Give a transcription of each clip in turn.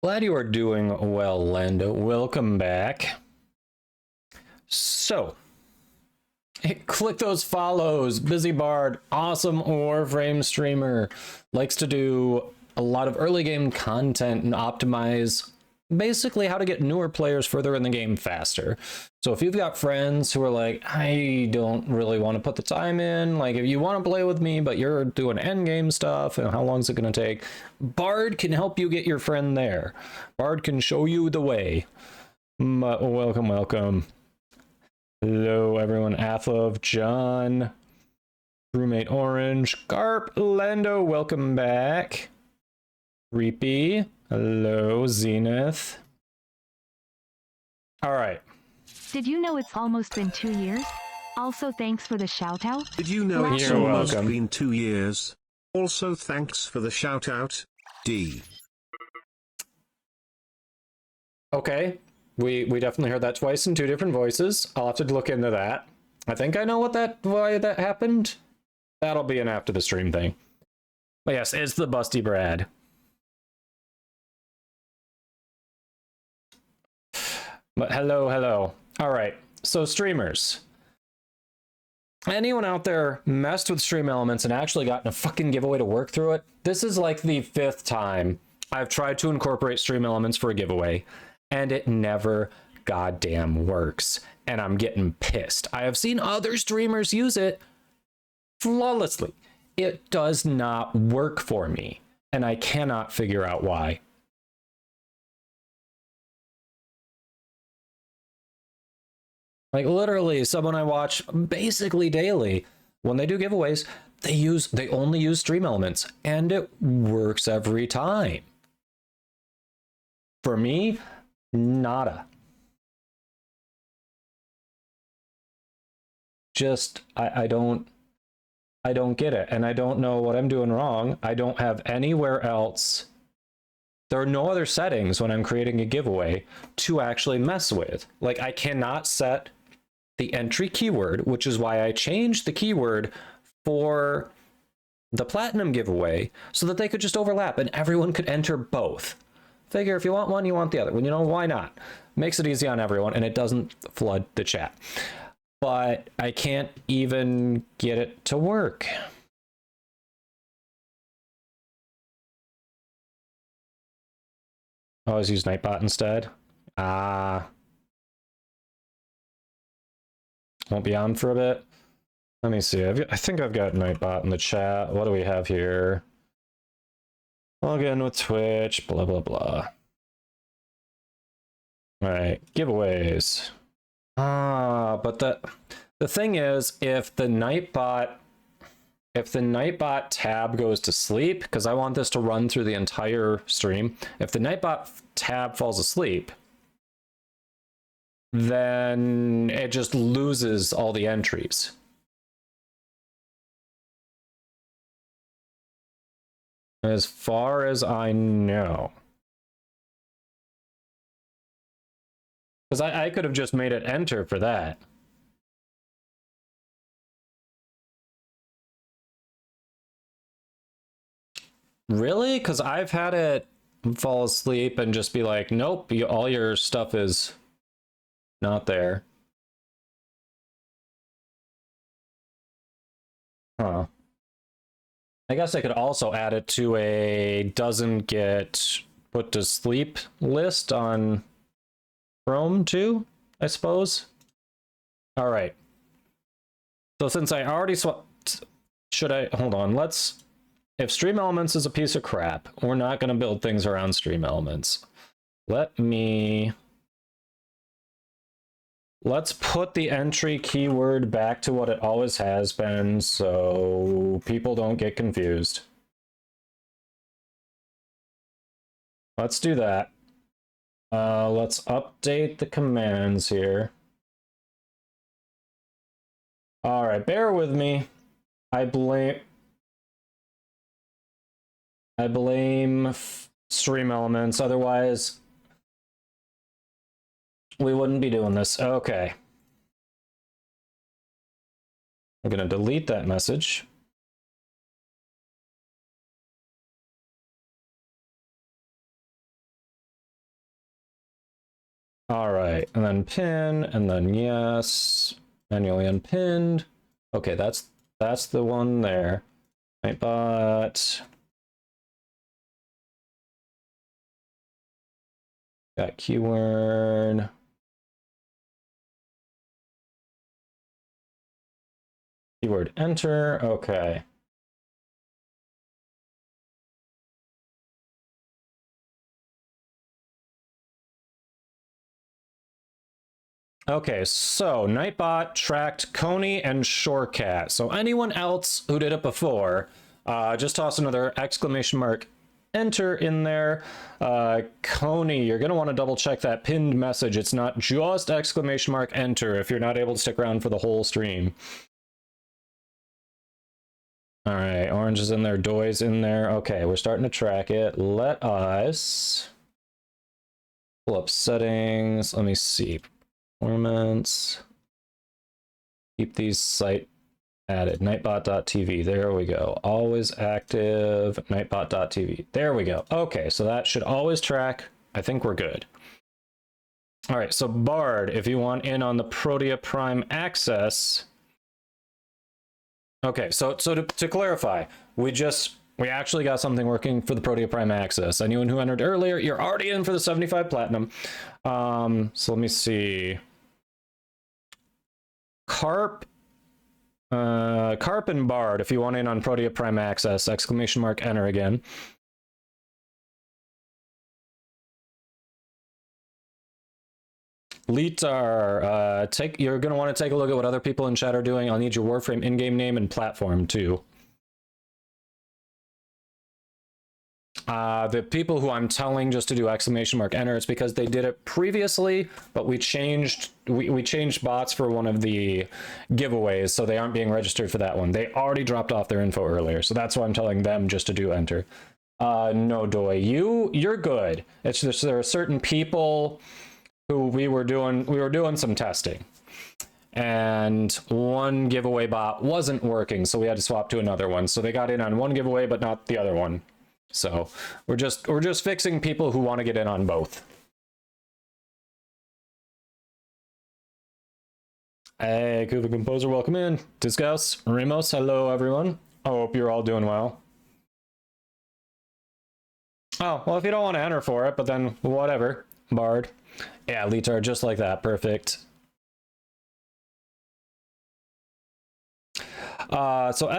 Glad you are doing well, Lando. Welcome back. So, click those follows. Busy Bard, awesome Warframe streamer, likes to do a lot of early game content and optimize basically how to get newer players further in the game faster. So if you've got friends who are like, I don't really want to put the time in, like if you want to play with me but you're doing end game stuff and how long is it going to take, Bard can help you get your friend there. Bard can show you the way. Welcome. Hello everyone. Athlov, John, Roommate Orange, Garp, Lando, welcome back. Reapy, hello, Zenith. All right. Did you know it's almost been 2 years? Also, thanks for the shout out. Did you know it's You're almost welcome. been 2 years? Also, thanks for the shout out, D. Okay. We definitely heard that twice in two different voices. I'll have to look into that. I think I know why that happened. That'll be an after the stream thing. But yes, it's the Busty Brad. But hello. All right. So streamers. Anyone out there messed with Stream Elements and actually gotten a fucking giveaway to work through it? This is like the 5th time I've tried to incorporate Stream Elements for a giveaway, and it never goddamn works. And I'm getting pissed. I have seen other streamers use it flawlessly. It does not work for me, and I cannot figure out why. Like literally, someone I watch basically daily, when they do giveaways, they only use Stream Elements, and it works every time. For me, nada. Just I don't get it, and I don't know what I'm doing wrong. I don't have anywhere else. There are no other settings when I'm creating a giveaway to actually mess with. Like I cannot set the entry keyword, which is why I changed the keyword for the platinum giveaway so that they could just overlap and everyone could enter both. Figure if you want one, you want the other. Well, you know, why not? Makes it easy on everyone and it doesn't flood the chat. But I can't even get it to work. I always use Nightbot instead. Won't be on for a bit. Let me see. I think I've got Nightbot in the chat. What do we have here? Log in with Twitch, blah, blah, blah. All right, giveaways. But the thing is, if the Nightbot tab goes to sleep, because I want this to run through the entire stream, if the Nightbot tab falls asleep, then it just loses all the entries. As far as I know. Because I could have just made it enter for that. Really? Because I've had it fall asleep and just be like, nope, all your stuff is not there. Huh. I guess I could also add it to a doesn't get put to sleep list on Chrome too, I suppose. All right. So since I already should I hold on? If Stream Elements is a piece of crap, we're not going to build things around Stream Elements. Let's put the entry keyword back to what it always has been so people don't get confused. Let's do that. Let's update the commands here. All right, bear with me. I blame Stream Elements, otherwise we wouldn't be doing this. Okay. I'm going to delete that message. All right, and then pin, and then yes, manually unpinned. Okay, that's the one there. Nightbot. Got keyword. Keyword enter. Okay. Okay, so Nightbot tracked Coney and Shorecat. So anyone else who did it before, just toss another exclamation mark enter in there. Coney, you're going to want to double check that pinned message. It's not just exclamation mark enter if you're not able to stick around for the whole stream. All right, orange is in there, Doy's in there. Okay, we're starting to track it. Let us pull up settings. Let me see. Performance. Keep these site added. Nightbot.tv. There we go. Always active. Nightbot.tv. There we go. Okay, so that should always track. I think we're good. All right, so Bard, if you want in on the Protea Prime access. Okay, so to clarify, we actually got something working for the Protea Prime access. Anyone who entered earlier, you're already in for the 75 platinum. So let me see. Carp and Bard, if you want in on Protea Prime access, exclamation mark enter again. Litar, you're going to want to take a look at what other people in chat are doing. I'll need your Warframe in-game name and platform too. The people who I'm telling just to do exclamation mark enter, it's because they did it previously, but we changed bots for one of the giveaways, so they aren't being registered for that one. They already dropped off their info earlier, so that's why I'm telling them just to do enter. No, Doy, you're good. It's just there are certain people who we were doing some testing, and one giveaway bot wasn't working, so we had to swap to another one. So they got in on one giveaway, but not the other one. So we're just fixing people who want to get in on both. Hey, Kuva Composer, welcome in. Discuss, Ramos, hello everyone. I hope you're all doing well. Oh, well, if you don't want to enter for it, but then whatever. Bard. Yeah, Litar, just like that. Perfect. So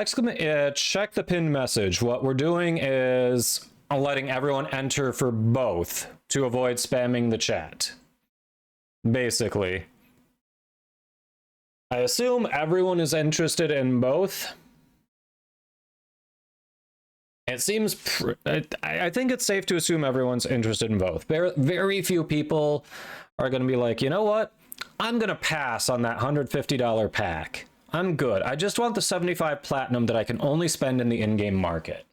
check the pinned message. What we're doing is letting everyone enter for both to avoid spamming the chat. Basically. I assume everyone is interested in both. It seems, I think it's safe to assume everyone's interested in both. Very few people are going to be like, you know what? I'm going to pass on that $150 pack. I'm good. I just want the 75 platinum that I can only spend in the in-game market.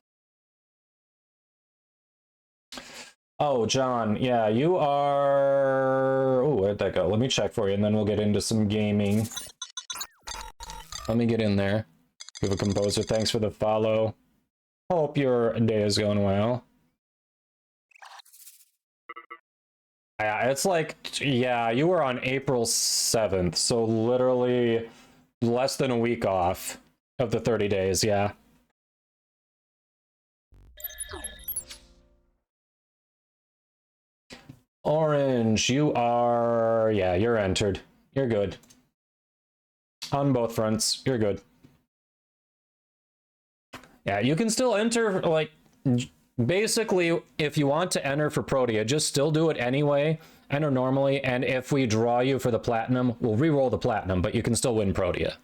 Oh, John, yeah, you are... Oh, where'd that go? Let me check for you, and then we'll get into some gaming. Let me get in there. Give a composer, thanks for the follow. Hope your day is going well. Yeah, it's like, yeah, you were on April 7th, so literally less than a week off of the 30 days, yeah. Orange, you are... Yeah, you're entered. You're good. On both fronts, you're good. Yeah, you can still enter, like, basically, if you want to enter for Protea, just still do it anyway, enter normally, and if we draw you for the platinum, we'll re-roll the platinum, but you can still win Protea.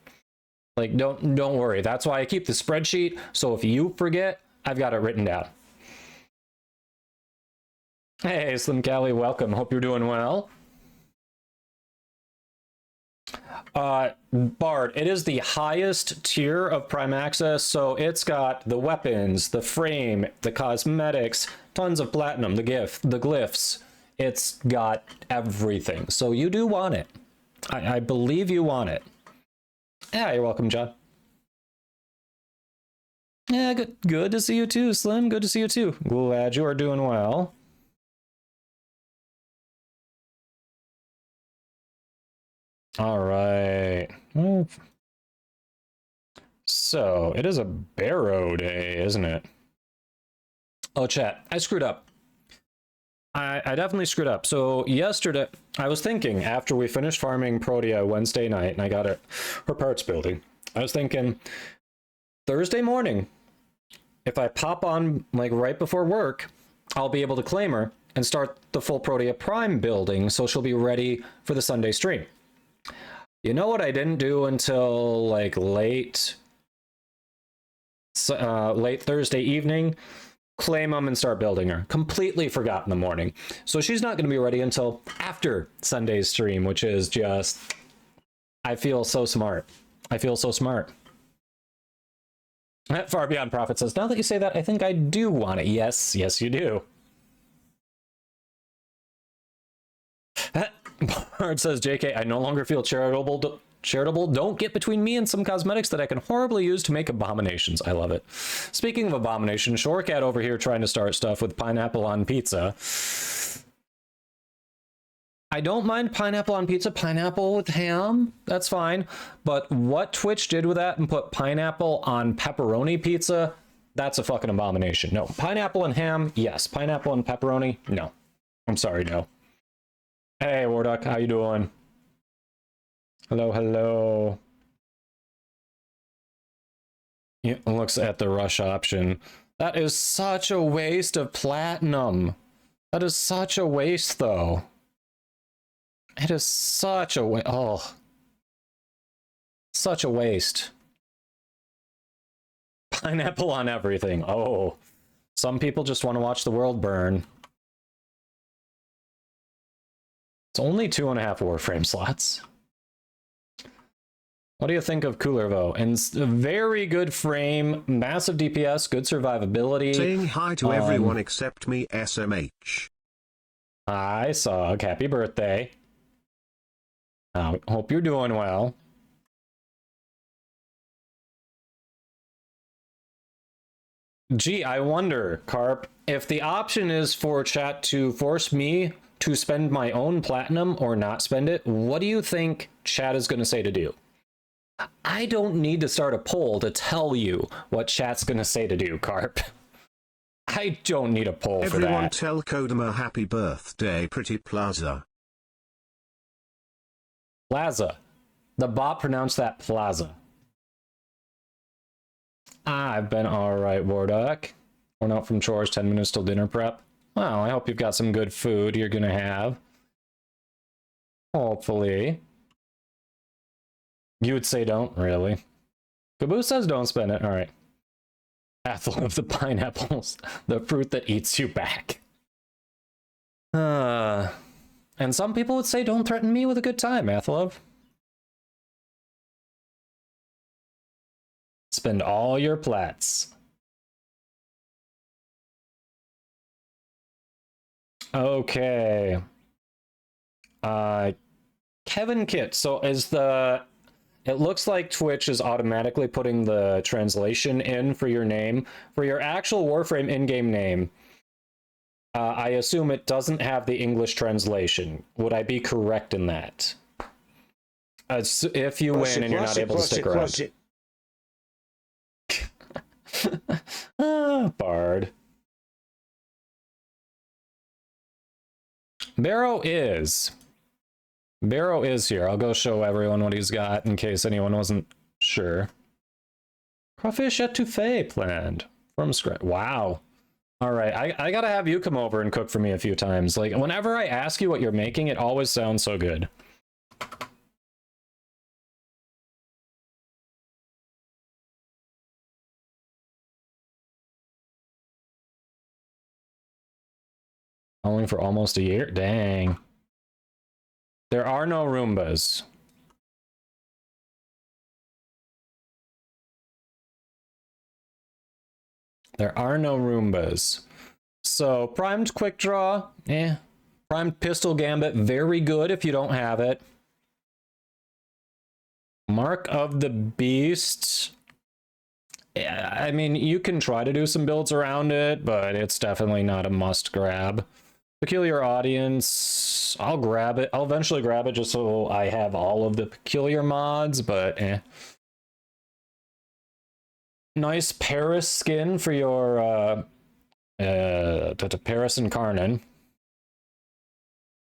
Like, don't worry. That's why I keep the spreadsheet, so if you forget, I've got it written down. Hey, Slim Cali, welcome. Hope you're doing well. Bard, it is the highest tier of Prime Access, so it's got the weapons, the frame, the cosmetics, tons of platinum, the glyphs. It's got everything, so you do want it. I believe you want it. Yeah, you're welcome, John. Yeah, good to see you too, Slim. Good to see you too. Glad you are doing well. All right. Well, so it is a Baro day, isn't it? Oh, chat, I screwed up. I definitely screwed up. So yesterday, I was thinking after we finished farming Protea Wednesday night and I got her parts building, I was thinking Thursday morning, if I pop on like right before work, I'll be able to claim her and start the full Protea Prime building so she'll be ready for the Sunday stream. You know what I didn't do until like late Thursday evening? Claim them and start building her. Completely forgot in the morning. So she's not going to be ready until after Sunday's stream, which is just... I feel so smart. I feel so smart. Far Beyond Prophet says, now that you say that, I think I do want it. Yes, yes you do. Bard says, JK, I no longer feel charitable. Don't get between me and some cosmetics that I can horribly use to make abominations. I love it. Speaking of abomination, Shorecat over here trying to start stuff with pineapple on pizza. I don't mind pineapple on pizza, pineapple with ham, that's fine. But what Twitch did with that and put pineapple on pepperoni pizza, that's a fucking abomination. No, pineapple and ham, yes. Pineapple and pepperoni, no. I'm sorry, no. Hey, Warduck, how you doing? Hello, hello. Yeah, looks at the rush option. That is such a waste of platinum. That is such a waste, though. It is such a waste. Oh. Such a waste. Pineapple on everything. Oh. Some people just want to watch the world burn. It's only 2.5 Warframe slots. What do you think of Coolervo? And very good frame, massive DPS, good survivability. Saying hi to everyone except me, SMH. Hi, Sog. Happy birthday. Hope you're doing well. Gee, I wonder, Carp, if the option is for chat to force me to spend my own platinum or not spend it, what do you think chat is going to say to do? I don't need to start a poll to tell you what chat's going to say to do, Carp. I don't need a poll for that. Everyone tell Kodama happy birthday, Pretty Plaza. Plaza. The bot pronounced that Plaza. I've been alright, Warduck. We're out from chores, 10 minutes till dinner prep. Well, I hope you've got some good food you're gonna have. Hopefully. You would say don't, really. Caboose says don't spend it. Alright. Apple of the pineapples. The fruit that eats you back. And some people would say don't threaten me with a good time, Athlov. Spend all your plats. Okay. Kevin Kit. So is the... It looks like Twitch is automatically putting the translation in for your name. For your actual Warframe in-game name, I assume it doesn't have the English translation. Would I be correct in that? If you win and you're not able to stick around. Bard. Baro is here. I'll go show everyone what he's got in case anyone wasn't sure. Crawfish etouffee planned from scratch. Wow. All right, I gotta have you come over and cook for me a few times. Like, whenever I ask you what you're making, it always sounds so good. Only for almost a year? Dang. There are no Roombas. There are no Roombas. So, primed quick draw, Primed pistol gambit, very good if you don't have it. Mark of the Beast. I mean, you can try to do some builds around it, but it's definitely not a must grab. Peculiar audience. I'll grab it. I'll eventually grab it just so I have all of the peculiar mods, but nice Paris skin for your Paris and Karnan.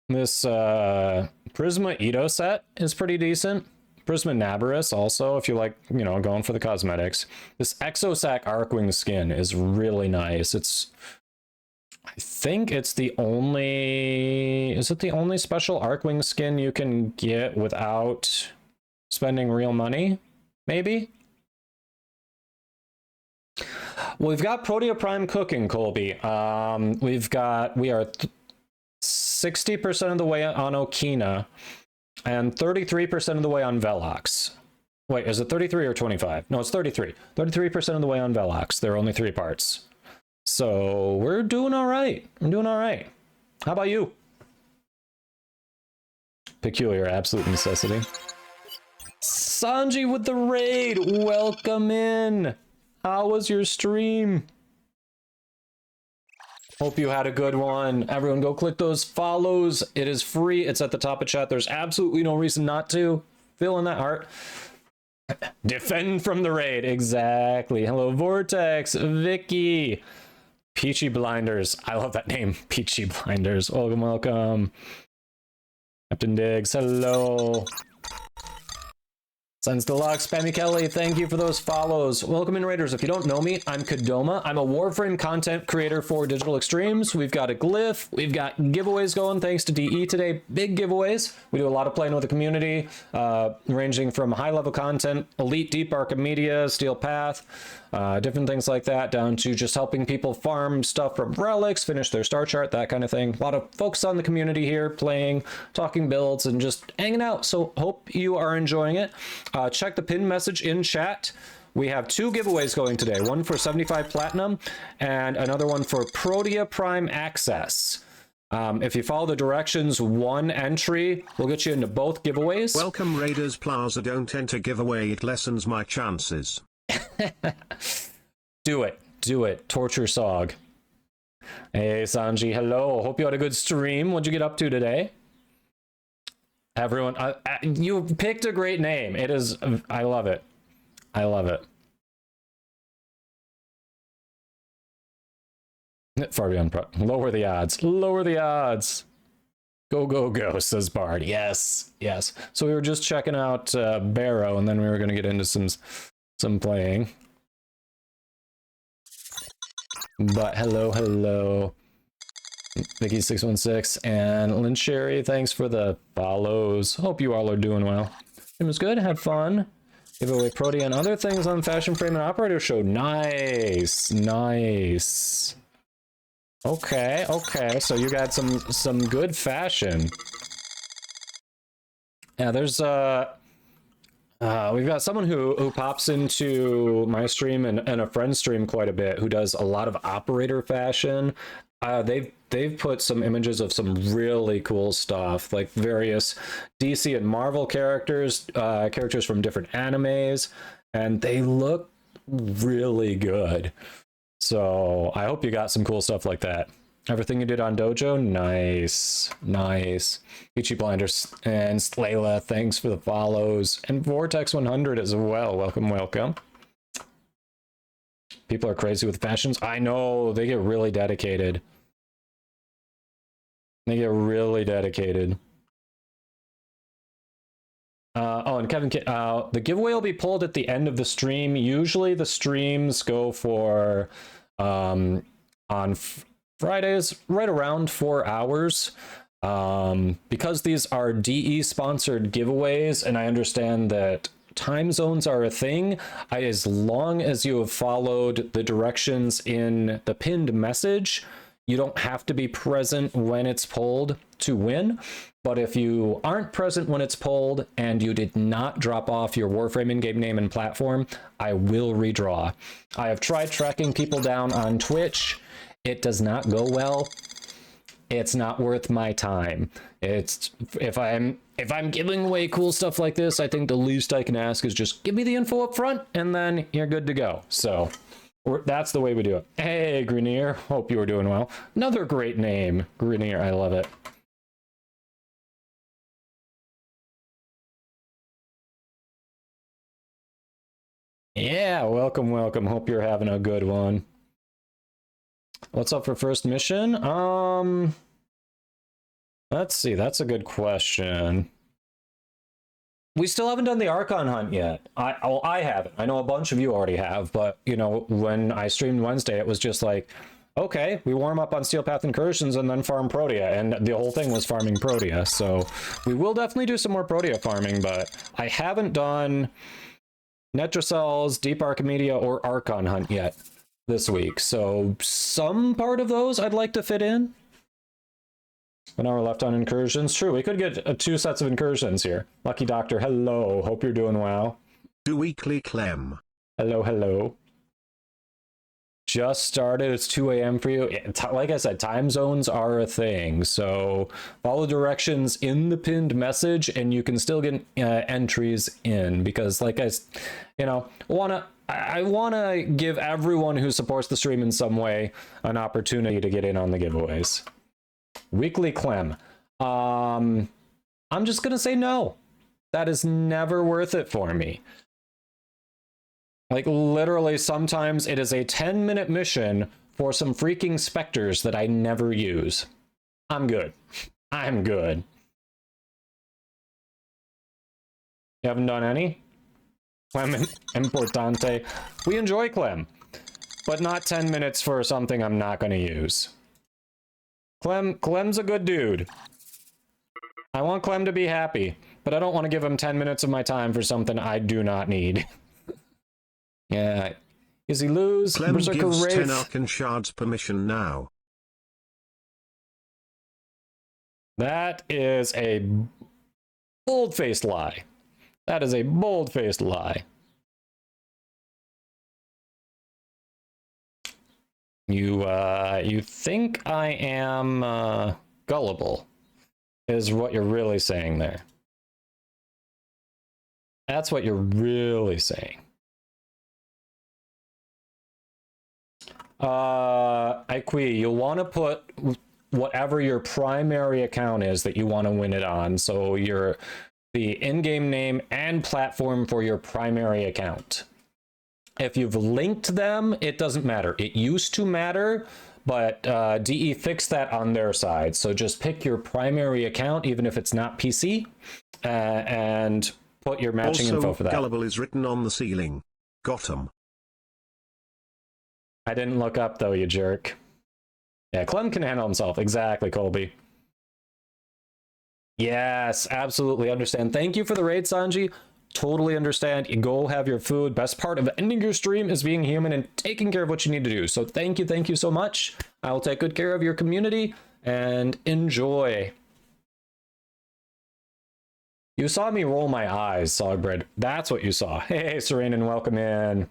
This Prisma Ito set is pretty decent. Prisma Nabarus also, if you like, you know, going for the cosmetics. This Exosac Arcwing skin is really nice. I think it's the only... Is it the only special Arcwing skin you can get without spending real money? Maybe? Well, we've got Protea Prime cooking, Colby. We are 60% of the way on Okina and 33% of the way on Velox. Wait, is it 33 or 25? No, it's 33. 33% of the way on Velox. There are only 3 parts. So we're doing all right. I'm doing all right. How about you? Peculiar absolute necessity. Sanji with the raid. Welcome in. How was your stream? Hope you had a good one. Everyone go click those follows. It is free. It's at the top of chat. There's absolutely no reason not to. Fill in that heart. Defend from the raid. Exactly. Hello, Vortex, Vicky. Peachy Blinders. I love that name. Peachy Blinders. Welcome, welcome. Captain Diggs. Hello. Sons Deluxe, Spammy Kelly, thank you for those follows. Welcome in, Raiders. If you don't know me, I'm Kadoma. I'm a Warframe content creator for Digital Extremes. We've got a glyph. We've got giveaways going thanks to DE today. Big giveaways. We do a lot of playing with the community, ranging from high-level content, Elite Deep Archimedia, Steel Path, different things like that, down to just helping people farm stuff from relics, finish their star chart, that kind of thing. A lot of focus on the community here, playing, talking builds, and just hanging out. So hope you are enjoying it. Check the pinned message in chat. We have 2 giveaways going today. One for 75 Platinum and another one for Protea Prime Access. If you follow the directions, 1 entry will get you into both giveaways. Welcome Raiders Plaza. Don't enter giveaway. It lessens my chances. Do it. Do it. Torture Sog. Hey, Sanji. Hello. Hope you had a good stream. What'd you get up to today? Everyone, you picked a great name. It is, I love it. I love it. Far beyond pro. Lower the odds. Lower the odds. Go, go, go, says Bard. Yes, yes. So we were just checking out Baro, and then we were going to get into some playing. But hello, hello. Vicky616 and Lynn Sherry, thanks for the follows. Hope you all are doing well. It was good, had fun. Give away Protea and other things on Fashion Frame and Operator Show. Nice, nice. Okay, okay, so you got some good fashion. Yeah, there's we've got someone who pops into my stream and a friend's stream quite a bit who does a lot of operator fashion. They've put some images of some really cool stuff, like various DC and Marvel characters, characters from different animes, and they look really good. So I hope you got some cool stuff like that. Everything you did on Dojo, nice, nice. Peachy Blinders and Slayla, thanks for the follows, and Vortex 100 as well. Welcome, welcome. People are crazy with fashions. I know, they get really dedicated. They get really dedicated. Oh, and Kevin, the giveaway will be pulled at the end of the stream. Usually the streams go for, on Fridays, right around 4 hours. Because these are DE sponsored giveaways, and I understand that time zones are a thing, as long as you have followed the directions in the pinned message, you don't have to be present when it's pulled to win. But if you aren't present when it's pulled and you did not drop off your Warframe in-game name and platform, I will redraw. I have tried tracking people down on Twitch. It does not go well. It's not worth my time. It's if I'm giving away cool stuff like this, I think the least I can ask is just give me the info up front and then you're good to go. So That's the way we do it. Hey, Grenier. Hope you were doing well. Another great name, Grenier. I love it. Yeah, welcome, welcome. Hope you're having a good one. What's up for first mission? Let's see. That's a good question. We still haven't done the Archon hunt yet. I haven't. I know a bunch of you already have, but you know, when I streamed Wednesday, it was just like, okay, we warm up on Steel Path Incursions and then farm Protea, and the whole thing was farming Protea. So we will definitely do some more Protea farming, but I haven't done Netracells, Deep Archimedia, or Archon hunt yet this week. So some part of those I'd like to fit in. An hour left on incursions. True, we could get 2 sets of incursions here. Lucky Doctor, hello. Hope you're doing well. Do weekly Clem. Hello, hello. Just started. It's 2 a.m. for you. Like I said, time zones are a thing. So follow directions in the pinned message, and you can still get entries in. Because, like I wanna give everyone who supports the stream in some way an opportunity to get in on the giveaways. Weekly Clem. I'm just gonna say no. That is never worth it for me. Like, literally, sometimes it is a 10-minute mission for some freaking specters that I never use. I'm good. I'm good. You haven't done any? Clem Importante. We enjoy Clem, but not 10 minutes for something I'm not gonna use. Clem's a good dude. I want Clem to be happy, but I don't want to give him 10 minutes of my time for something I do not need. Yeah. Is he lose? Clem Berserker gives Wraith. 10 Archon shards permission now. That is a bold-faced lie. That is a bold-faced lie. You think I am gullible, is what you're really saying there. That's what you're really saying. Iqui, you'll want to put whatever your primary account is that you want to win it on. So the in-game name and platform for your primary account. If you've linked them, it doesn't matter. It used to matter, but DE fixed that on their side. So just pick your primary account, even if it's not PC, and put your matching info for that. Gullible is written on the ceiling. Got 'em. I didn't look up, though, you jerk. Yeah, Clem can handle himself. Exactly, Colby. Yes, absolutely understand. Thank you for the raid, Sanji. Totally understand. You go have your food. Best part of ending your stream is being human and taking care of what you need to do. So thank you so much. I will take good care of your community and enjoy. You saw me roll my eyes, Sogbread. That's what you saw. Hey, Serene, and welcome in.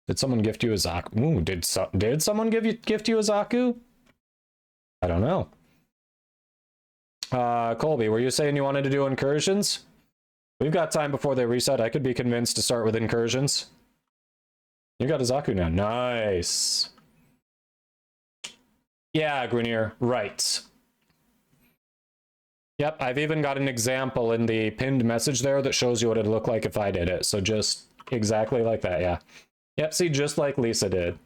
Did someone gift you a Zaku? Ooh, did someone gift you a Zaku? I don't know. Colby, were you saying you wanted to do incursions? We've got time before they reset. I could be convinced to start with incursions. You got a Zaku now. Nice. Yeah, Grenier. Right. Yep, I've even got an example in the pinned message there that shows you what it'd look like if I did it. So just exactly like that, yeah. Yep, see, just like Lisa did.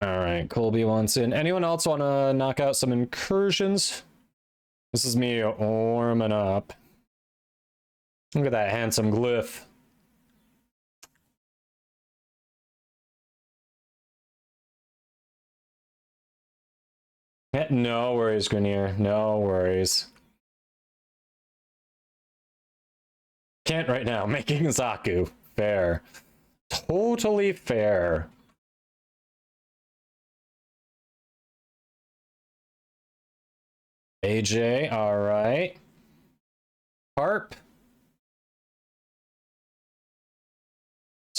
All right, Colby wants in. Anyone else want to knock out some incursions? This is me warming up. Look at that handsome glyph. No worries, Grenier. No worries. Can't right now. Making Zaku. Fair. Totally fair. AJ, all right. Harp.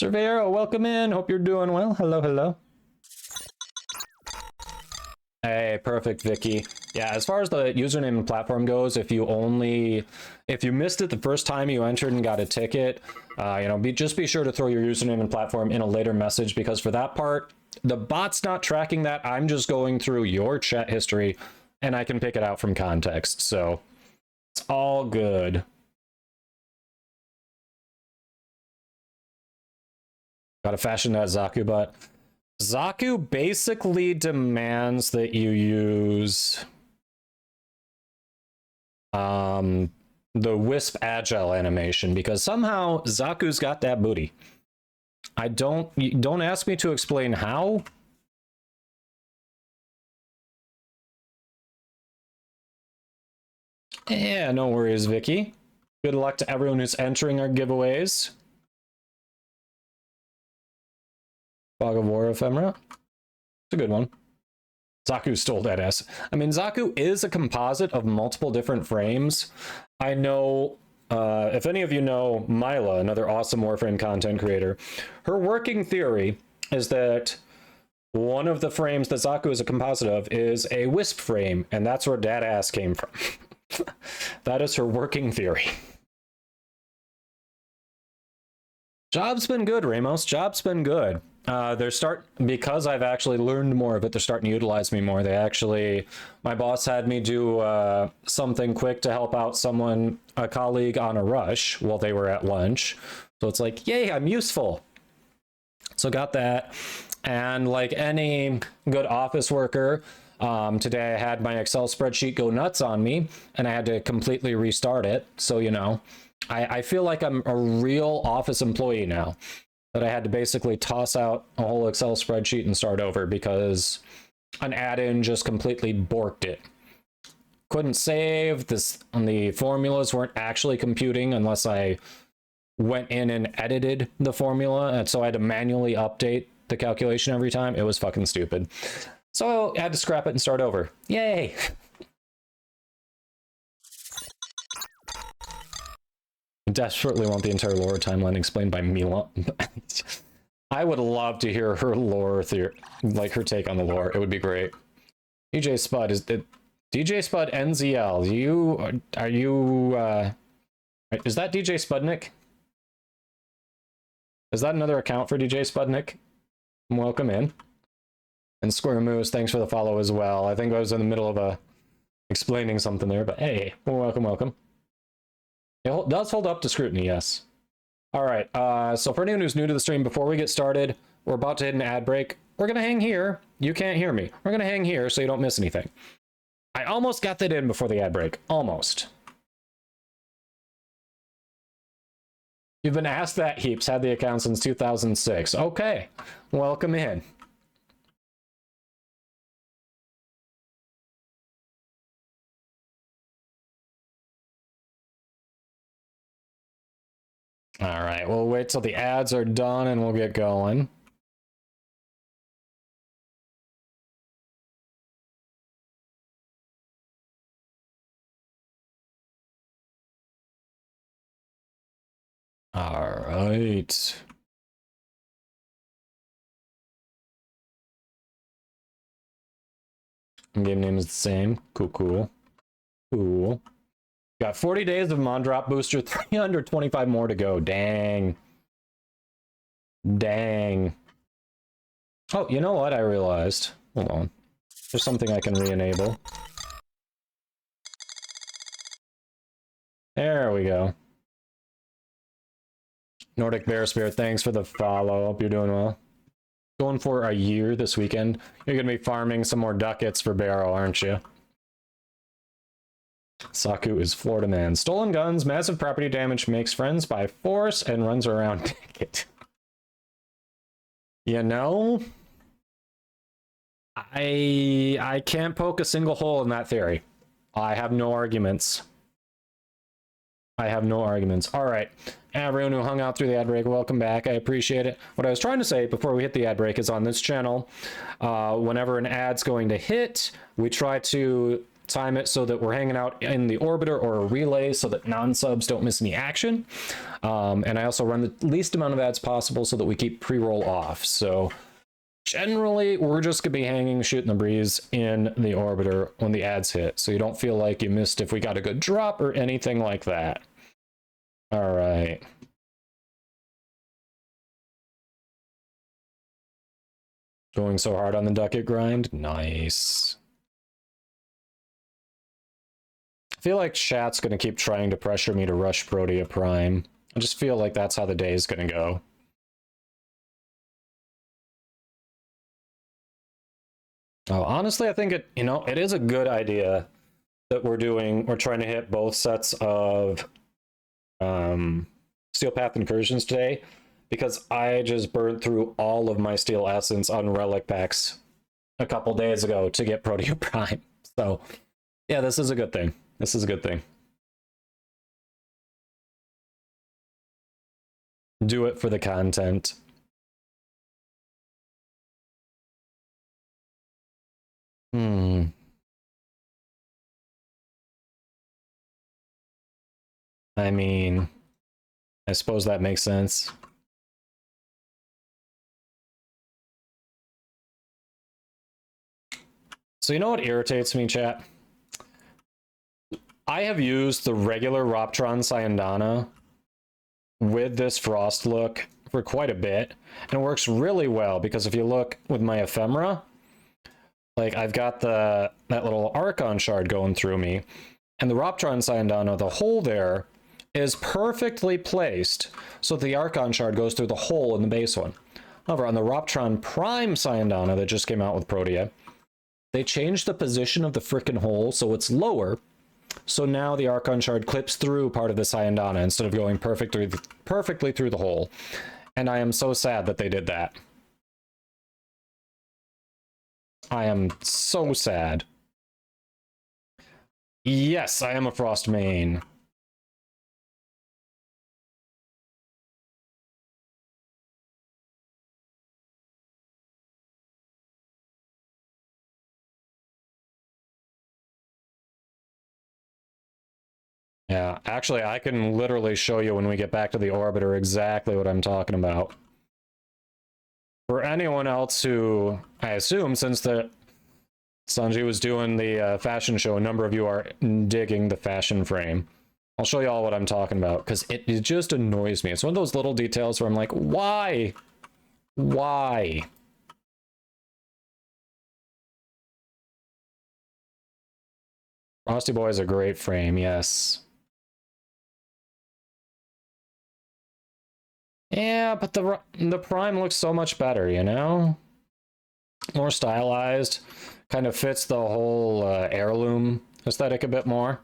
Surveyoro, welcome in. Hope you're doing well. Hello, hello. Hey, perfect, Vicky. Yeah, as far as the username and platform goes, if you missed it the first time you entered and got a ticket, just be sure to throw your username and platform in a later message, because for that part, the bot's not tracking that. I'm just going through your chat history and I can pick it out from context. So it's all good. Gotta fashion that Zaku bot. Zaku basically demands that you use the Wisp Agile animation, because somehow Zaku's got that booty. Don't ask me to explain how. Yeah, no worries, Vicky. Good luck to everyone who's entering our giveaways. Fog of War Ephemera. It's a good one. Zaku stole that ass. I mean, Zaku is a composite of multiple different frames. I know, if any of you know Mila, another awesome Warframe content creator, her working theory is that one of the frames that Zaku is a composite of is a Wisp frame, and that's where that ass came from. That is her working theory. Job's been good, Ramos. Job's been good. Because I've actually learned more of it, they're starting to utilize me more. My boss had me do something quick to help out a colleague on a rush while they were at lunch. So it's like, yay, I'm useful. So got that. And like any good office worker, today I had my Excel spreadsheet go nuts on me and I had to completely restart it. So, I feel like I'm a real office employee now, that I had to basically toss out a whole Excel spreadsheet and start over because an add-in just completely borked it. Couldn't save this, and the formulas weren't actually computing unless I went in and edited the formula, and so I had to manually update the calculation every time. It was fucking stupid. So I had to scrap it and start over. Yay! Desperately want the entire lore timeline explained by Mila. I would love to hear her lore theory, like her take on the lore. It would be great. DJ Spud, is NZL? Is that DJ Spudnik? Is that another account for DJ Spudnik? Welcome in. And Square Moose, thanks for the follow as well. I think I was in the middle of explaining something there, but hey, welcome, welcome. It does hold up to scrutiny, yes. All right, so for anyone who's new to the stream, before we get started, we're about to hit an ad break. We're going to hang here. You can't hear me. We're going to hang here so you don't miss anything. I almost got that in before the ad break. Almost. You've been asked that heaps. Had the account since 2006. Okay, welcome in. All right, we'll wait till the ads are done and we'll get going. All right. Game name is the same. Cool. Got 40 days of Mondrop booster, 325 more to go. Dang. Oh, you know what I realized? Hold on. There's something I can re-enable. There we go. Nordic Bear Spirit, thanks for the follow. Hope you're doing well. Going for a year this weekend. You're going to be farming some more ducats for Baro, aren't you? Saku is Florida man. Stolen guns, massive property damage, makes friends by force, and runs around naked. You know, I can't poke a single hole in that theory. I have no arguments. All right, everyone who hung out through the ad break, welcome back. I appreciate it. What I was trying to say before we hit the ad break is on this channel, whenever an ad's going to hit, we try to time it so that we're hanging out in the orbiter or a relay so that non-subs don't miss any action. And I also run the least amount of ads possible so that we keep pre-roll off. So generally, we're just going to be hanging, shooting the breeze in the orbiter when the ads hit. So you don't feel like you missed if we got a good drop or anything like that. All right. Going so hard on the ducat grind. Nice. I feel like chat's going to keep trying to pressure me to rush Protea Prime. I just feel like that's how the day is going to go. Oh, honestly, I think it is a good idea that we're trying to hit both sets of Steel Path incursions today, because I just burned through all of my Steel Essence on Relic packs a couple days ago to get Protea Prime. So, yeah, this is a good thing. This is a good thing. Do it for the content. I mean, I suppose that makes sense. So you know what irritates me, chat? I have used the regular Roptron Syandana with this Frost look for quite a bit, and it works really well because if you look with my ephemera, like I've got that little Archon shard going through me, and the Roptron Syandana, the hole there is perfectly placed so that the Archon shard goes through the hole in the base one. However, on the Roptron Prime Syandana that just came out with Protea, they changed the position of the frickin' hole so it's lower. So now the Archon shard clips through part of the Syandana instead of going perfectly through the hole. And I am so sad that they did that. I am so sad. Yes, I am a Frost main. Yeah, actually, I can literally show you when we get back to the orbiter exactly what I'm talking about. For anyone else who, I assume, since Sanji was doing the fashion show, a number of you are digging the fashion frame. I'll show you all what I'm talking about, because it just annoys me. It's one of those little details where I'm like, why? Why? Frosty Boy is a great frame, yes. Yeah, but the Prime looks so much better, you know? More stylized. Kind of fits the whole heirloom aesthetic a bit more.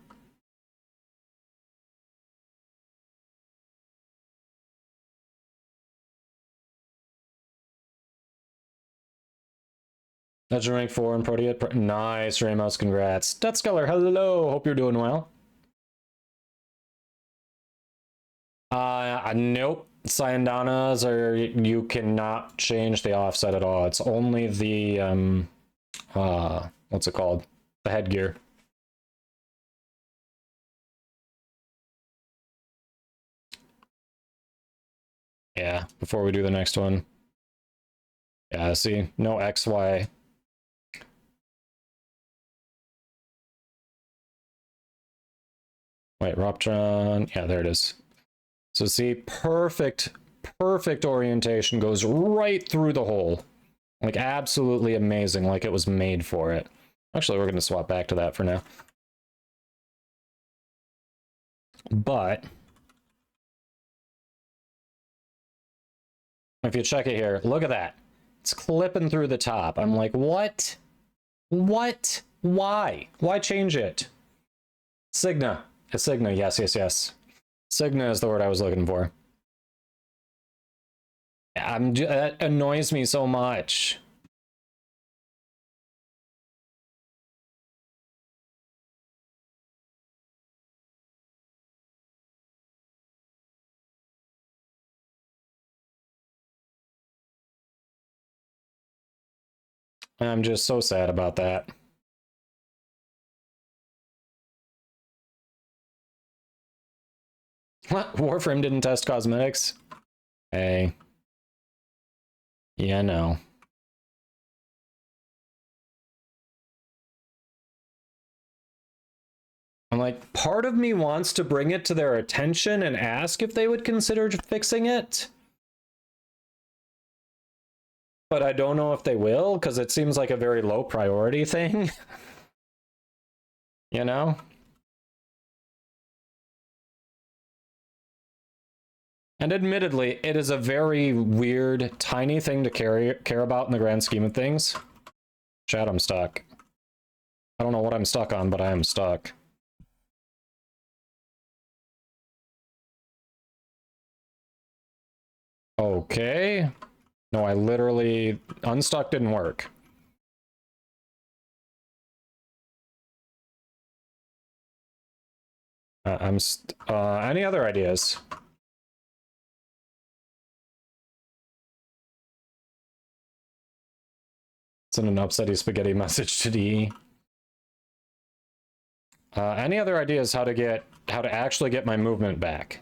Legend rank 4 in Protea. Nice, Ramos, congrats. Dutskeller, hello, hope you're doing well. Nope. Syandanas you cannot change the offset at all. It's only the, what's it called? The headgear. Yeah, before we do the next one. Yeah, see, no XY. Wait, Roptron. Yeah, there it is. So see, perfect orientation, goes right through the hole. Like, absolutely amazing, like it was made for it. Actually, we're going to swap back to that for now. But if you check it here, look at that. It's clipping through the top. I'm like, what? What? Why? Why change it? Signa. A Signa, yes, yes, yes. Signa is the word I was looking for. That annoys me so much. I'm just so sad about that. What? Warframe didn't test cosmetics? Hey. Yeah, no. I'm like, part of me wants to bring it to their attention and ask if they would consider fixing it. But I don't know if they will, because it seems like a very low priority thing. You know? And admittedly, it is a very weird, tiny thing to care about in the grand scheme of things. Chat, I'm stuck. I don't know what I'm stuck on, but I am stuck. Okay. No, I literally... Unstuck didn't work. Any other ideas? Send an upsetty spaghetti message to DE. Any other ideas how to actually get my movement back?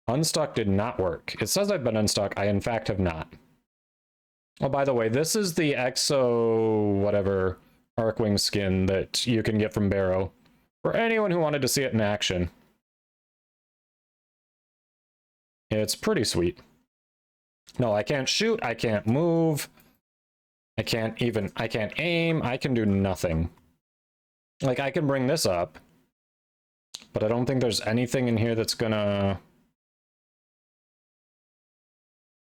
Unstuck did not work. It says I've been unstuck. I in fact have not. Oh, by the way, this is the Exo whatever Arcwing skin that you can get from Baro. For anyone who wanted to see it in action. It's pretty sweet. No, I can't shoot, I can't move. I can't aim, I can do nothing. Like, I can bring this up, but I don't think there's anything in here that's gonna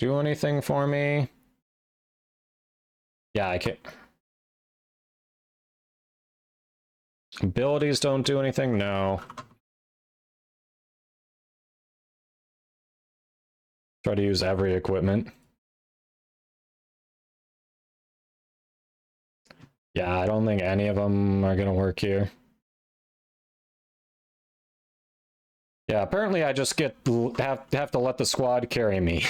do anything for me. Yeah, I can't. Abilities don't do anything? No. Try to use every equipment. Yeah, I don't think any of them are gonna work here. Yeah, apparently I just have to let the squad carry me.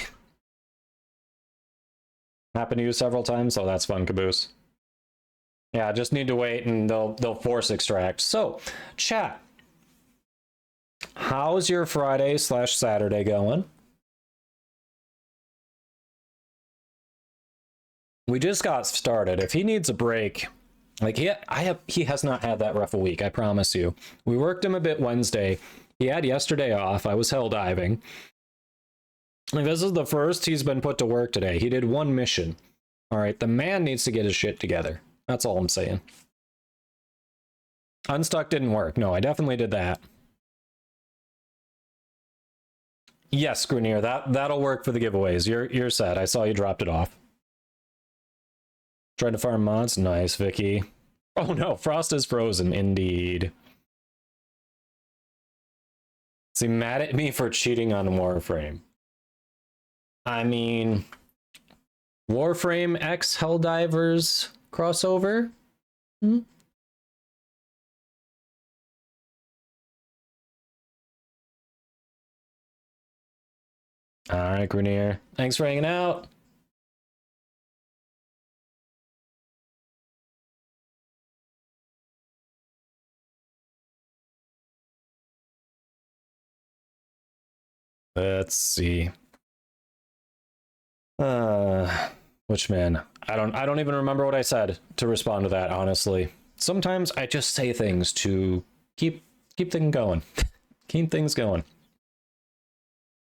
Happened to you several times, so that's fun, Caboose. Yeah, I just need to wait and they'll force extract. So, chat. How's your Friday/Saturday going? We just got started. If he needs a break, like he has not had that rough a week, I promise you. We worked him a bit Wednesday. He had yesterday off. I was hell diving. Like, this is the first he's been put to work today. He did one mission. All right, the man needs to get his shit together. That's all I'm saying. Unstuck didn't work. No, I definitely did that. Yes, Grenier, that'll work for the giveaways. You're set. I saw you dropped it off. Trying to farm mods? Nice, Vicky. Oh no, Frost is frozen, indeed. See, mad at me for cheating on Warframe. I mean, Warframe X Helldivers crossover? Hmm? Alright, Grenier. Thanks for hanging out. Let's see. Which man? I don't even remember what I said to respond to that, honestly. Sometimes I just say things to keep things going. Keep things going.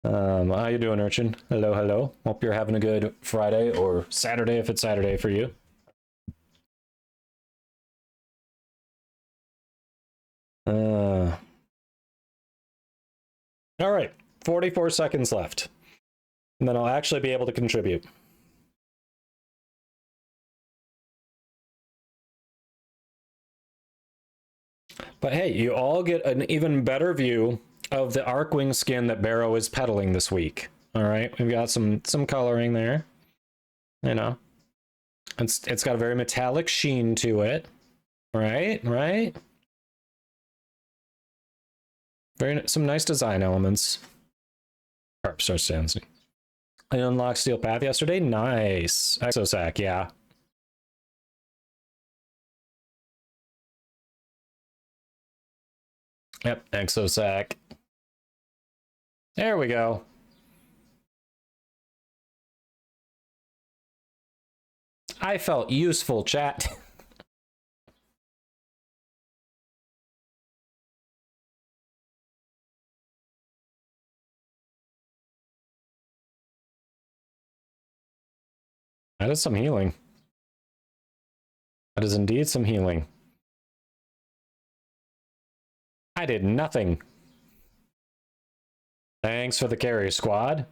How you doing, Urchin? Hello, hello. Hope you're having a good Friday or Saturday if it's Saturday for you. All right, 44 seconds left. And then I'll actually be able to contribute. But hey, you all get an even better view of the Arcwing skin that Baro is peddling this week. All right, we've got some coloring there. You know, it's got a very metallic sheen to it. Right. Some nice design elements. Carp starts dancing. I unlocked Steel Path yesterday. Nice. Exosac, yeah. Yep, exosac. There we go. I felt useful, chat. That is some healing. That is indeed some healing. I did nothing. Thanks for the carry, squad.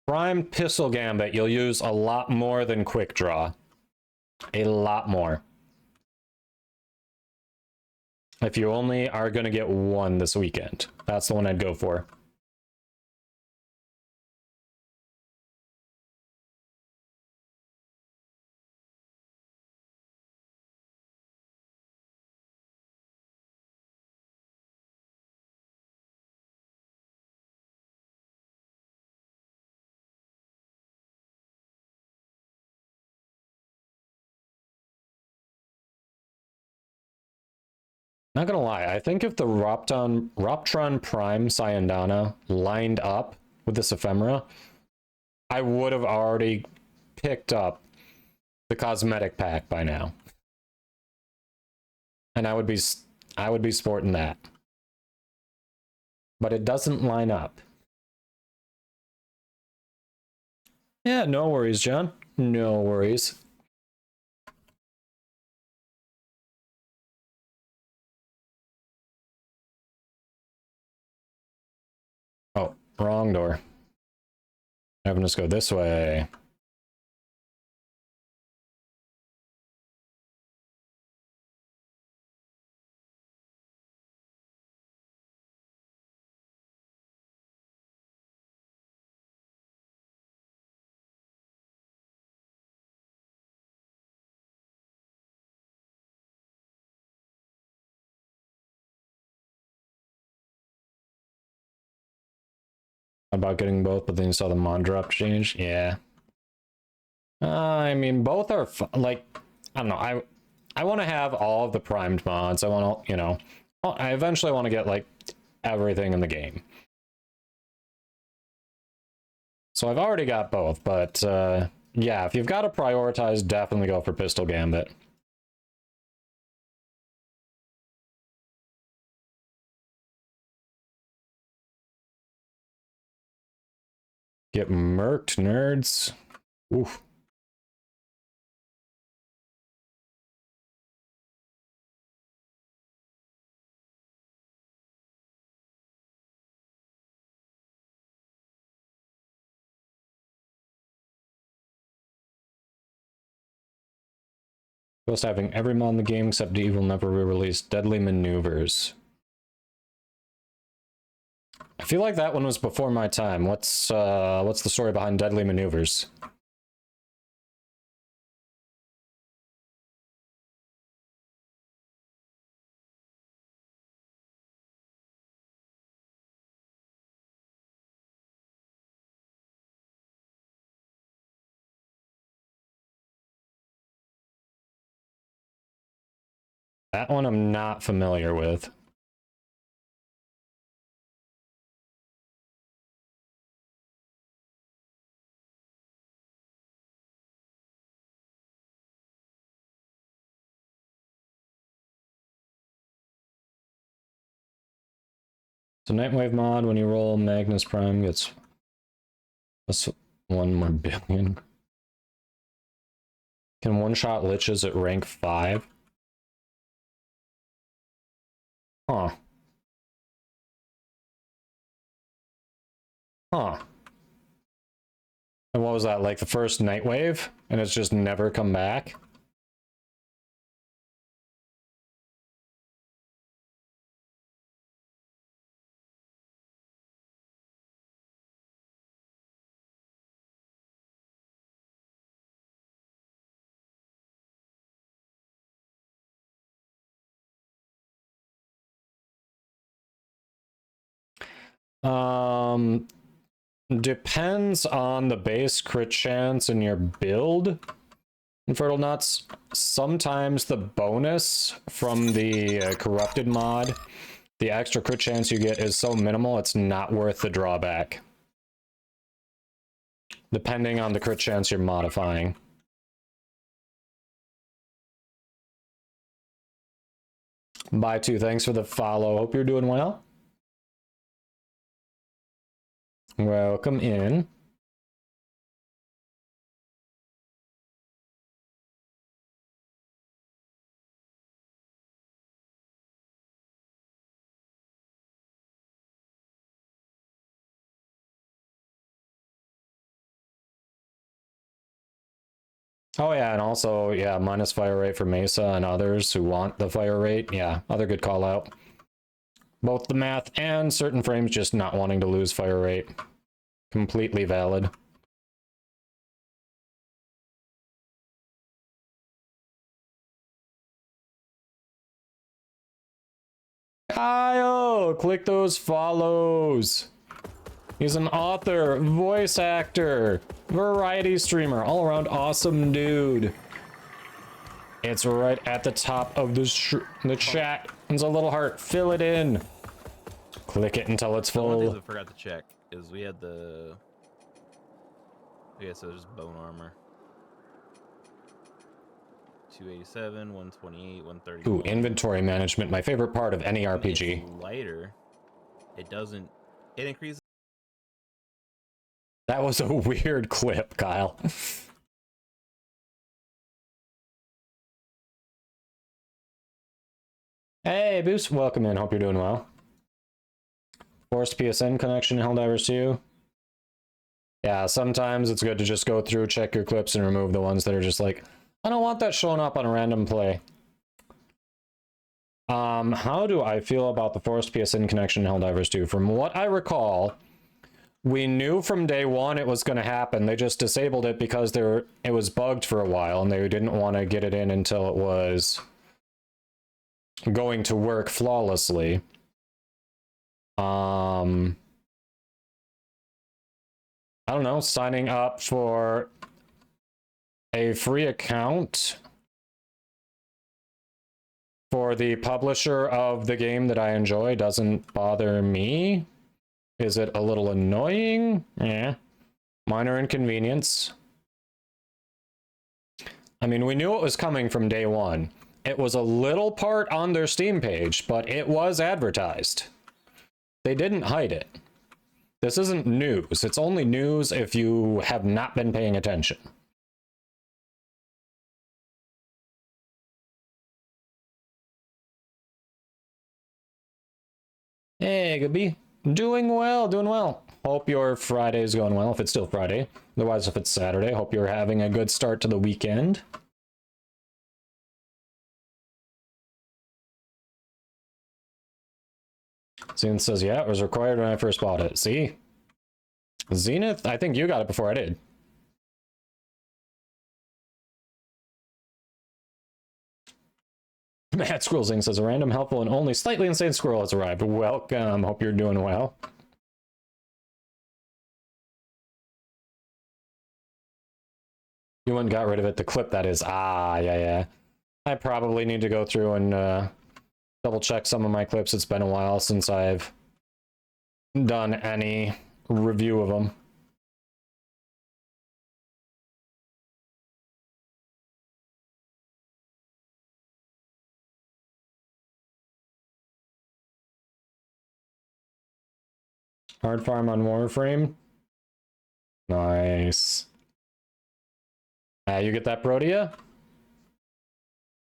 Prime Pistol Gambit, you'll use a lot more than Quick Draw. A lot more. If you only are going to get one this weekend, that's the one I'd go for. Not gonna lie, I think if the Roptron Prime Syandana lined up with this ephemera, I would have already picked up the cosmetic pack by now. And I would be sporting that. But it doesn't line up. Yeah, no worries, John. No worries. Oh, wrong door. Having us go this way. About getting both, but then you saw the mod drop change. Yeah. I mean, both are like, I don't know. I want to have all of the primed mods. I want to, you know, I eventually want to get like everything in the game. So I've already got both, but yeah, if you've got to prioritize, definitely go for Pistol Gambit. Get murked, nerds. Oof. Supposed to having every mod in the game except Evil never re-released Deadly Maneuvers. I feel like that one was before my time. What's the story behind Deadly Maneuvers? That one I'm not familiar with. So Nightwave mod, when you roll Magnus Prime, gets plus 1 more billion. Can one-shot liches at rank 5? Huh. Huh. And what was that, like the first Nightwave? And it's just never come back? Depends on the base crit chance in your build. Fertile Nuts, sometimes the bonus from the corrupted mod, the extra crit chance you get is so minimal it's not worth the drawback. Depending on the crit chance you're modifying. Bye two, thanks for the follow. Hope you're doing well. Welcome in. Oh yeah, and also, yeah, minus fire rate for Mesa and others who want the fire rate. Yeah, other good call out. Both the math and certain frames just not wanting to lose fire rate. Completely valid. Kyle, click those follows. He's an author, voice actor, variety streamer, all around awesome dude. It's right at the top of the chat. It's a little heart. Fill it in. Click it until it's full. One thing I forgot to check is we had the. Yeah, so there's bone armor. 287, 128, 130. Ooh, inventory management, my favorite part of any RPG. It's lighter. It doesn't. It increases. That was a weird clip, Kyle. Hey, Boost, welcome in. Hope you're doing well. Forced PSN connection, Helldivers 2. Yeah, sometimes it's good to just go through, check your clips, and remove the ones that are just like, I don't want that showing up on a random play. How do I feel about the forced PSN connection, Helldivers 2? From what I recall, we knew from day one it was going to happen. They just disabled it because it was bugged for a while, and they didn't want to get it in until it was going to work flawlessly. I don't know, signing up for a free account for the publisher of the game that I enjoy doesn't bother me. Is it a little annoying? Yeah. Minor inconvenience. I mean, we knew it was coming from day one. It was a little part on their Steam page, but it was advertised. They didn't hide it. This isn't news. It's only news if you have not been paying attention. Hey, Gabi. Doing well, doing well. Hope your Friday's going well, if it's still Friday. Otherwise, if it's Saturday, hope you're having a good start to the weekend. Zenith says, yeah, it was required when I first bought it. See? Zenith, I think you got it before I did. Matt Squirrelzing says, a random, helpful, and only slightly insane squirrel has arrived. Welcome. Hope you're doing well. You went and got rid of it. The clip, that is. Ah, yeah. I probably need to go through and double check some of my clips. It's been a while since I've done any review of them. Hard farm on Warframe. Nice. You get that, Protea?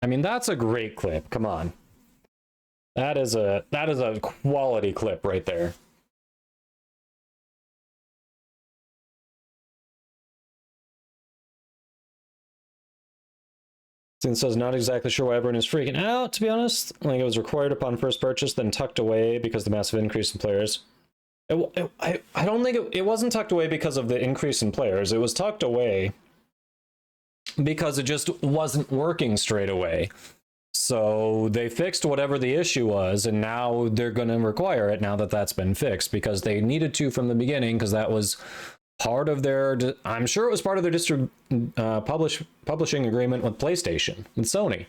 I mean, that's a great clip. Come on. That is a quality clip right there. Since I was not exactly sure why everyone is freaking out, to be honest. Like, it was required upon first purchase, then tucked away because of the massive increase in players. I don't think it wasn't tucked away because of the increase in players. It was tucked away because it just wasn't working straight away. So they fixed whatever the issue was, and now they're going to require it now that that's been fixed, because they needed to from the beginning, because that was part of their, I'm sure it was part of their publishing agreement with PlayStation, with Sony,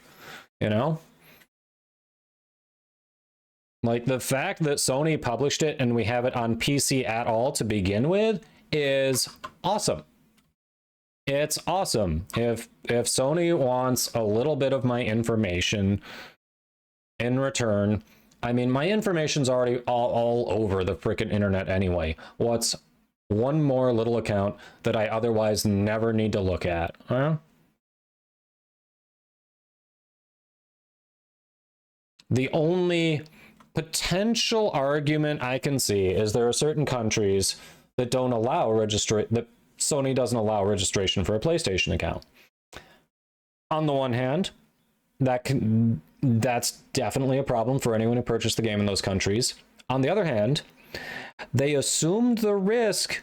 you know? Like, the fact that Sony published it and we have it on PC at all to begin with is awesome. It's awesome. If Sony wants a little bit of my information in return, I mean, my information's already all over the freaking internet anyway. What's one more little account that I otherwise never need to look at? Huh? The only potential argument I can see is there are certain countries that don't allow that Sony doesn't allow registration for a PlayStation account. On the one hand, that's definitely a problem for anyone who purchased the game in those countries. On the other hand, they assumed the risk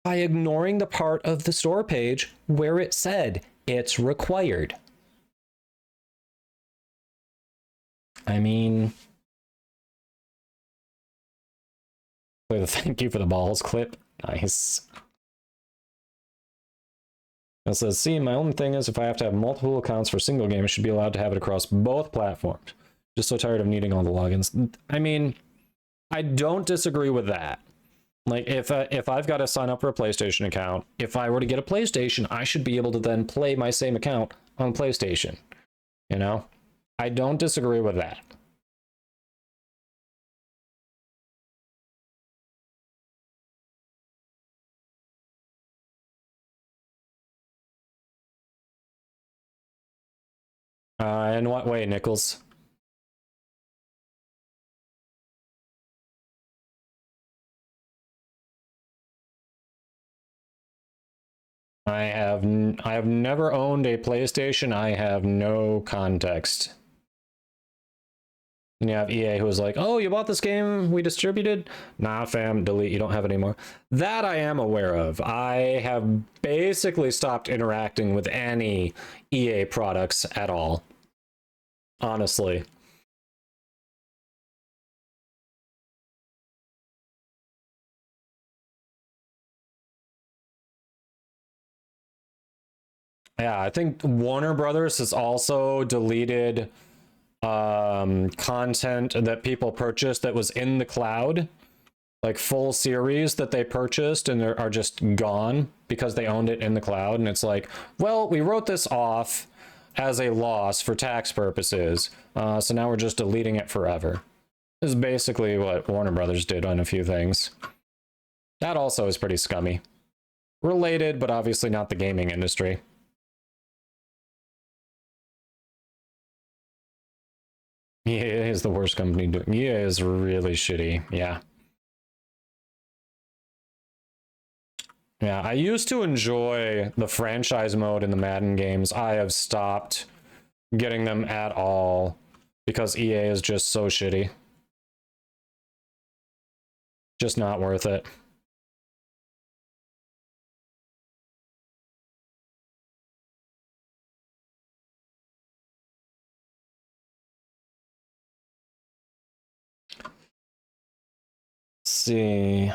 by ignoring the part of the store page where it said it's required. I mean, play the thank you for the balls clip. Nice. It says, see, my only thing is if I have to have multiple accounts for a single game, I should be allowed to have it across both platforms. Just so tired of needing all the logins. I mean, I don't disagree with that. Like, if I've got to sign up for a PlayStation account, if I were to get a PlayStation, I should be able to then play my same account on PlayStation. You know? I don't disagree with that. In what way, Nichols? I have never owned a PlayStation. I have no context. And you have EA who was like, oh, you bought this game we distributed? Nah, fam, delete, you don't have it anymore. That I am aware of. I have basically stopped interacting with any EA products at all. Honestly. Yeah, I think Warner Brothers has also deleted content that people purchased that was in the cloud, like full series that they purchased and are just gone because they owned it in the cloud. And it's like, well, we wrote this off as a loss for tax purposes, so now we're just deleting it forever. This is basically what Warner Brothers did on a few things. That also is pretty scummy. Related, but obviously not the gaming industry. EA is the worst company doing. EA is really shitty. Yeah. Yeah, I used to enjoy the franchise mode in the Madden games. I have stopped getting them at all because EA is just so shitty. Just not worth it. See.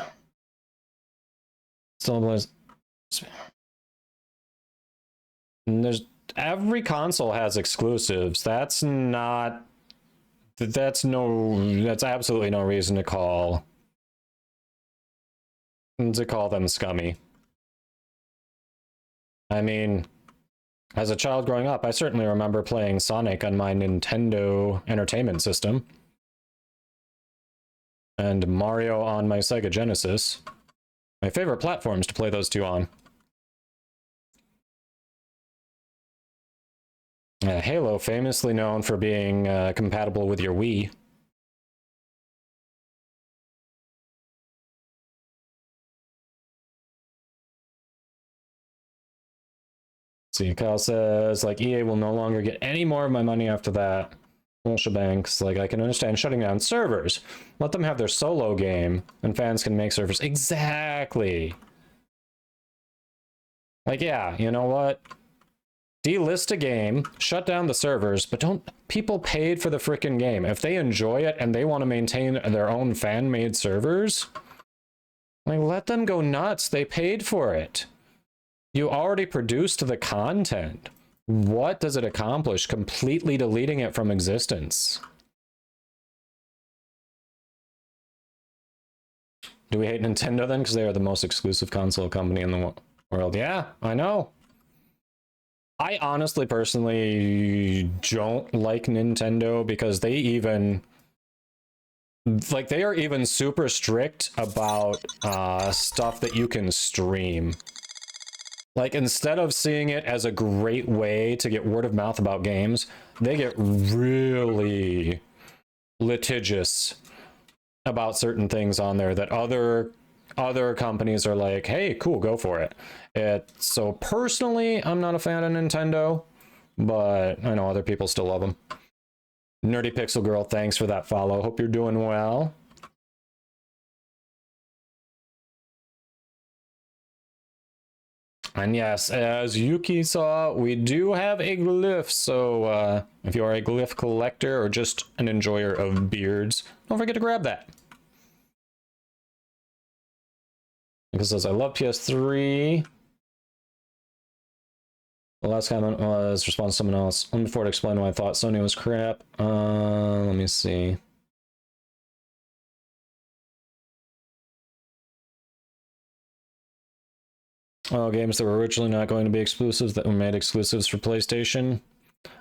Still was. There's every console has exclusives. That's absolutely no reason to call them scummy. I mean, as a child growing up, I certainly remember playing Sonic on my Nintendo Entertainment System. And Mario on my Sega Genesis. My favorite platforms to play those two on. Halo, famously known for being compatible with your Wii. See, Kyle says, like, EA will no longer get any more of my money after that. Banks, like, I can understand shutting down servers. Let them have their solo game, and fans can make servers. Exactly. Like, yeah, you know what? delist a game, shut down the servers, but don't people paid for the freaking game. If they enjoy it and they want to maintain their own fan-made servers, like let them go nuts. They paid for it. You already produced the content. What does it accomplish? Completely deleting it from existence. Do we hate Nintendo then? Because they are the most exclusive console company in the world. Yeah, I know. I honestly, personally don't like Nintendo because they even, like, they are even super strict about stuff that you can stream. Like, instead of seeing it as a great way to get word of mouth about games, they get really litigious about certain things on there that other companies are like, hey, cool, go for it. So personally, I'm not a fan of Nintendo, but I know other people still love them. Nerdy Pixel Girl, thanks for that follow. Hope you're doing well. And yes, as Yuki saw, we do have a glyph, so if you are a glyph collector or just an enjoyer of beards, don't forget to grab that. Because says, I love PS3. The last comment was response to someone else. Let me forward explain why I thought Sony was crap. Let me see. Oh, games that were originally not going to be exclusives that were made exclusives for PlayStation.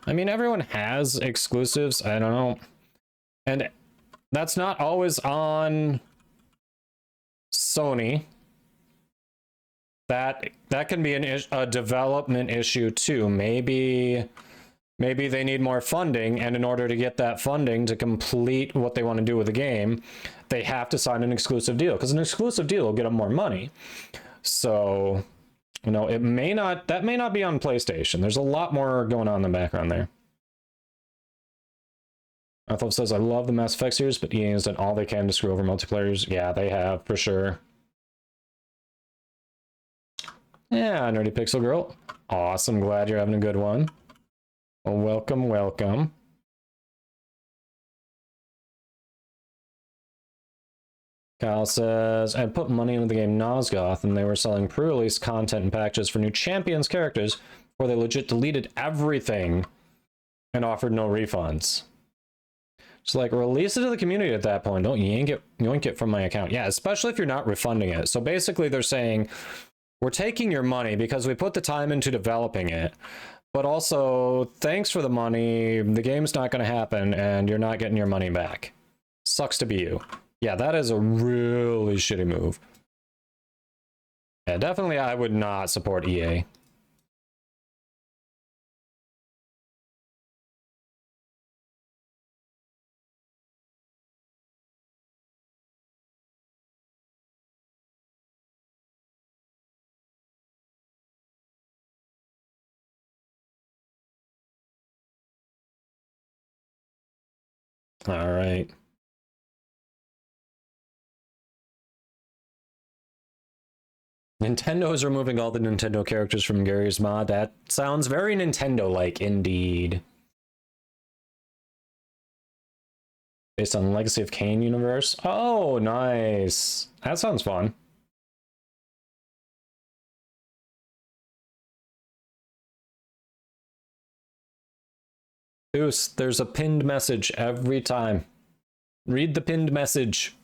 I mean, everyone has exclusives. I don't know. And that's not always on Sony. That can be a development issue too. Maybe they need more funding, and in order to get that funding to complete what they want to do with the game, they have to sign an exclusive deal, because an exclusive deal will get them more money. So, you know, that may not be on PlayStation. There's a lot more going on in the background there. Ethel says, I love the Mass Effect series, but EA has done all they can to screw over multiplayers. Yeah, they have, for sure. Yeah, Nerdy Pixel Girl. Awesome, glad you're having a good one. Well, welcome, welcome. Kyle says, I put money into the game Nosgoth, and they were selling pre-release content and packages for new Champions characters, where they legit deleted everything and offered no refunds. Just like, release it to the community at that point. Don't yoink it from my account. Yeah, especially if you're not refunding it. So basically they're saying, we're taking your money because we put the time into developing it, but also thanks for the money. The game's not going to happen and you're not getting your money back. Sucks to be you. Yeah, that is a really shitty move. Yeah, definitely I would not support EA. All right. Nintendo is removing all the Nintendo characters from Gary's mod. That sounds very Nintendo-like indeed. Based on Legacy of Kain universe. Oh, nice. That sounds fun. Deuce, there's a pinned message every time. Read the pinned message.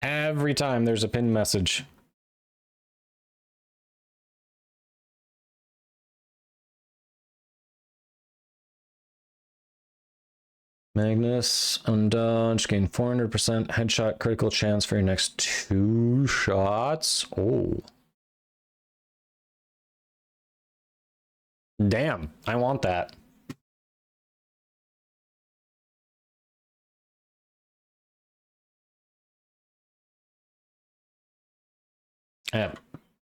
Every time there's a pinned message. Magnus, undodged, gain 400% headshot critical chance for your next 2 shots. Oh. Damn, I want that. Yeah.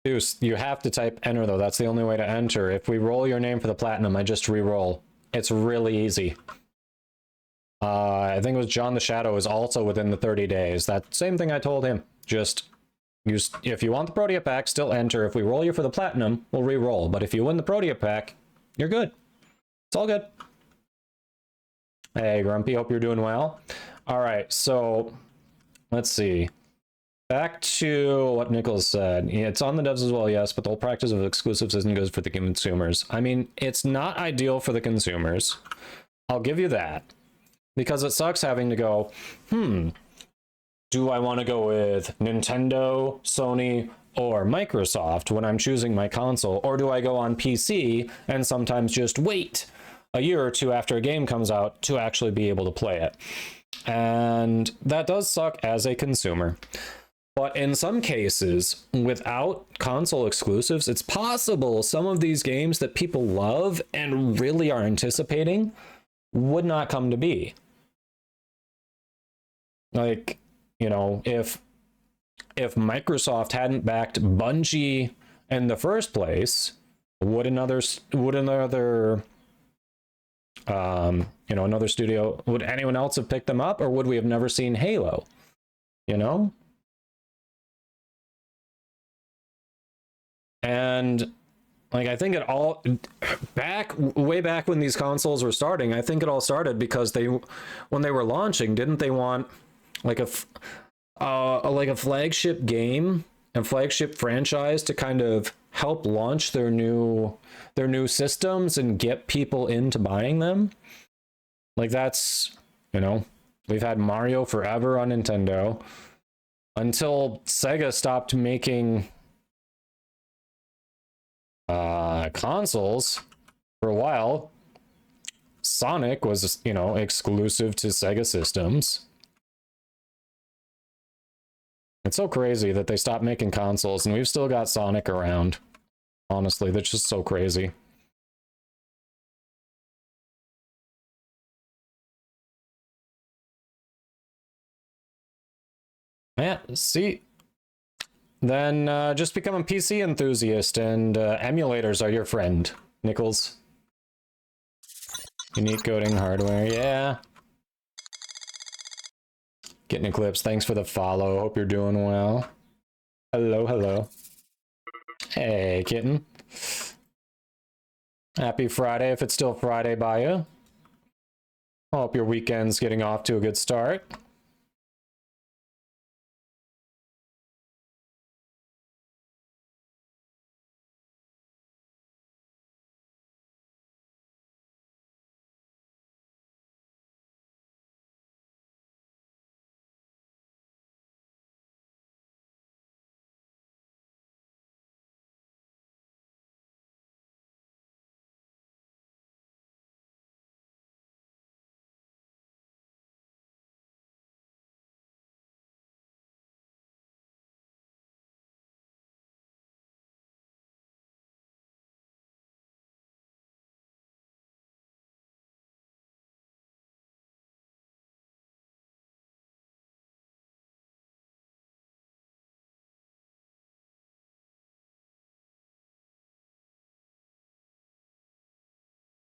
Deuce, you have to type enter though. That's the only way to enter. If we roll your name for the platinum, I just re-roll. It's really easy. I think it was John the Shadow is also within the 30 days. That same thing I told him. Just use, if you want the Protea pack, still enter. If we roll you for the platinum, we'll re-roll. But if you win the Protea pack, you're good. It's all good. Hey, Grumpy, hope you're doing well. All right, so let's see. Back to what Nichols said. Yeah, it's on the devs as well, yes, but the whole practice of exclusives isn't good for the consumers. I mean, it's not ideal for the consumers. I'll give you that. Because it sucks having to go, do I want to go with Nintendo, Sony, or Microsoft when I'm choosing my console? Or do I go on PC and sometimes just wait a year or two after a game comes out to actually be able to play it? And that does suck as a consumer. But in some cases, without console exclusives, it's possible some of these games that people love and really are anticipating would not come to be. Like, you know, if Microsoft hadn't backed Bungie in the first place, would another studio, would anyone else have picked them up, or would we have never seen Halo? You know? And like, I think it all way back when these consoles were starting, I think it all started because when they were launching, didn't they want like a flagship game and flagship franchise to kind of help launch their new systems and get people into buying them? Like, that's, you know, we've had Mario forever on Nintendo until Sega stopped making consoles for a while. Sonic was, you know, exclusive to Sega systems. It's so crazy that they stopped making consoles and we've still got Sonic around. Honestly, that's just so crazy. Yeah, see, then just become a PC enthusiast and emulators are your friend, Nichols. Unique coding hardware, yeah. Getting Eclipse, thanks for the follow. Hope you're doing well. Hello, hello. Hey, kitten. Happy Friday if it's still Friday by you. Hope your weekend's getting off to a good start.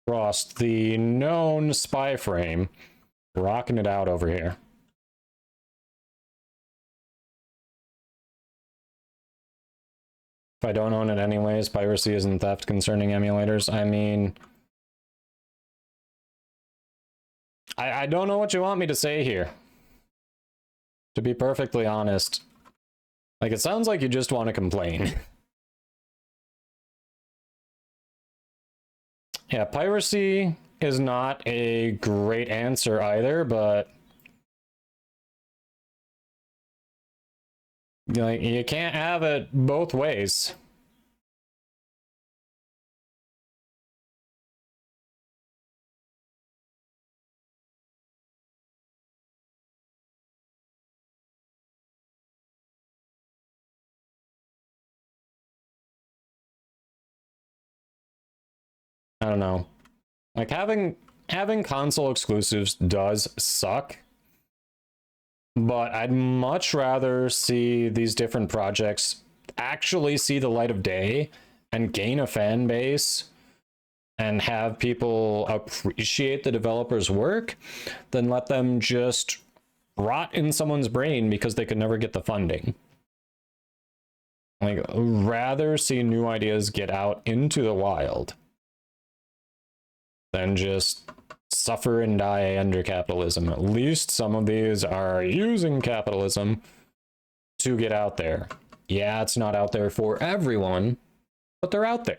Frost, the known spy frame, rocking it out over here. If I don't own it anyways, piracy isn't theft concerning emulators. I mean, I don't know what you want me to say here. To be perfectly honest. Like, it sounds like you just want to complain. Yeah, piracy is not a great answer either, but like, you can't have it both ways. I don't know. Like, having console exclusives does suck, but I'd much rather see these different projects actually see the light of day and gain a fan base and have people appreciate the developer's work than let them just rot in someone's brain because they could never get the funding. Like, rather see new ideas get out into the wild than just suffer and die under capitalism. At least some of these are using capitalism to get out there. Yeah, it's not out there for everyone, but they're out there.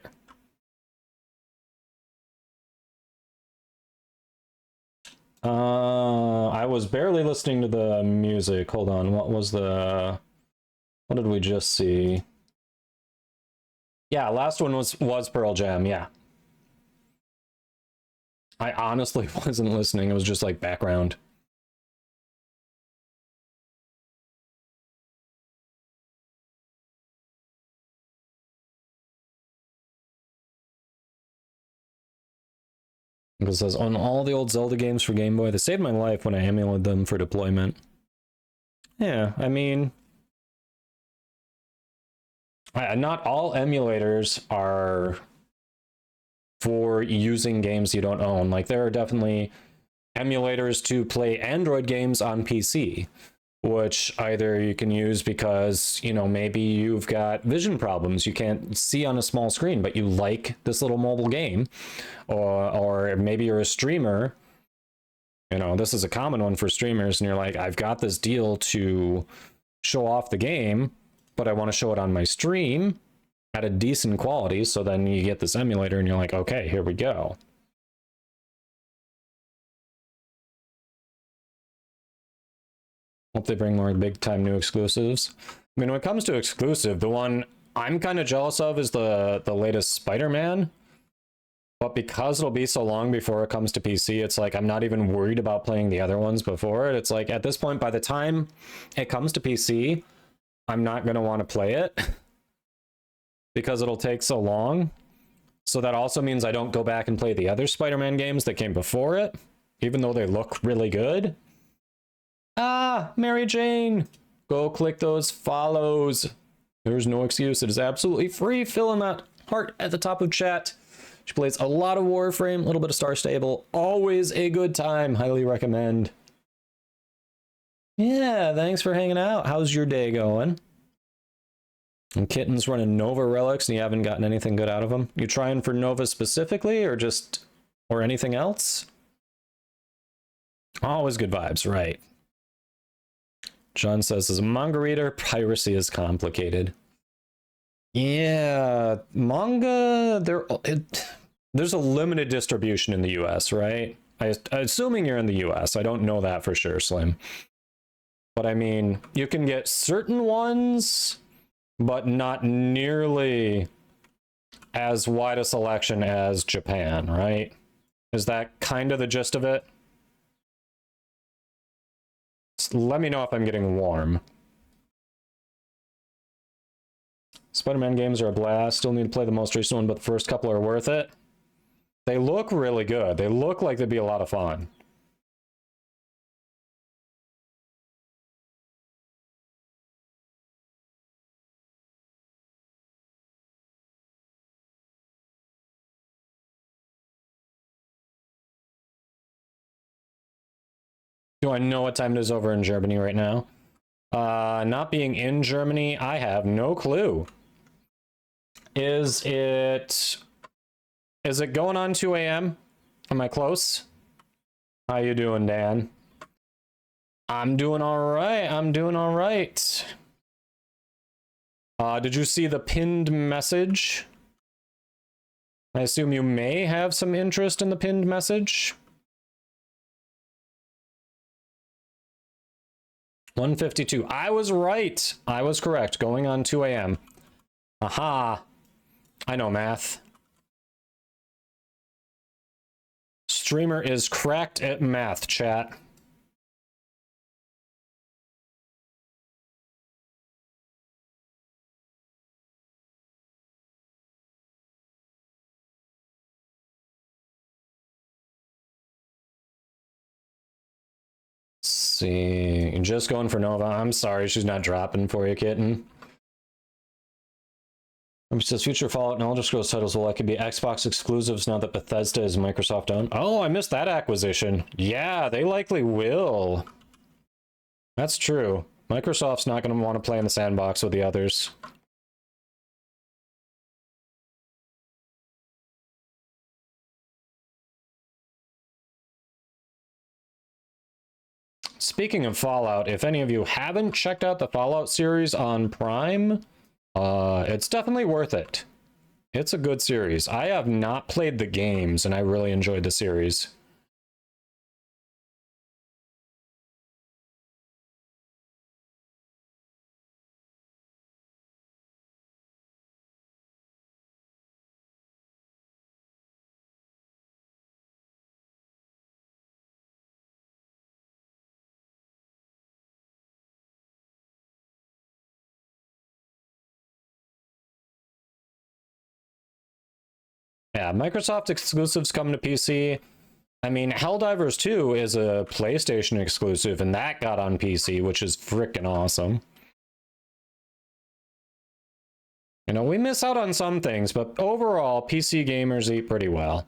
I was barely listening to the music. Hold on. What did we just see? Yeah, last one was Pearl Jam. Yeah. I honestly wasn't listening. It was just like background. It says, on all the old Zelda games for Game Boy, they saved my life when I emulated them for deployment. Yeah, I mean, not all emulators are for using games you don't own. Like, there are definitely emulators to play Android games on PC, which either you can use because, you know, maybe you've got vision problems, you can't see on a small screen, but you like this little mobile game, or maybe you're a streamer. You know, this is a common one for streamers, and you're like, I've got this deal to show off the game, but I want to show it on my stream at a decent quality, so then you get this emulator and you're like, okay, here we go. Hope they bring more big time new exclusives. I mean, when it comes to exclusive, the one I'm kind of jealous of is the latest Spider-Man. But because it'll be so long before it comes to PC, it's like I'm not even worried about playing the other ones before it. It's like at this point, by the time it comes to PC, I'm not going to want to play it because it'll take so long. So that also means I don't go back and play the other Spider-Man games that came before it, even though they look really good. Ah, Mary Jane, go click those follows. There's no excuse. It is absolutely free. Fill in that heart at the top of chat. She plays a lot of Warframe, a little bit of Star Stable. Always a good time. Highly recommend. Yeah, thanks for hanging out. How's your day going? And Kitten's running Nova relics and you haven't gotten anything good out of them? You trying for Nova specifically or anything else? Always good vibes, right? John says, as a manga reader, piracy is complicated. Yeah, manga, there's a limited distribution in the US, right? Assuming you're in the US, I don't know that for sure, Slim. But I mean, you can get certain ones, but not nearly as wide a selection as Japan, right? Is that kind of the gist of it? Let me know if I'm getting warm. Spider-Man games are a blast. Still need to play the most recent one, but the first couple are worth it. They look really good. They look like they'd be a lot of fun. Do I know what time it is over in Germany right now? Not being in Germany, I have no clue. Is it going on 2 a.m.? Am I close? How you doing, Dan? I'm doing all right. I'm doing all right. Did you see the pinned message? I assume you may have some interest in the pinned message. 1:52. I was right. I was correct. Going on 2 a.m. Aha. I know math. Streamer is cracked at math, chat. See, just going for Nova. I'm sorry, she's not dropping for you, kitten. It says future Fallout and Elder Scrolls titles will likely be Xbox exclusives now that Bethesda is Microsoft owned. Oh, I missed that acquisition. Yeah, they likely will. That's true. Microsoft's not going to want to play in the sandbox with the others. Speaking of Fallout, if any of you haven't checked out the Fallout series on Prime, it's definitely worth it. It's a good series. I have not played the games, and I really enjoyed the series. Yeah, Microsoft exclusives come to PC. I mean, Helldivers 2 is a PlayStation exclusive, and that got on PC, which is freaking awesome. You know, we miss out on some things, but overall, PC gamers eat pretty well.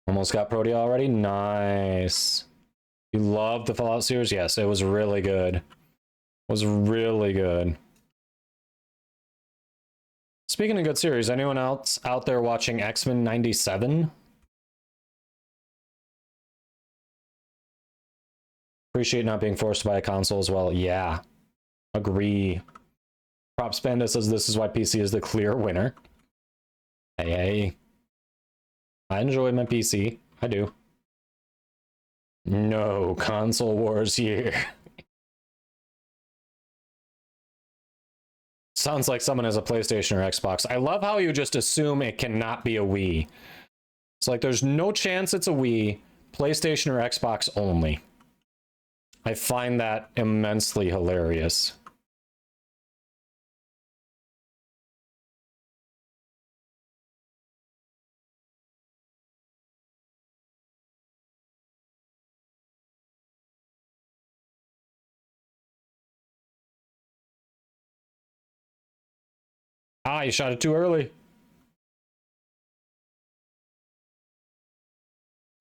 Almost got Protea already? Nice. You love the Fallout series? Yes, it was really good. It was really good. Speaking of good series, anyone else out there watching X-Men 97? Appreciate not being forced to buy a console as well. Yeah. Agree. Props Panda says this is why PC is the clear winner. Hey. I enjoy my PC. I do. No console wars here. Sounds like someone has a PlayStation or Xbox. I love how you just assume it cannot be a Wii. It's like there's no chance it's a Wii, PlayStation or Xbox only. I find that immensely hilarious. Ah, you shot it too early.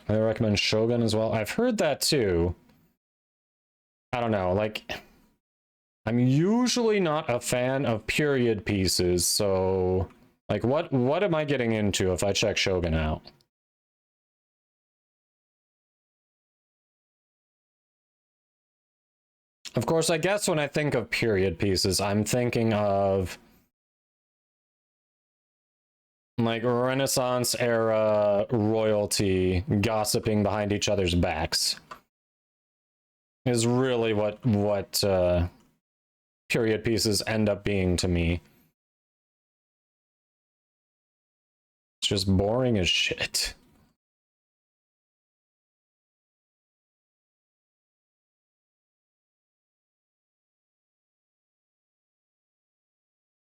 I recommend Shogun as well. I've heard that too. I don't know, like, I'm usually not a fan of period pieces, so like what am I getting into if I check Shogun out? Of course, I guess when I think of period pieces, I'm thinking of like Renaissance era royalty gossiping behind each other's backs. Is really what period pieces end up being to me. It's just boring as shit.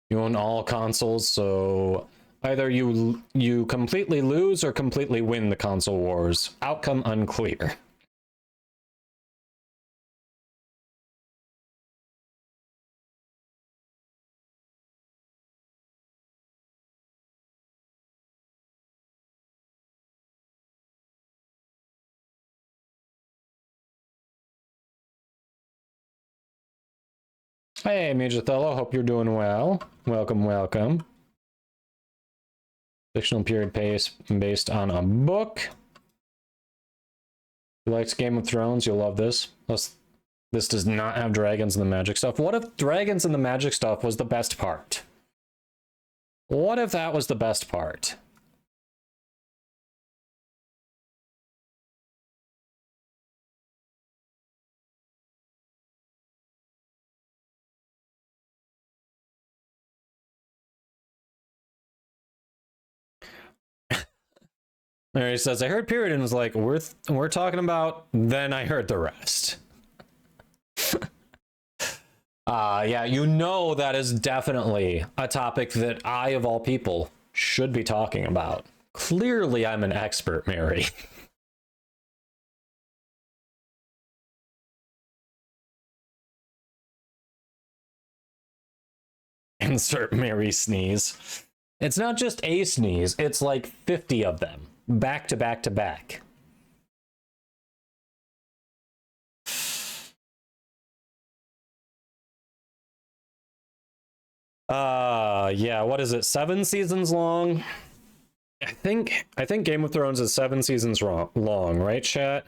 You own all consoles, so either you completely lose or completely win the console wars. Outcome unclear. Hey, Major Othello, hope you're doing well. Welcome, welcome. Fictional period pace based on a book. You likes Game of Thrones, you'll love this. This does not have dragons and the magic stuff. What if dragons and the magic stuff was the best part? What if that was the best part? And he says, I heard period, and was like, we're talking about, then I heard the rest. Yeah, you know that is definitely a topic that I, of all people, should be talking about. Clearly, I'm an expert, Mary. Insert Mary sneeze. It's not just a sneeze, it's like 50 of them, back to back to back. Yeah, what is it? 7 seasons long? I think Game of Thrones is 7 seasons long, right, chat?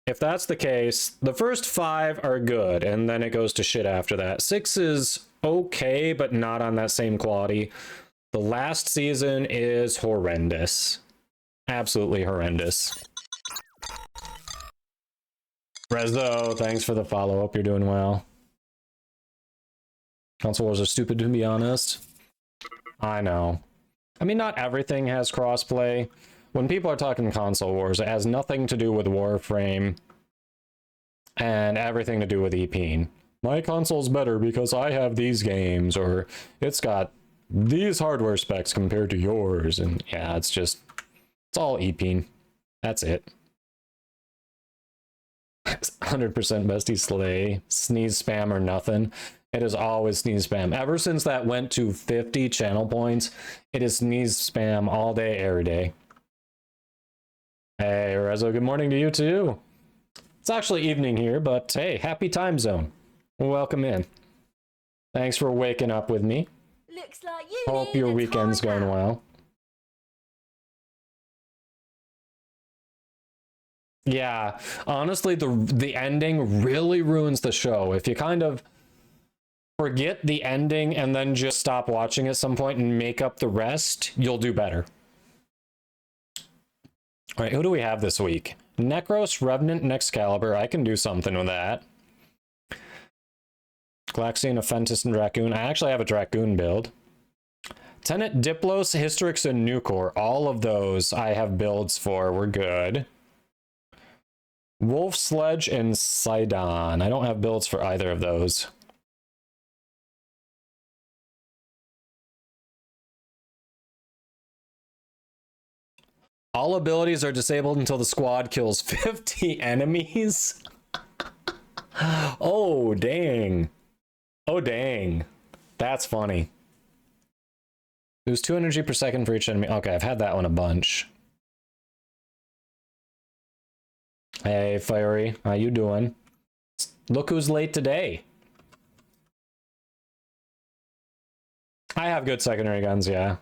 If that's the case, the first 5 are good, and then it goes to shit after that. 6 is okay, but not on that same quality. The last season is horrendous. Absolutely horrendous. Rezo, thanks for the follow. Hope you're doing well. Console wars are stupid, to be honest. I know. I mean, not everything has crossplay. When people are talking console wars, it has nothing to do with Warframe and everything to do with EPing. My console's better because I have these games, or it's got these hardware specs compared to yours, and yeah, it's all EPing. That's it. 100% bestie slay. Sneeze spam or nothing. It is always sneeze spam. Ever since that went to 50 channel points, it is sneeze spam all day, every day. Hey, Rezo, good morning to you too. It's actually evening here, but hey, happy time zone. Welcome in. Thanks for waking up with me. Looks like you Hope need your a weekend's going timeout. well. Yeah, honestly, the ending really ruins the show. If you kind of forget the ending and then just stop watching at some point and make up the rest, you'll do better. All right, who do we have this week? Necros, Revenant, and Excalibur. I can do something with that. Glaxian, Aphentis, and Dracoon. I actually have a Dracoon build. Tenet, Diplos, Hystrix, and Nucor. All of those I have builds for. We're good. Wolf Sledge and Sidon. I don't have builds for either of those. All abilities are disabled until the squad kills 50 enemies. Oh, dang. Oh, dang. That's funny. Lose 2 energy per second for each enemy. Okay, I've had that one a bunch. Hey, Fiery. How you doing? Look who's late today. I have good secondary guns, yeah.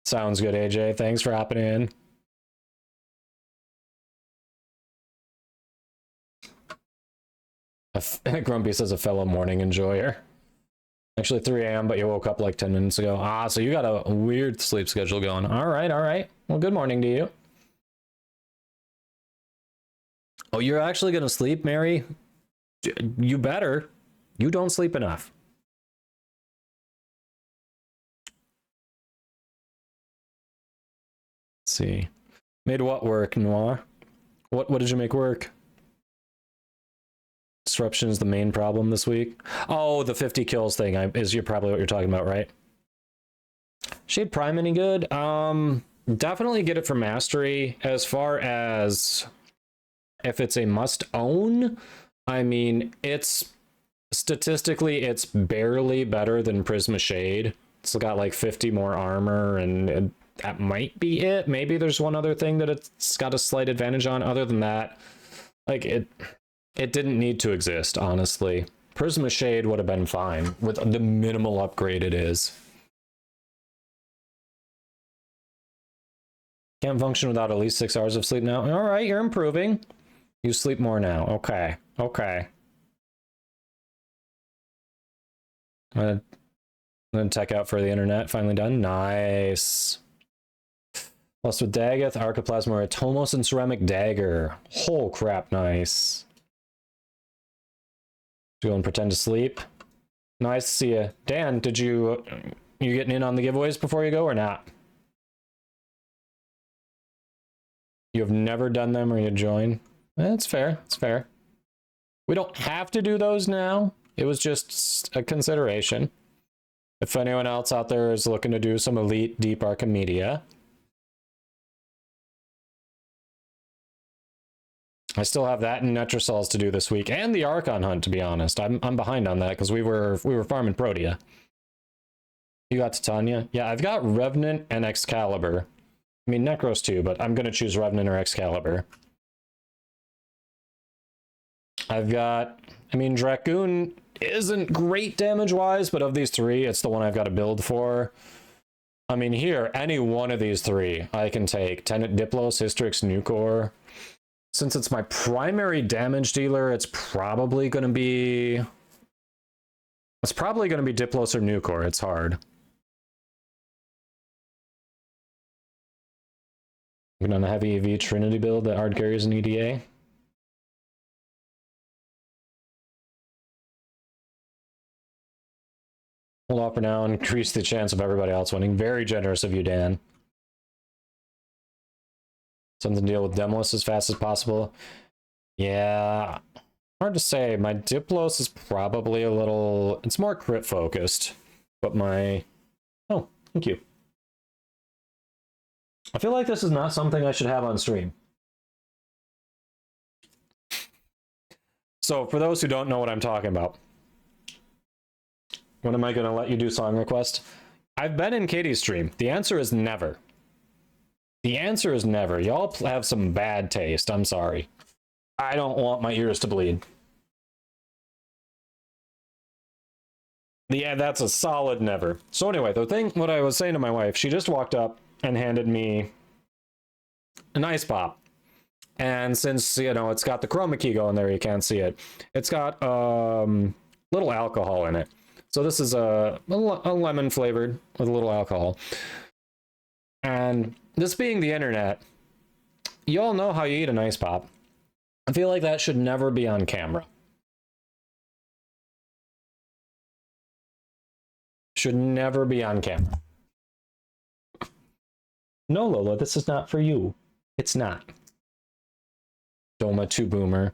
Sounds good, AJ. Thanks for hopping in. Grumpy says a fellow morning enjoyer. Actually 3 a.m., but you woke up like 10 minutes ago. Ah, so you got a weird sleep schedule going. All right, all right. Well, good morning to you. Oh, you're actually going to sleep, Mary? You better. You don't sleep enough. Let's see. Made what work, Noir? What did you make work? Disruption is the main problem this week. Oh, the 50 kills thing is probably what you're talking about, right? Shade Prime any good? Definitely get it for mastery. As far as if it's a must own, I mean, it's statistically it's barely better than Prisma Shade. It's got like 50 more armor, and that might be it. Maybe there's one other thing that it's got a slight advantage on. Other than that, like it didn't need to exist, honestly. Prisma Shade would have been fine with the minimal upgrade it is. Can't function without at least 6 hours of sleep now. All right, you're improving. You sleep more now. Okay, okay. I'm gonna check out for the internet. Finally done. Nice. Plus with Dagoth, Archiplasma, Tomos, and Ceramic Dagger. Oh crap, nice. Go and pretend to sleep. Nice to see you. Dan, did you getting in on the giveaways before you go or not? You have never done them or you join? That's fair. It's fair. We don't have to do those now. It was just a consideration. If anyone else out there is looking to do some elite deep Archimedia. I still have that and Netrosols to do this week, and the Archon hunt, to be honest. I'm behind on that because we were farming Protea. You got Titania? Yeah, I've got Revenant and Excalibur. I mean, Necros too, but I'm going to choose Revenant or Excalibur. I've got, I mean, Dracoon isn't great damage-wise, but of these three, it's the one I've got to build for. I mean, here, any one of these three I can take. Tenet, Diplos, Hystrix, Nucor. Since it's my primary damage dealer, it's probably going to be... It's probably going to be Diplos or Nucor. It's hard. I'm on a heavy EV Trinity build that hard carries an EDA. Hold off for now and increase the chance of everybody else winning. Very generous of you, Dan. Something to deal with Demolis as fast as possible. Yeah, hard to say. My Diplos is probably a little... It's more crit focused, but my... Oh, thank you. I feel like this is not something I should have on stream. So, for those who don't know what I'm talking about, when am I going to let you do song request? I've been in Katie's stream. The answer is never. The answer is never. Y'all have some bad taste. I'm sorry. I don't want my ears to bleed. Yeah, that's a solid never. So anyway, the thing, what I was saying to my wife, she just walked up and handed me an ice pop. And since, you know, it's got the chroma key going there, you can't see it. It's got little alcohol in it. So this is a lemon flavored with a little alcohol. And this being the internet, you all know how you eat an ice pop. I feel like that should never be on camera. Should never be on camera. No, Lola, this is not for you. It's not. Doma 2 Boomer.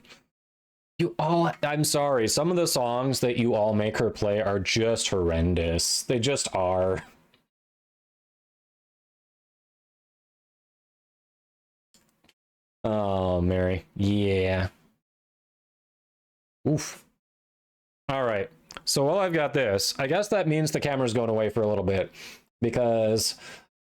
You all, I'm sorry, some of the songs that you all make her play are just horrendous. They just are. Oh, Mary. Yeah. Oof. All right. So while I've got this, I guess that means the camera's going away for a little bit because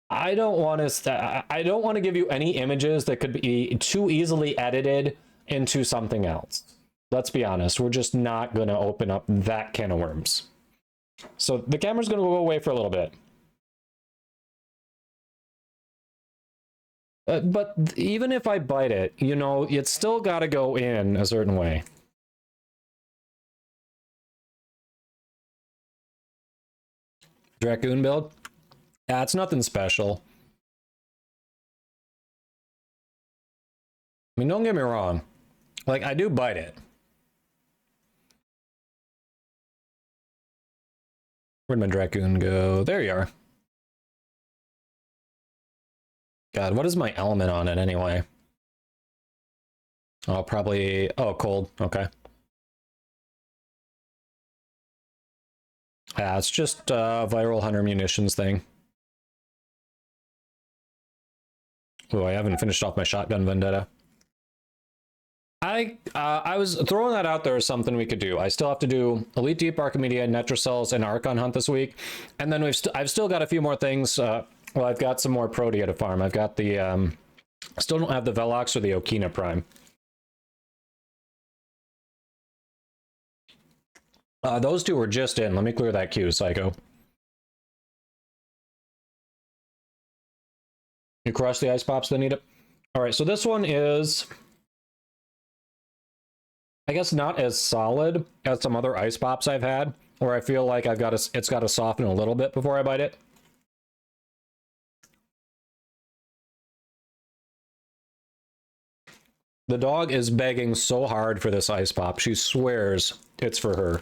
I don't want to give you any images that could be too easily edited into something else. Let's be honest. We're just not going to open up that can of worms. So the camera's going to go away for a little bit. But even if I bite it, you know, it's still got to go in a certain way. Dracoon build? Yeah, it's nothing special. I mean, don't get me wrong. Like, I do bite it. Where'd my Dracoon go? There you are. God, what is my element on it anyway? Oh, probably... Oh, cold. Okay. Yeah, it's just a viral hunter munitions thing. Oh, I haven't finished off my shotgun vendetta. I was throwing that out there as something we could do. I still have to do Elite Deep Archimedia, Netrosols, and Archon Hunt this week. And then I've still got a few more things. Well, I've got some more Protea to farm. I've got the... still don't have the Velox or the Okina Prime. Those two were just in. Let me clear that queue, Psycho. You crush the ice pops that need it? Alright, so this one is... I guess not as solid as some other ice pops I've had, where I feel like it's got to soften a little bit before I bite it. The dog is begging so hard for this ice pop. She swears it's for her.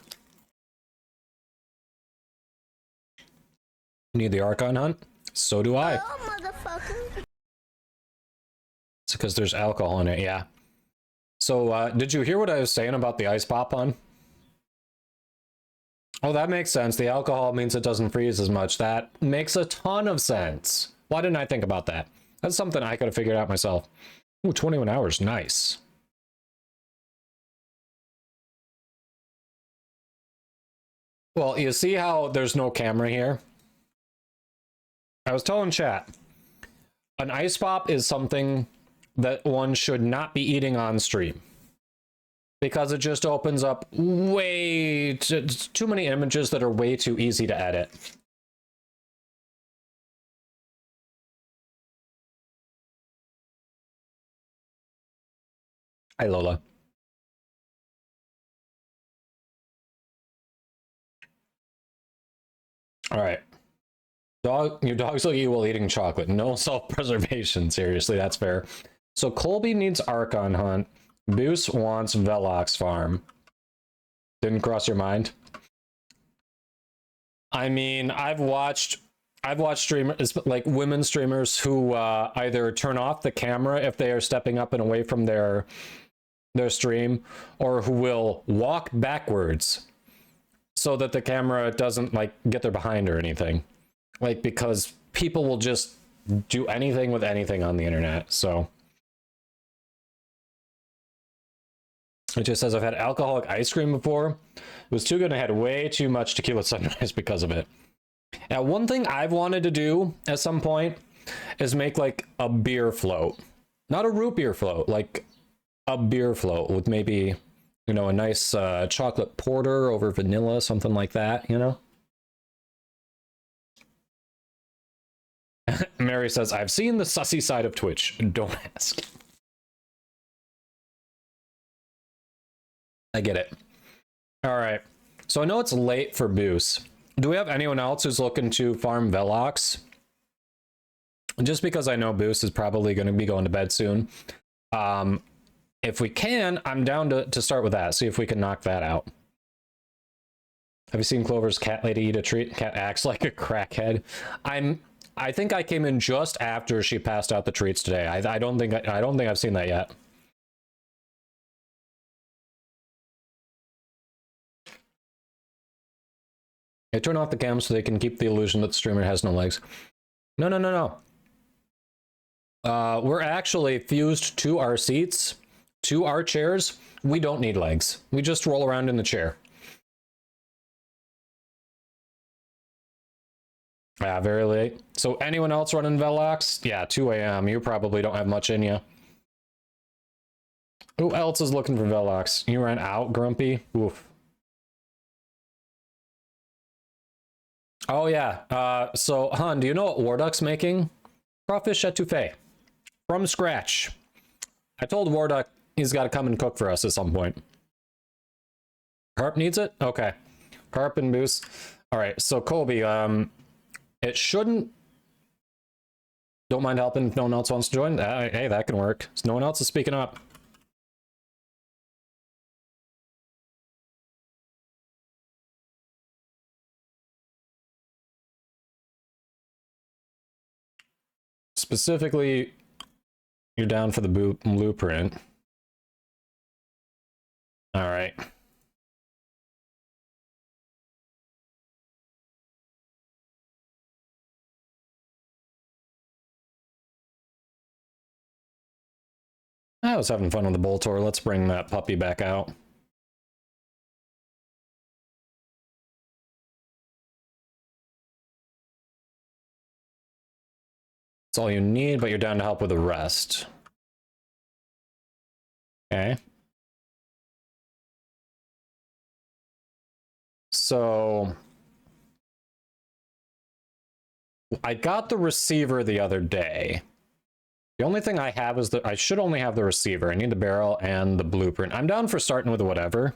Need the Archon Hunt? So do I. Oh, motherfucker. because there's alcohol in it, yeah. So, did you hear what I was saying about the ice pop on? Oh, that makes sense. The alcohol means it doesn't freeze as much. That makes a ton of sense. Why didn't I think about that? That's something I could have figured out myself. Ooh, 21 hours. Nice. Well, you see how there's no camera here? I was telling chat, an ice pop is something that one should not be eating on stream. Because it just opens up way too many images that are way too easy to edit. Hi, Lola. All right. Your dogs look at you while eating chocolate. No self-preservation. Seriously, that's fair. So Colby needs Archon Hunt. Boos wants Velox Farm. Didn't cross your mind? I mean, I've watched streamers, like women streamers, who either turn off the camera if they are stepping up and away from their stream, or who will walk backwards so that the camera doesn't like get their behind or anything. Like, because people will just do anything with anything on the internet. So it just says, I've had alcoholic ice cream before. It was too good and I had way too much tequila sunrise because of it. Now, one thing I've wanted to do at some point is make like a beer float. Not a root beer float, like a beer float with maybe, you know, a nice chocolate porter over vanilla, something like that, you know? Mary says, I've seen the sussy side of Twitch. Don't ask. I get it. All right. So I know it's late for Boos. Do we have anyone else who's looking to farm Velox? Just because I know Boos is probably going to be going to bed soon. If we can, I'm down to start with that. See if we can knock that out. Have you seen Clover's cat lady eat a treat? Cat acts like a crackhead. I think I came in just after she passed out the treats today. I don't think I've seen that yet. Hey, turn off the cam so they can keep the illusion that the streamer has no legs. No, no, no, no. We're actually fused to our seats, to our chairs. We don't need legs. We just roll around in the chair. Yeah, very late. So anyone else running Velox? Yeah, 2 a.m. You probably don't have much in you. Who else is looking for Velox? You ran out, Grumpy? Oof. Oh, yeah. So, Han, do you know what Warduck's making? Crawfish etouffee. From scratch. I told Warduck he's got to come and cook for us at some point. Carp needs it? Okay. Carp and Moose. All right, so Colby, it shouldn't... Don't mind helping if no one else wants to join? Hey, that can work. So no one else is speaking up. Specifically, you're down for the blueprint. All right. I was having fun with the bull tour. Let's bring that puppy back out. That's all you need, but you're down to help with the rest. Okay. So I got the receiver the other day. The only thing I have is that I should only have the receiver. I need the barrel and the blueprint. I'm down for starting with whatever.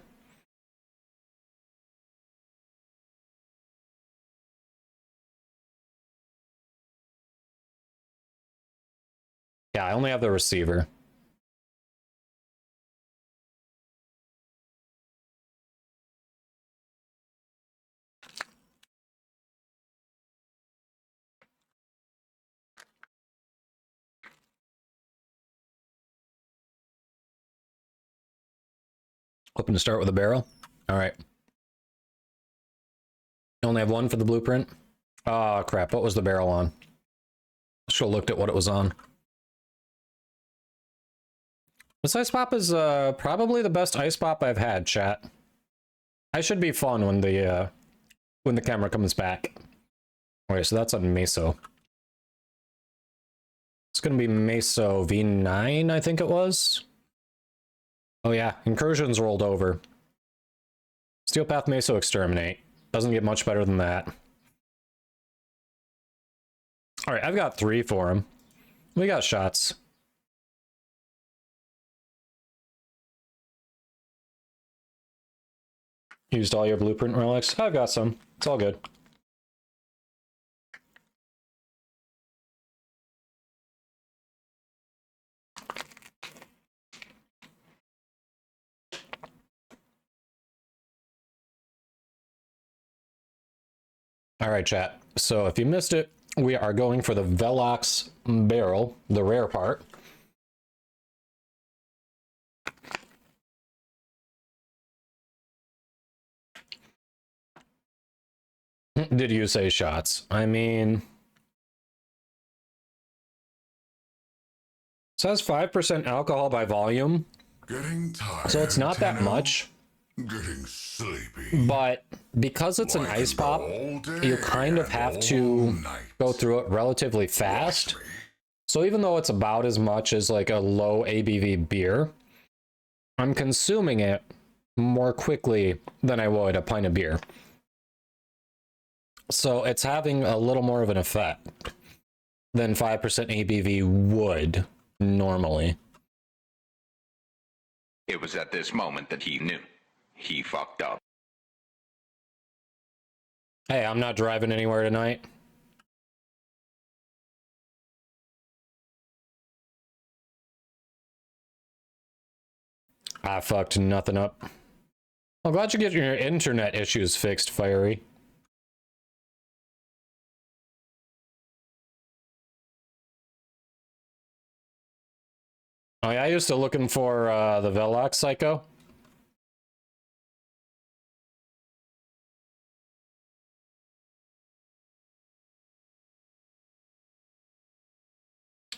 Yeah, I only have the receiver. Hoping to start with a barrel. All right. You only have one for the blueprint? Oh, crap. What was the barrel on? Should have looked at what it was on. This ice pop is probably the best ice pop I've had, chat. I should be fun when the camera comes back. Okay, so that's on Meso. It's gonna be Meso V9, I think it was. Oh yeah, Incursions rolled over. Steel Path Meso Exterminate. Doesn't get much better than that. Alright, I've got 3 for him. We got shots. Used all your blueprint relics? I've got some. It's all good. All right, chat. So if you missed it, we are going for the Velox barrel, the rare part. Did you say shots? I mean, it says 5% alcohol by volume. Getting tired, So it's not that much. Getting sleepy. But because it's an ice pop, you kind of have to go through it relatively fast. So even though it's about as much as like a low ABV beer, I'm consuming it more quickly than I would a pint of beer. So it's having a little more of an effect than 5% ABV would normally. It was at this moment that he knew. He fucked up. Hey, I'm not driving anywhere tonight. I fucked nothing up. I'm glad you get your internet issues fixed, Fiery. Oh yeah, I used to looking for the Velox Psycho.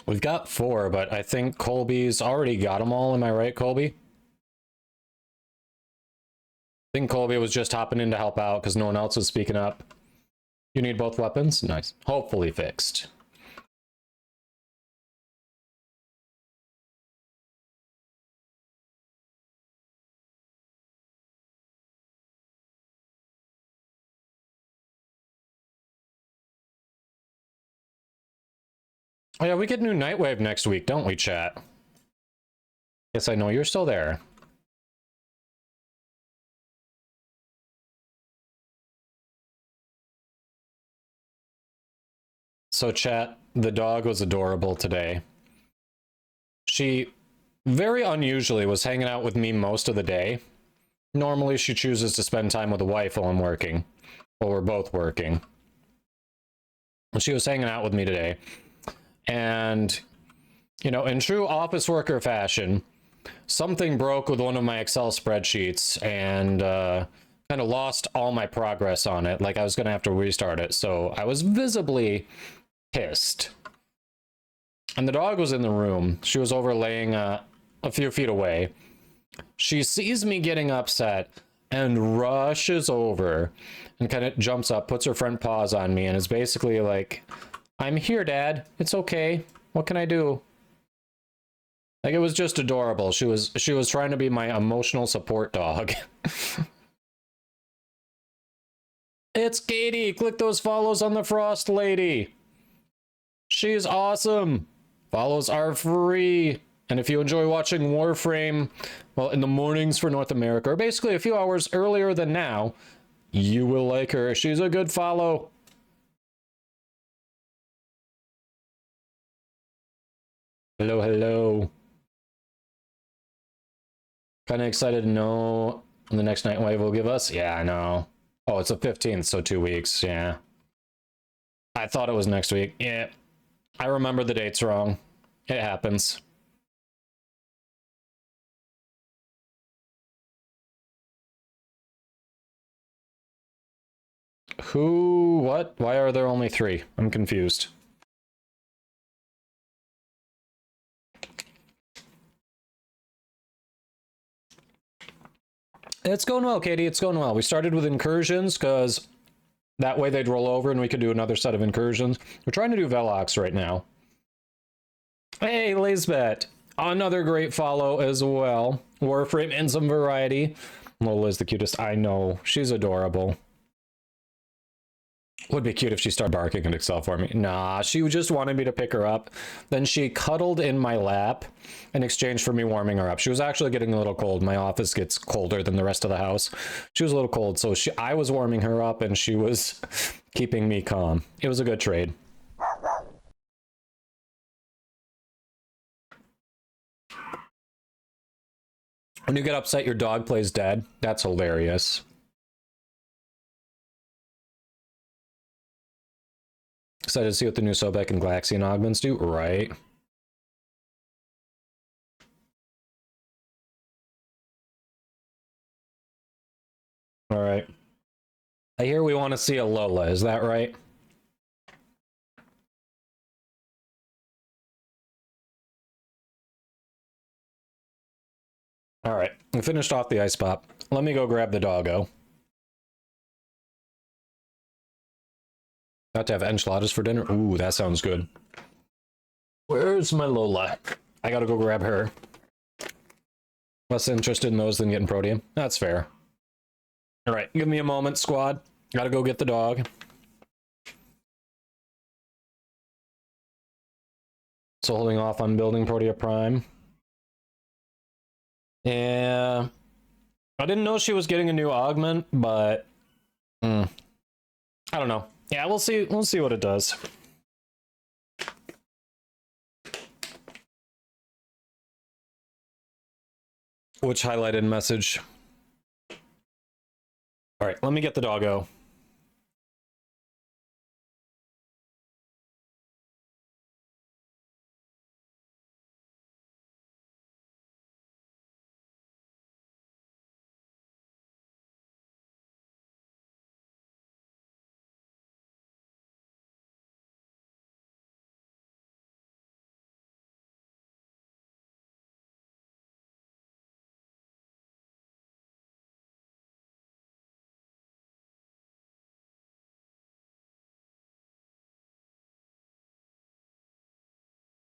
We've got 4, but I think Colby's already got them all. Am I right, Colby? I think Colby was just hopping in to help out because no one else was speaking up. You need both weapons? Nice. Hopefully fixed. Oh yeah, we get new Nightwave next week, don't we, chat? Yes, I know you're still there. So chat, the dog was adorable today. She very unusually was hanging out with me most of the day. Normally she chooses to spend time with the wife while I'm working. While we're both working. She was hanging out with me today. And, you know, in true office worker fashion, something broke with one of my Excel spreadsheets and kind of lost all my progress on it. Like I was going to have to restart it. So I was visibly pissed. And the dog was in the room. She was overlaying a few feet away. She sees me getting upset and rushes over and kind of jumps up, puts her front paws on me, and is basically like, I'm here, Dad. It's okay. What can I do? Like, it was just adorable. She was trying to be my emotional support dog. It's Katie. Click those follows on the Frost Lady. She's awesome. Follows are free. And if you enjoy watching Warframe, well, in the mornings for North America, or basically a few hours earlier than now, you will like her. She's a good follow. Hello, hello. Kind of excited to know when the next Nightwave will give us. Yeah, I know. Oh, it's the 15th, so 2 weeks. Yeah. I thought it was next week. Yeah. I remember the dates wrong. It happens. Who? What? Why are there only 3? I'm confused. It's going well, Katie. It's going well. We started with incursions because that way they'd roll over and we could do another set of incursions. We're trying to do Velox right now. Hey, Lisbeth. Another great follow as well. Warframe and some variety. Lola's the cutest. I know. She's adorable. Would be cute if she started barking at Excel for me. Nah, she just wanted me to pick her up. Then she cuddled in my lap in exchange for me warming her up. She was actually getting a little cold. My office gets colder than the rest of the house. She was a little cold, so I was warming her up and she was keeping me calm. It was a good trade. When you get upset, your dog plays dead. That's hilarious. Excited to see what the new Sobek and Glaxian augments do, right? All right. I hear we want to see a Lola, is that right? All right, we finished off the ice pop. Let me go grab the doggo. Got to have enchiladas for dinner. Ooh, that sounds good. Where's my Lola? I gotta go grab her. Less interested in those than getting Proteum. That's fair. All right, give me a moment, squad. Gotta go get the dog. So holding off on building Protea Prime. Yeah. I didn't know she was getting a new augment, but I don't know. Yeah, we'll see what it does. Which highlighted message? All right, let me get the doggo.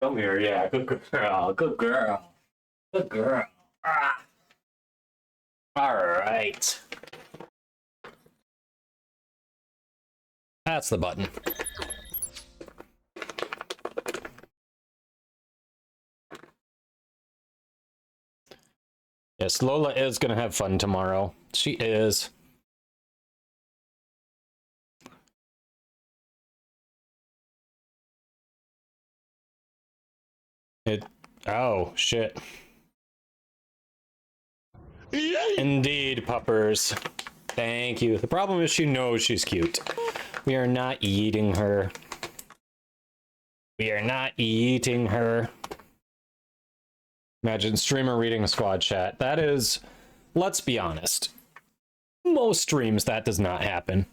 Come here, yeah, good girl, good girl, good girl. Ah. All right. That's the button. Yes, Lola is gonna have fun tomorrow. She is. Oh, shit. Indeed, puppers. Thank you. The problem is she knows she's cute. We are not eating her. We are not eating her. Imagine streamer reading a squad chat. That is, let's be honest. Most streams that does not happen.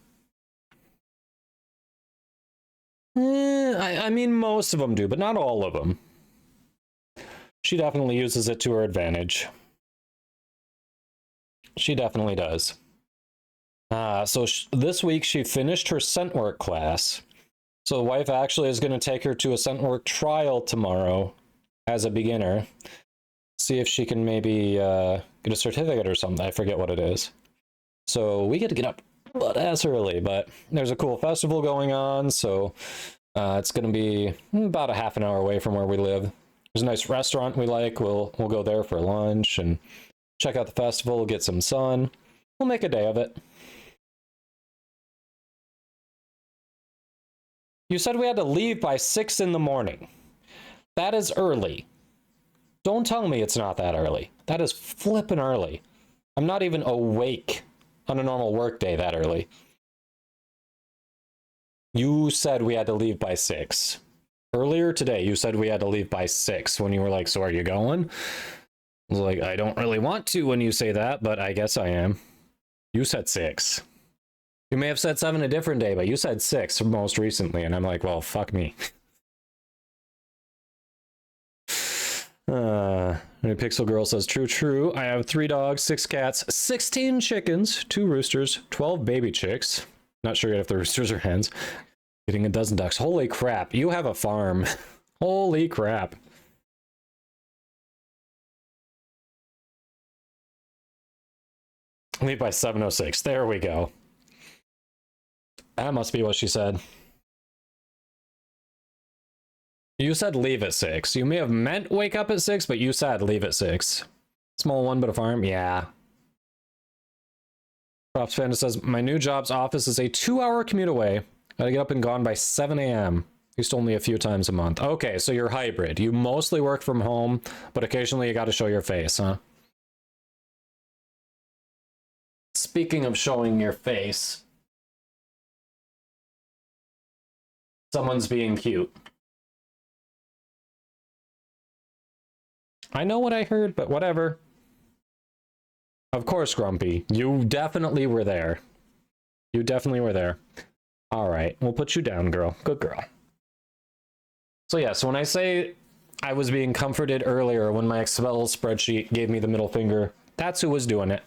I mean, most of them do, but not all of them. She definitely uses it to her advantage. She definitely does. So this week she finished her scent work class. So the wife actually is going to take her to a scent work trial tomorrow as a beginner. See if she can maybe get a certificate or something. I forget what it is. So we get to get up but as early, but there's a cool festival going on, so it's going to be about a half an hour away from where we live. There's a nice restaurant we like. We'll go there for lunch and check out the festival, get some sun. We'll make a day of it. You said we had to leave by 6 in the morning. That is early. Don't tell me it's not that early. That is flippin' early. I'm not even awake on a normal work day that early. You said we had to leave by 6. Earlier today, you said we had to leave by 6 when you were like, so are you going? I was like, I don't really want to when you say that, but I guess I am. You said 6. You may have said 7 a different day, but you said 6 most recently, and I'm like, well, fuck me. Pixel Girl says, true. I have 3 dogs, 6 cats, 16 chickens, 2 roosters, 12 baby chicks. Not sure yet if the roosters are hens. Getting a dozen ducks. Holy crap, you have a farm. Holy crap. Leave by 7:06. There we go. That must be what she said. You said leave at 6. You may have meant wake up at 6, but you said leave at 6. Small one, but a farm? Yeah. Props Panda says, my new job's office is a 2-hour commute away. Gotta get up and gone by 7 a.m. Used to only a few times a month. Okay, so you're hybrid. You mostly work from home, but occasionally you gotta show your face, huh? Speaking of showing your face, someone's being cute. I know what I heard, but whatever. Of course, Grumpy. You definitely were there. You definitely were there. All right, we'll put you down, girl. Good girl. So yeah, so when I say I was being comforted earlier when my Excel spreadsheet gave me the middle finger, that's who was doing it.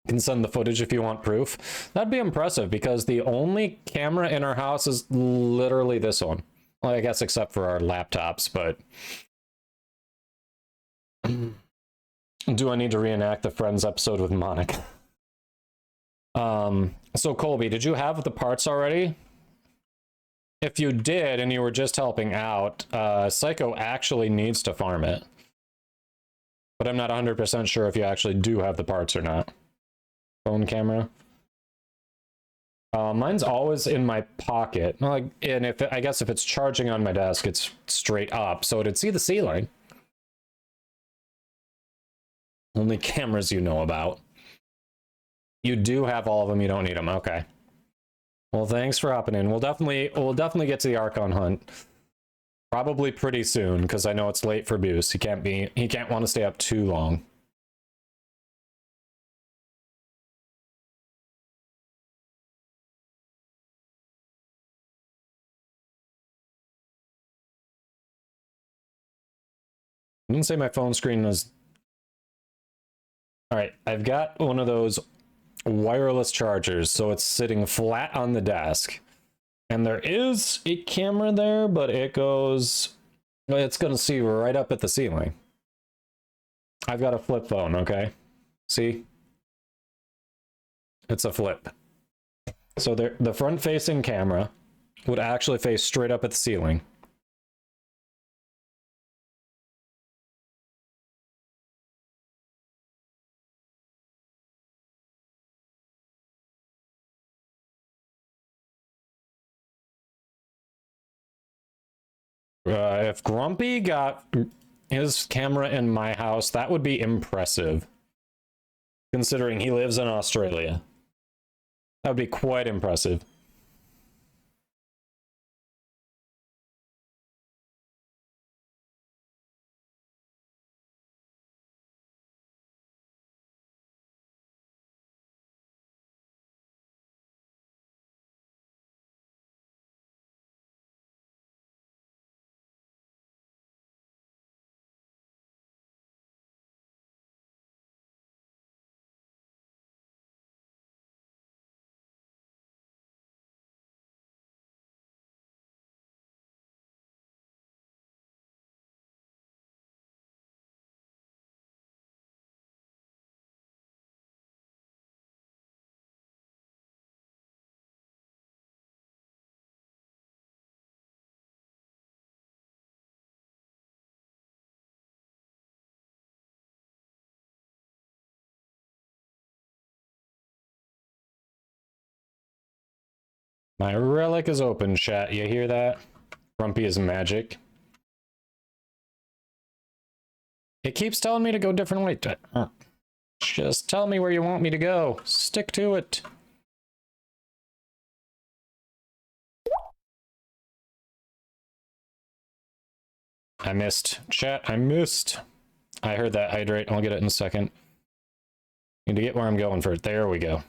You can send the footage if you want proof. That'd be impressive because the only camera in our house is literally this one. Well, I guess except for our laptops, but do I need to reenact the Friends episode with Monica? So Colby, did you have the parts already? If you did and you were just helping out, Psycho actually needs to farm it. But I'm not 100% sure if you actually do have the parts or not. Phone camera. Mine's always in my pocket. Like, and I guess if it's charging on my desk, it's straight up, so it'd see the ceiling. Only cameras you know about. You do have all of them. You don't need them. Okay. Well, thanks for hopping in. We'll definitely get to the Archon hunt. Probably pretty soon, because I know it's late for Boost. He can't want to stay up too long. I didn't say my phone screen was... All right, I've got one of those wireless chargers, so it's sitting flat on the desk. And there is a camera there, but it's going to see right up at the ceiling. I've got a flip phone, okay? See? It's a flip. So the front-facing camera would actually face straight up at the ceiling. If Grumpy got his camera in my house, that would be impressive. Considering he lives in Australia. That would be quite impressive. My relic is open, chat. You hear that? Grumpy is magic. It keeps telling me to go different way. Just tell me where you want me to go. Stick to it. I missed. Chat, I missed. I heard that hydrate. I'll get it in a second. Need to get where I'm going for it. There we go.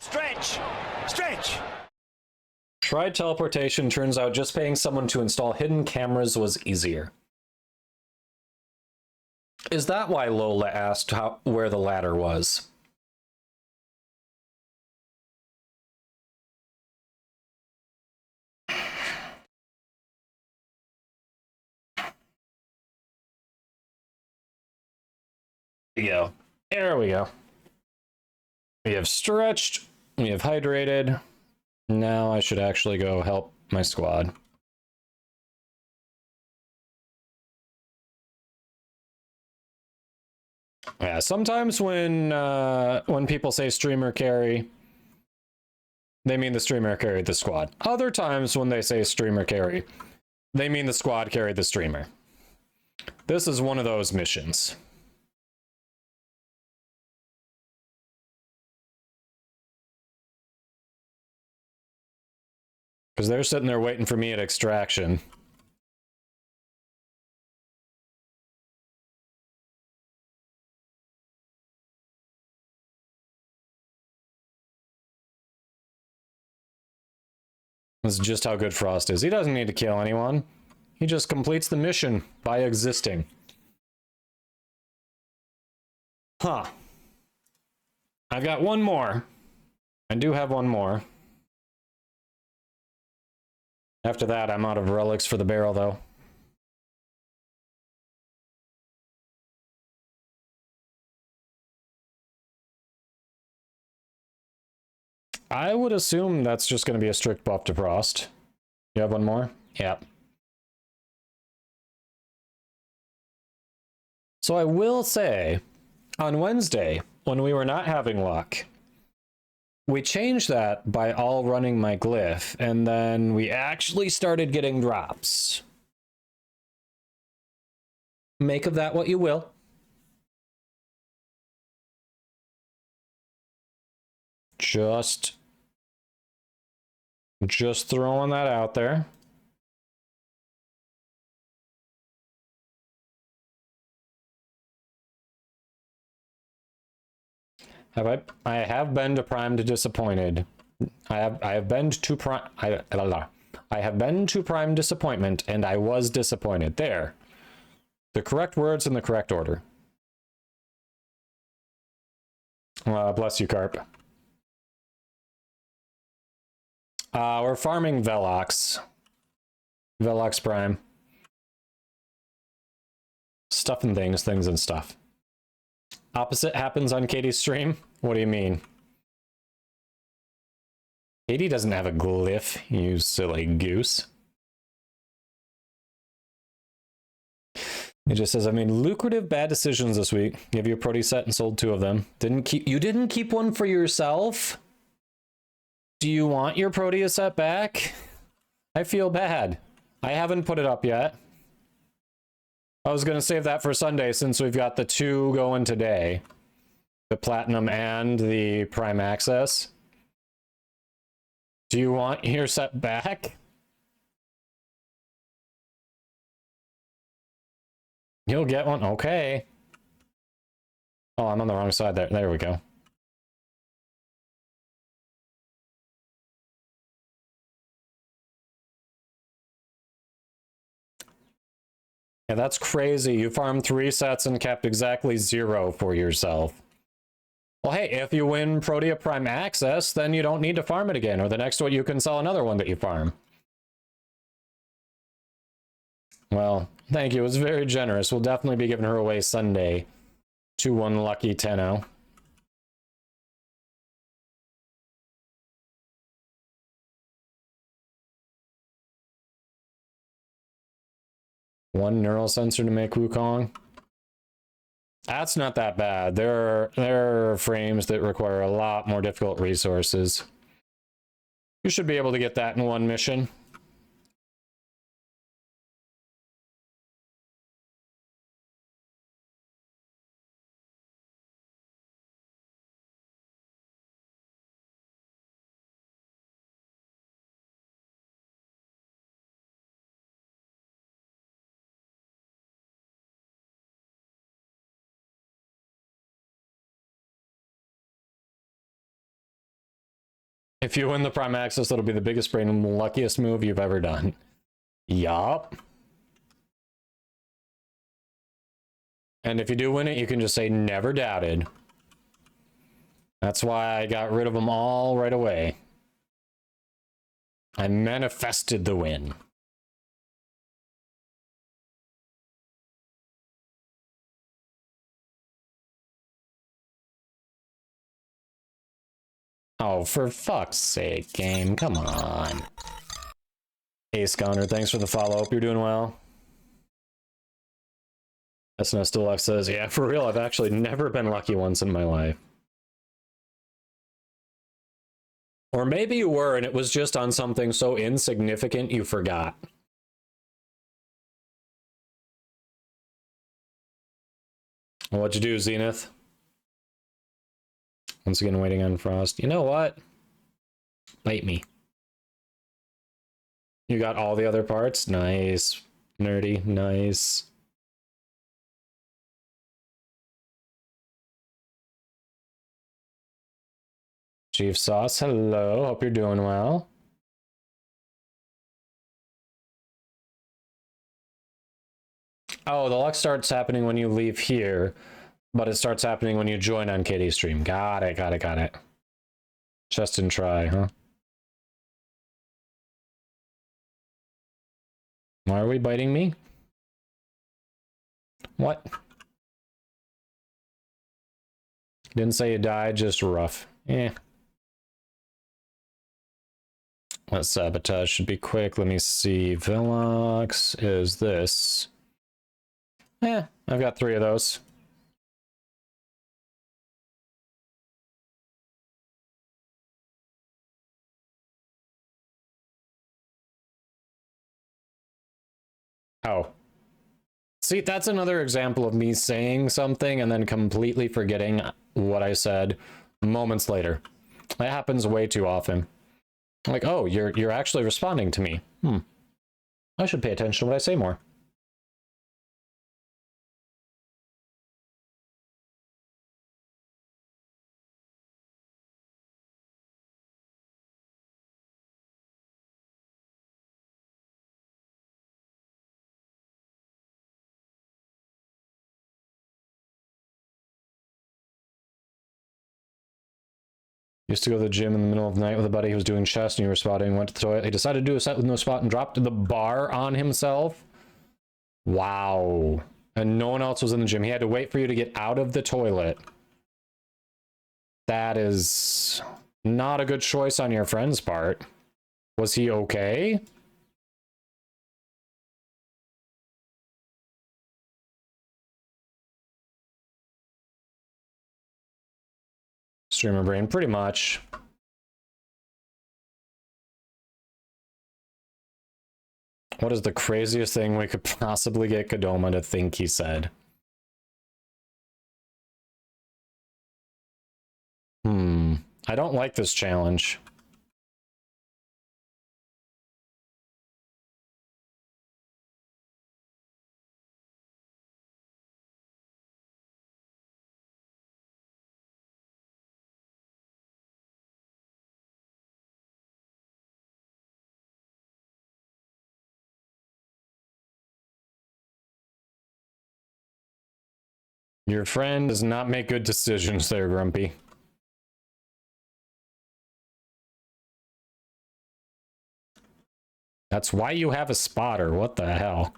Stretch! Stretch! Tried teleportation. Turns out just paying someone to install hidden cameras was easier. Is that why Lola asked where the ladder was? There we go. There we go. We have stretched. We have hydrated. Now I should actually go help my squad. Yeah, sometimes when people say streamer carry, they mean the streamer carried the squad. Other times when they say streamer carry, they mean the squad carried the streamer. This is one of those missions. Because they're sitting there waiting for me at extraction. This is just how good Frost is. He doesn't need to kill anyone. He just completes the mission by existing. Huh. I've got one more. I do have one more. After that, I'm out of relics for the barrel, though. I would assume that's just going to be a strict buff to Frost. You have one more? Yep. So I will say, on Wednesday, when we were not having luck, we changed that by all running my glyph, and then we actually started getting drops. Make of that what you will. Just throwing that out there. I have been to Prime to disappointed. I have been to Prime I have been to Prime disappointment, and I was disappointed. There. The correct words in the correct order. Bless you, Carp. We're farming Velox. Velox Prime. Stuff and things, things and stuff. Opposite happens on Katie's stream? What do you mean? Katie doesn't have a glyph, you silly goose. It just says, I made lucrative bad decisions this week. Gave you a Prody set and sold 2 of them. You didn't keep one for yourself? Do you want your Protea set back? I feel bad. I haven't put it up yet. I was going to save that for Sunday since we've got the 2 going today. The Platinum and the Prime Access. Do you want your set back? You'll get one? Okay. Oh, I'm on the wrong side there. There we go. Yeah, that's crazy. You farmed 3 sets and kept exactly 0 for yourself. Well, hey, if you win Protea Prime Access, then you don't need to farm it again, or the next one you can sell another one that you farm. Well, thank you. It was very generous. We'll definitely be giving her away Sunday. 2-1 lucky 10-0. One neural sensor to make Wukong. That's not that bad. There are frames that require a lot more difficult resources. You should be able to get that in one mission. If you win the Prime Access, that'll be the biggest brain and luckiest move you've ever done. Yup. And if you do win it, you can just say never doubted. That's why I got rid of them all right away. I manifested the win. Oh, for fuck's sake, game. Come on. Ace Gunner, thanks for the follow. Hope you're doing well. SNS Deluxe says, yeah, for real, I've actually never been lucky once in my life. Or maybe you were, and it was just on something so insignificant you forgot. What'd you do, Zenith? Once again, waiting on Frost. You know what? Bite me. You got all the other parts? Nice. Nerdy. Nice. Chief Sauce, hello. Hope you're doing well. Oh, the luck starts happening when you leave here, but it starts happening when you join on Katie's stream. Got it, got it, got it. Just and try, huh? Why are we biting me? What? Didn't say you died, just rough. Eh. Let's sabotage. Should be quick. Let me see. Velox is this. Yeah, I've got 3 of those. Oh. See, that's another example of me saying something and then completely forgetting what I said moments later. That happens way too often. Like, oh, you're actually responding to me. I should pay attention to what I say more. Used to go to the gym in the middle of the night with a buddy who was doing chest and you were spotting, went to the toilet. He decided to do a set with no spot and dropped the bar on himself. Wow. And no one else was in the gym. He had to wait for you to get out of the toilet. That is not a good choice on your friend's part. Was he okay? Streamer brain, pretty much. What is the craziest thing we could possibly get Kadoma to think he said? I don't like this challenge. Your friend does not make good decisions there, Grumpy. That's why you have a spotter. What the hell?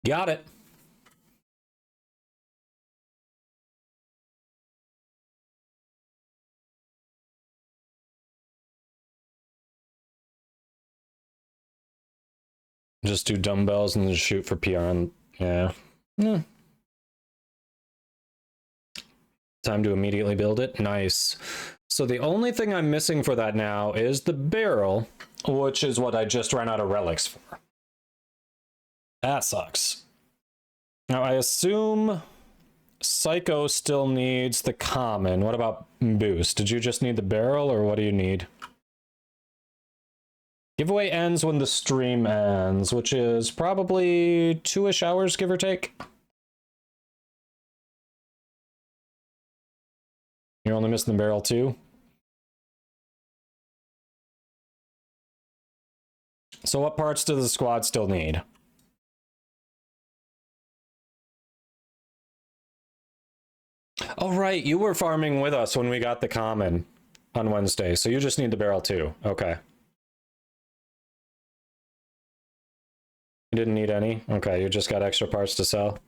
Got it. Just do dumbbells and then shoot for PR. Yeah. Time to immediately build it. Nice. So the only thing I'm missing for that now is the barrel, which is what I just ran out of relics for. That sucks. Now I assume Psycho still needs the common. What about boost? Did you just need the barrel, or what do you need? Giveaway ends when the stream ends, which is probably 2-ish hours, give or take. You're only missing the barrel too? So what parts does the squad still need? Oh, right, you were farming with us when we got the common on Wednesday, so you just need the barrel too. Okay. You didn't need any? Okay, you just got extra parts to sell.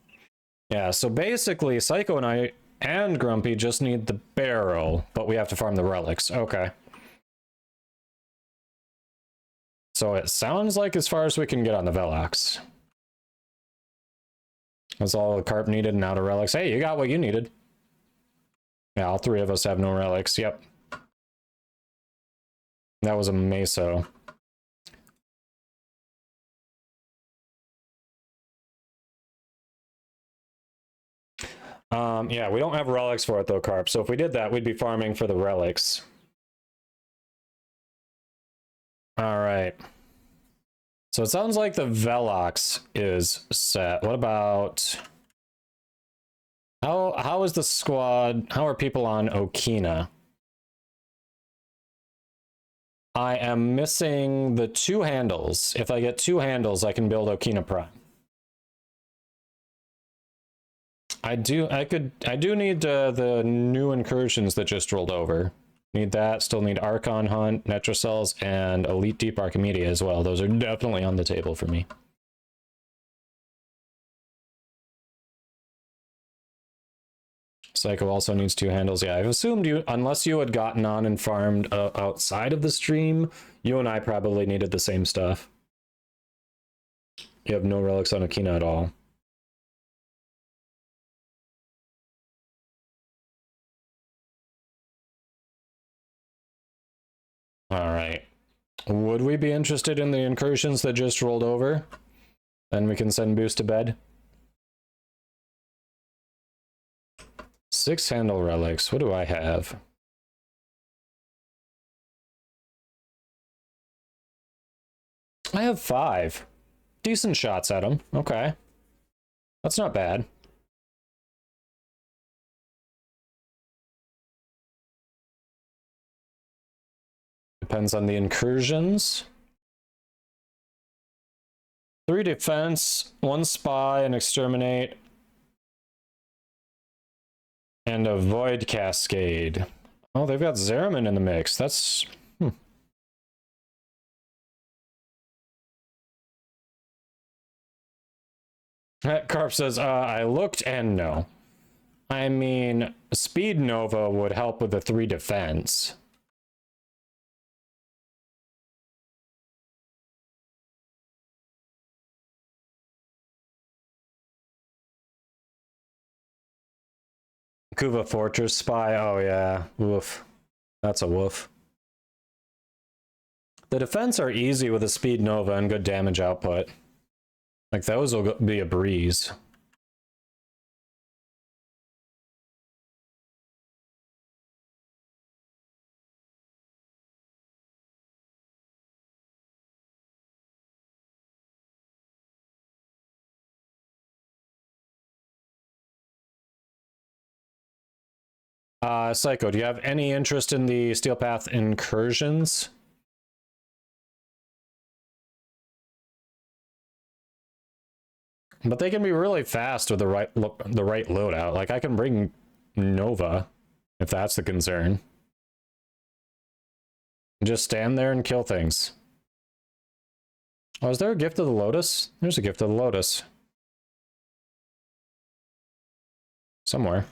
Yeah, so basically, Psycho and I and Grumpy just need the barrel, but we have to farm the relics. Okay. So it sounds like as far as we can get on the Velox. That's all the carp needed and out of relics. Hey, you got what you needed. Yeah, all three of us have no relics. Yep. That was a meso. Yeah, we don't have relics for it though, Carp. So if we did that, we'd be farming for the relics. All right. So it sounds like the Velox is set. What about... How is the squad... How are people on Okina? I am missing the 2 handles. If I get 2 handles, I can build Okina Prime. I do need the new incursions that just rolled over. Need that. Still need Archon Hunt, Netrocells, and Elite Deep Archimedia as well. Those are definitely on the table for me. Psycho also needs 2 handles. Yeah, I've assumed you, unless you had gotten on and farmed outside of the stream, you and I probably needed the same stuff. You have no relics on Okina at all. All right. Would we be interested in the incursions that just rolled over? Then we can send Boost to bed. 6 handle relics. What do I have? I have 5. Decent shots at them. Okay. That's not bad. Depends on the incursions. 3 defense, 1 spy, and exterminate, and a void cascade. Oh, they've got Zeraman in the mix. That's... Carp says, I looked and no. I mean, Speed Nova would help with the 3 defense. Kuva Fortress Spy, oh yeah, woof. That's a woof. The defense are easy with a Speed Nova and good damage output. Like, those will be a breeze. Psycho, do you have any interest in the Steel Path incursions? But they can be really fast with the right loadout. Like, I can bring Nova, if that's the concern. Just stand there and kill things. Oh, is there a Gift of the Lotus? There's a Gift of the Lotus. somewhere.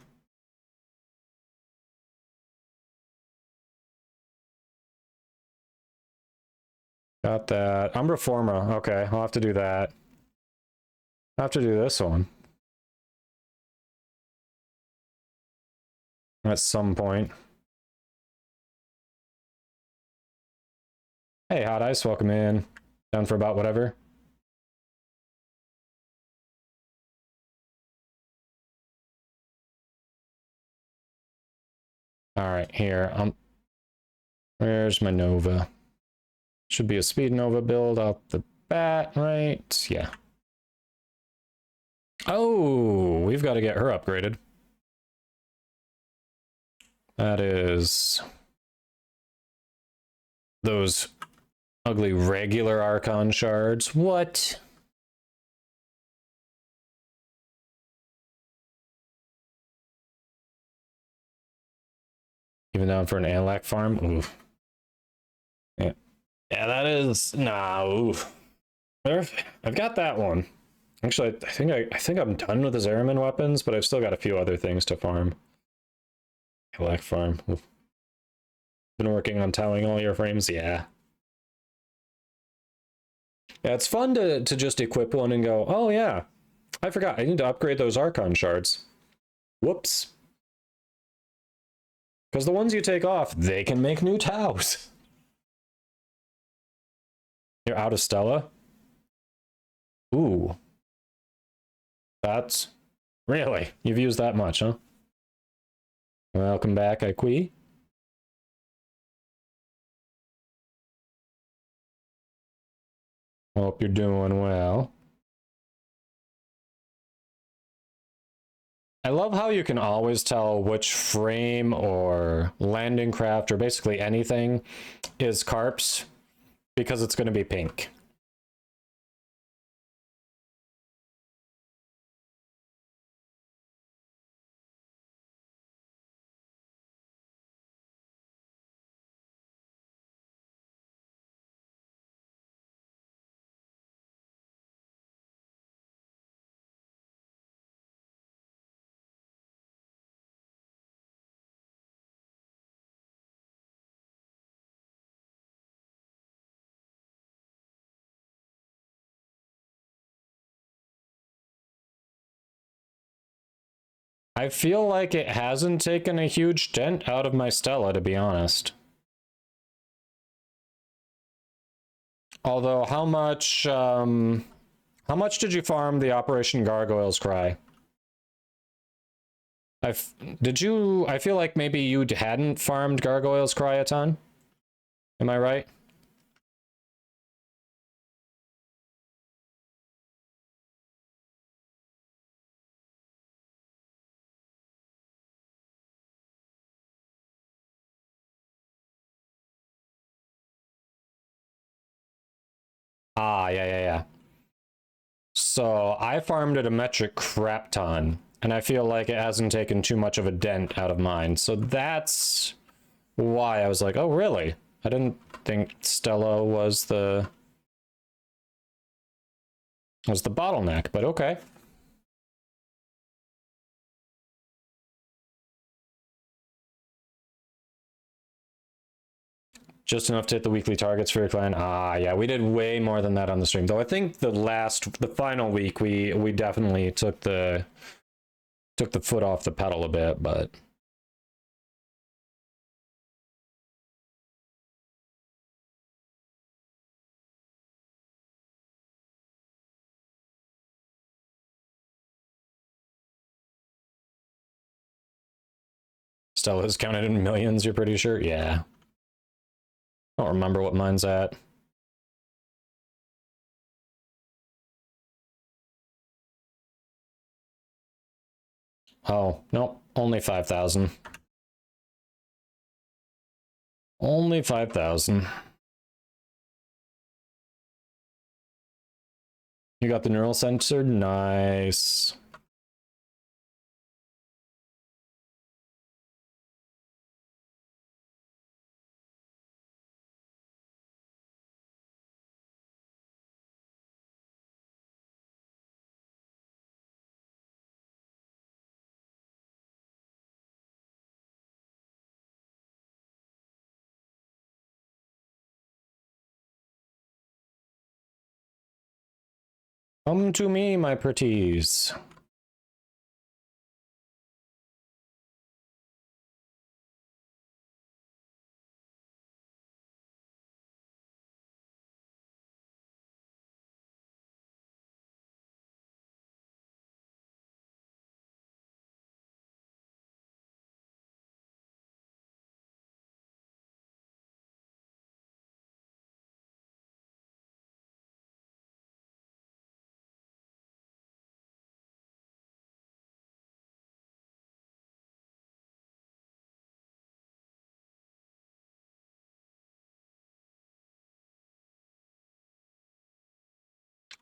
Got that. Umbra Forma. Okay, I'll have to do that. I'll have to do this one. At some point. Hey, Hot Ice, welcome in. Down for about whatever. All right, here. Where's my Nova? Should be a Speed Nova build out the bat, right? Yeah. Oh, we've got to get her upgraded. That is those ugly regular Archon shards. What? Even down for an Anlac farm? Oof. Yeah. Yeah, that is nah. Oof. I've got that one. Actually, I think I'm done with the Zeraman weapons, but I've still got a few other things to farm. Anlac farm. Oof. Been working on towing all your frames, yeah. Yeah, it's fun to just equip one and go, oh yeah, I forgot, I need to upgrade those Archon shards. Whoops. Because the ones you take off, they can make new Taus. You're out of Stella? Ooh. That's... Really? You've used that much, huh? Welcome back, Iqui. Hope you're doing well. I love how you can always tell which frame or landing craft or basically anything is Carp's because it's going to be pink. I feel like it hasn't taken a huge dent out of my Stella, to be honest. Although, how much did you farm the Operation Gargoyle's Cry? I feel like maybe you hadn't farmed Gargoyle's Cry a ton? Am I right? Ah, yeah. So I farmed it a metric crap ton, and I feel like it hasn't taken too much of a dent out of mine. So that's why I was like, oh, really? I didn't think Stella was the bottleneck, but okay. Just enough to hit the weekly targets for your clan. Ah, yeah, we did way more than that on the stream. Though I think the final week, we definitely took the foot off the pedal a bit, but Stella's counted in millions, you're pretty sure? Yeah. I don't remember what mine's at. Oh, nope, only 5,000. Only 5,000. You got the neural sensor? Nice. Come to me, my pretties.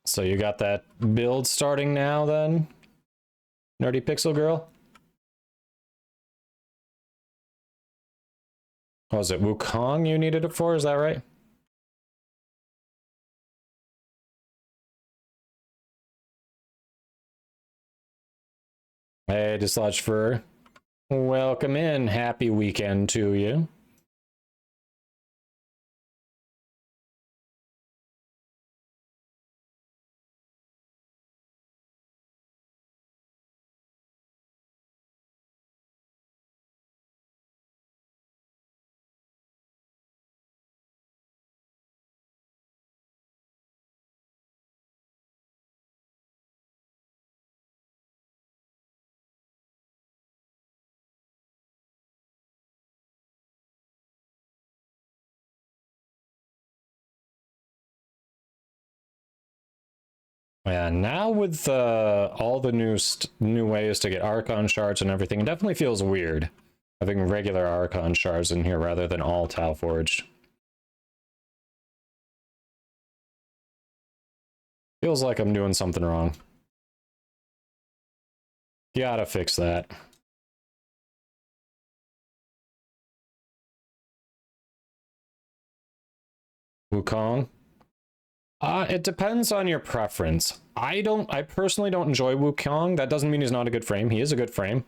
So you got that build starting now then? Nerdy Pixel Girl? Oh, is it Wukong you needed it for? Is that right? Hey, Dislodge Fur. Welcome in. Happy weekend to you. Yeah, now with all the new ways to get Archon shards and everything, it definitely feels weird having regular Archon shards in here rather than all Tau Forged. Feels like I'm doing something wrong. Gotta fix that. Wukong? It depends on your preference. I personally don't enjoy Wukong. That doesn't mean he's not a good frame. He is a good frame.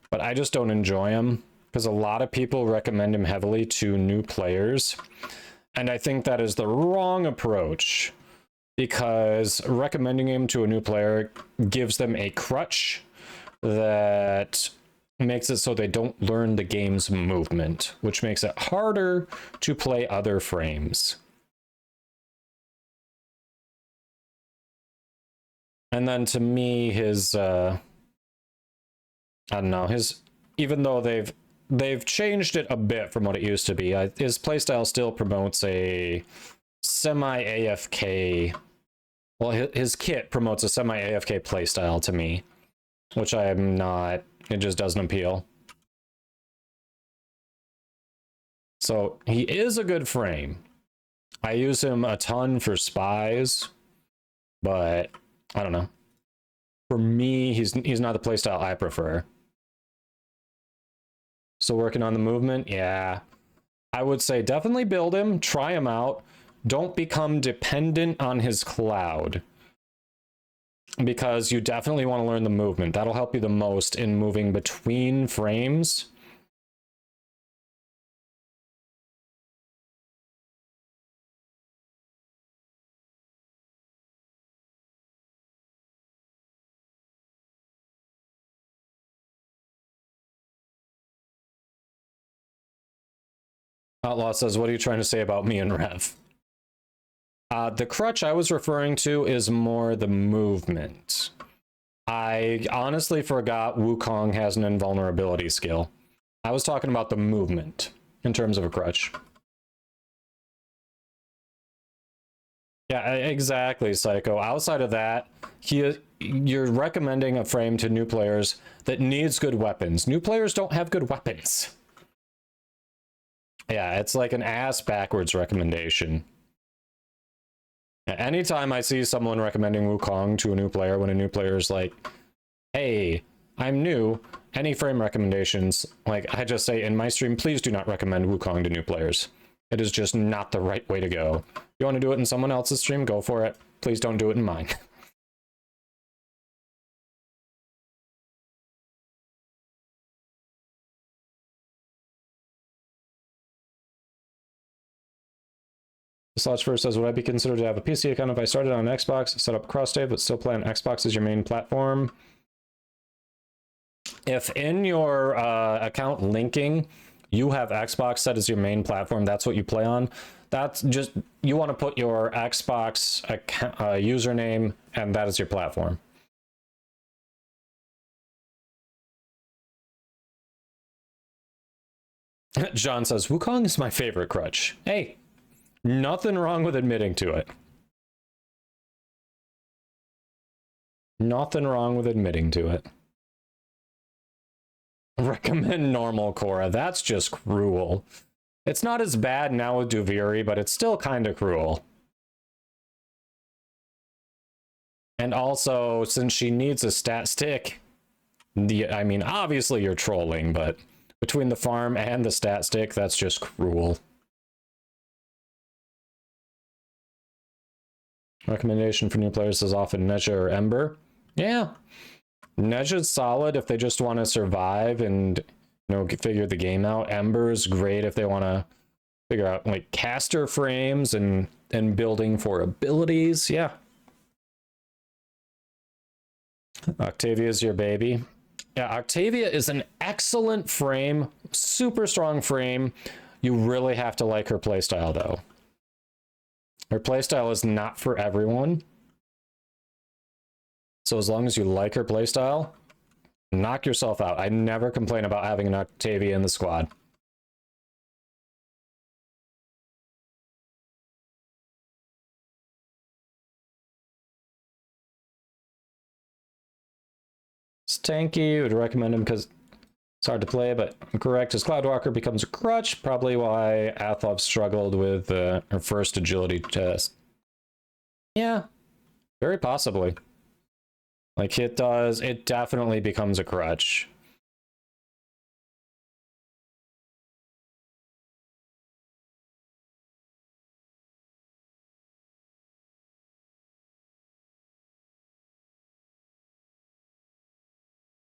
But I just don't enjoy him because a lot of people recommend him heavily to new players. And I think that is the wrong approach because recommending him to a new player gives them a crutch that makes it so they don't learn the game's movement, which makes it harder to play other frames. And then to me, his I don't know, even though they've changed it a bit from what it used to be, his playstyle still promotes a semi-AFK. Well, his kit promotes a semi-AFK playstyle to me, which I am not. It just doesn't appeal. So he is a good frame. I use him a ton for spies, but I don't know. For me, he's not the playstyle I prefer. So working on the movement, yeah. I would say definitely build him, try him out. Don't become dependent on his cloud. Because you definitely want to learn the movement. That'll help you the most in moving between frames. Outlaw says, what are you trying to say about me and Rev? The crutch I was referring to is more the movement. I honestly forgot Wukong has an invulnerability skill. I was talking about the movement in terms of a crutch. Yeah, exactly, Psycho. Outside of that, you're recommending a frame to new players that needs good weapons. New players don't have good weapons. Yeah, it's like an ass backwards recommendation. Yeah, anytime I see someone recommending Wukong to a new player when a new player is like, hey, I'm new, any frame recommendations, like I just say in my stream, please do not recommend Wukong to new players. It is just not the right way to go. You want to do it in someone else's stream, go for it. Please don't do it in mine. Slash first says, would I be considered to have a PC account if I started on Xbox, set up cross-save, but still play on Xbox as your main platform? If in your account linking, you have Xbox set as your main platform, that's what you play on, that's just, you want to put your Xbox account, username, and that is your platform. John says, Wukong is my favorite crutch. Hey, nothing wrong with admitting to it. Nothing wrong with admitting to it. Recommend normal Korra. That's just cruel. It's not as bad now with Duviri, but it's still kind of cruel. And also, since she needs a stat stick, I mean, obviously you're trolling, but between the farm and the stat stick, that's just cruel. Recommendation for new players is often Neja or Ember. Yeah. Neja's solid if they just want to survive and, you know, figure the game out. Ember's great if they want to figure out, like, caster frames and building for abilities. Yeah. Octavia's your baby. Yeah, Octavia is an excellent frame, super strong frame. You really have to like her playstyle, though. Her playstyle is not for everyone. So as long as you like her playstyle, knock yourself out. I never complain about having an Octavia in the squad. It's tanky. Would recommend him because it's hard to play, but I'm correct. As Cloudwalker becomes a crutch, probably why Athov struggled with her first agility test. Yeah, very possibly. Like, it definitely becomes a crutch.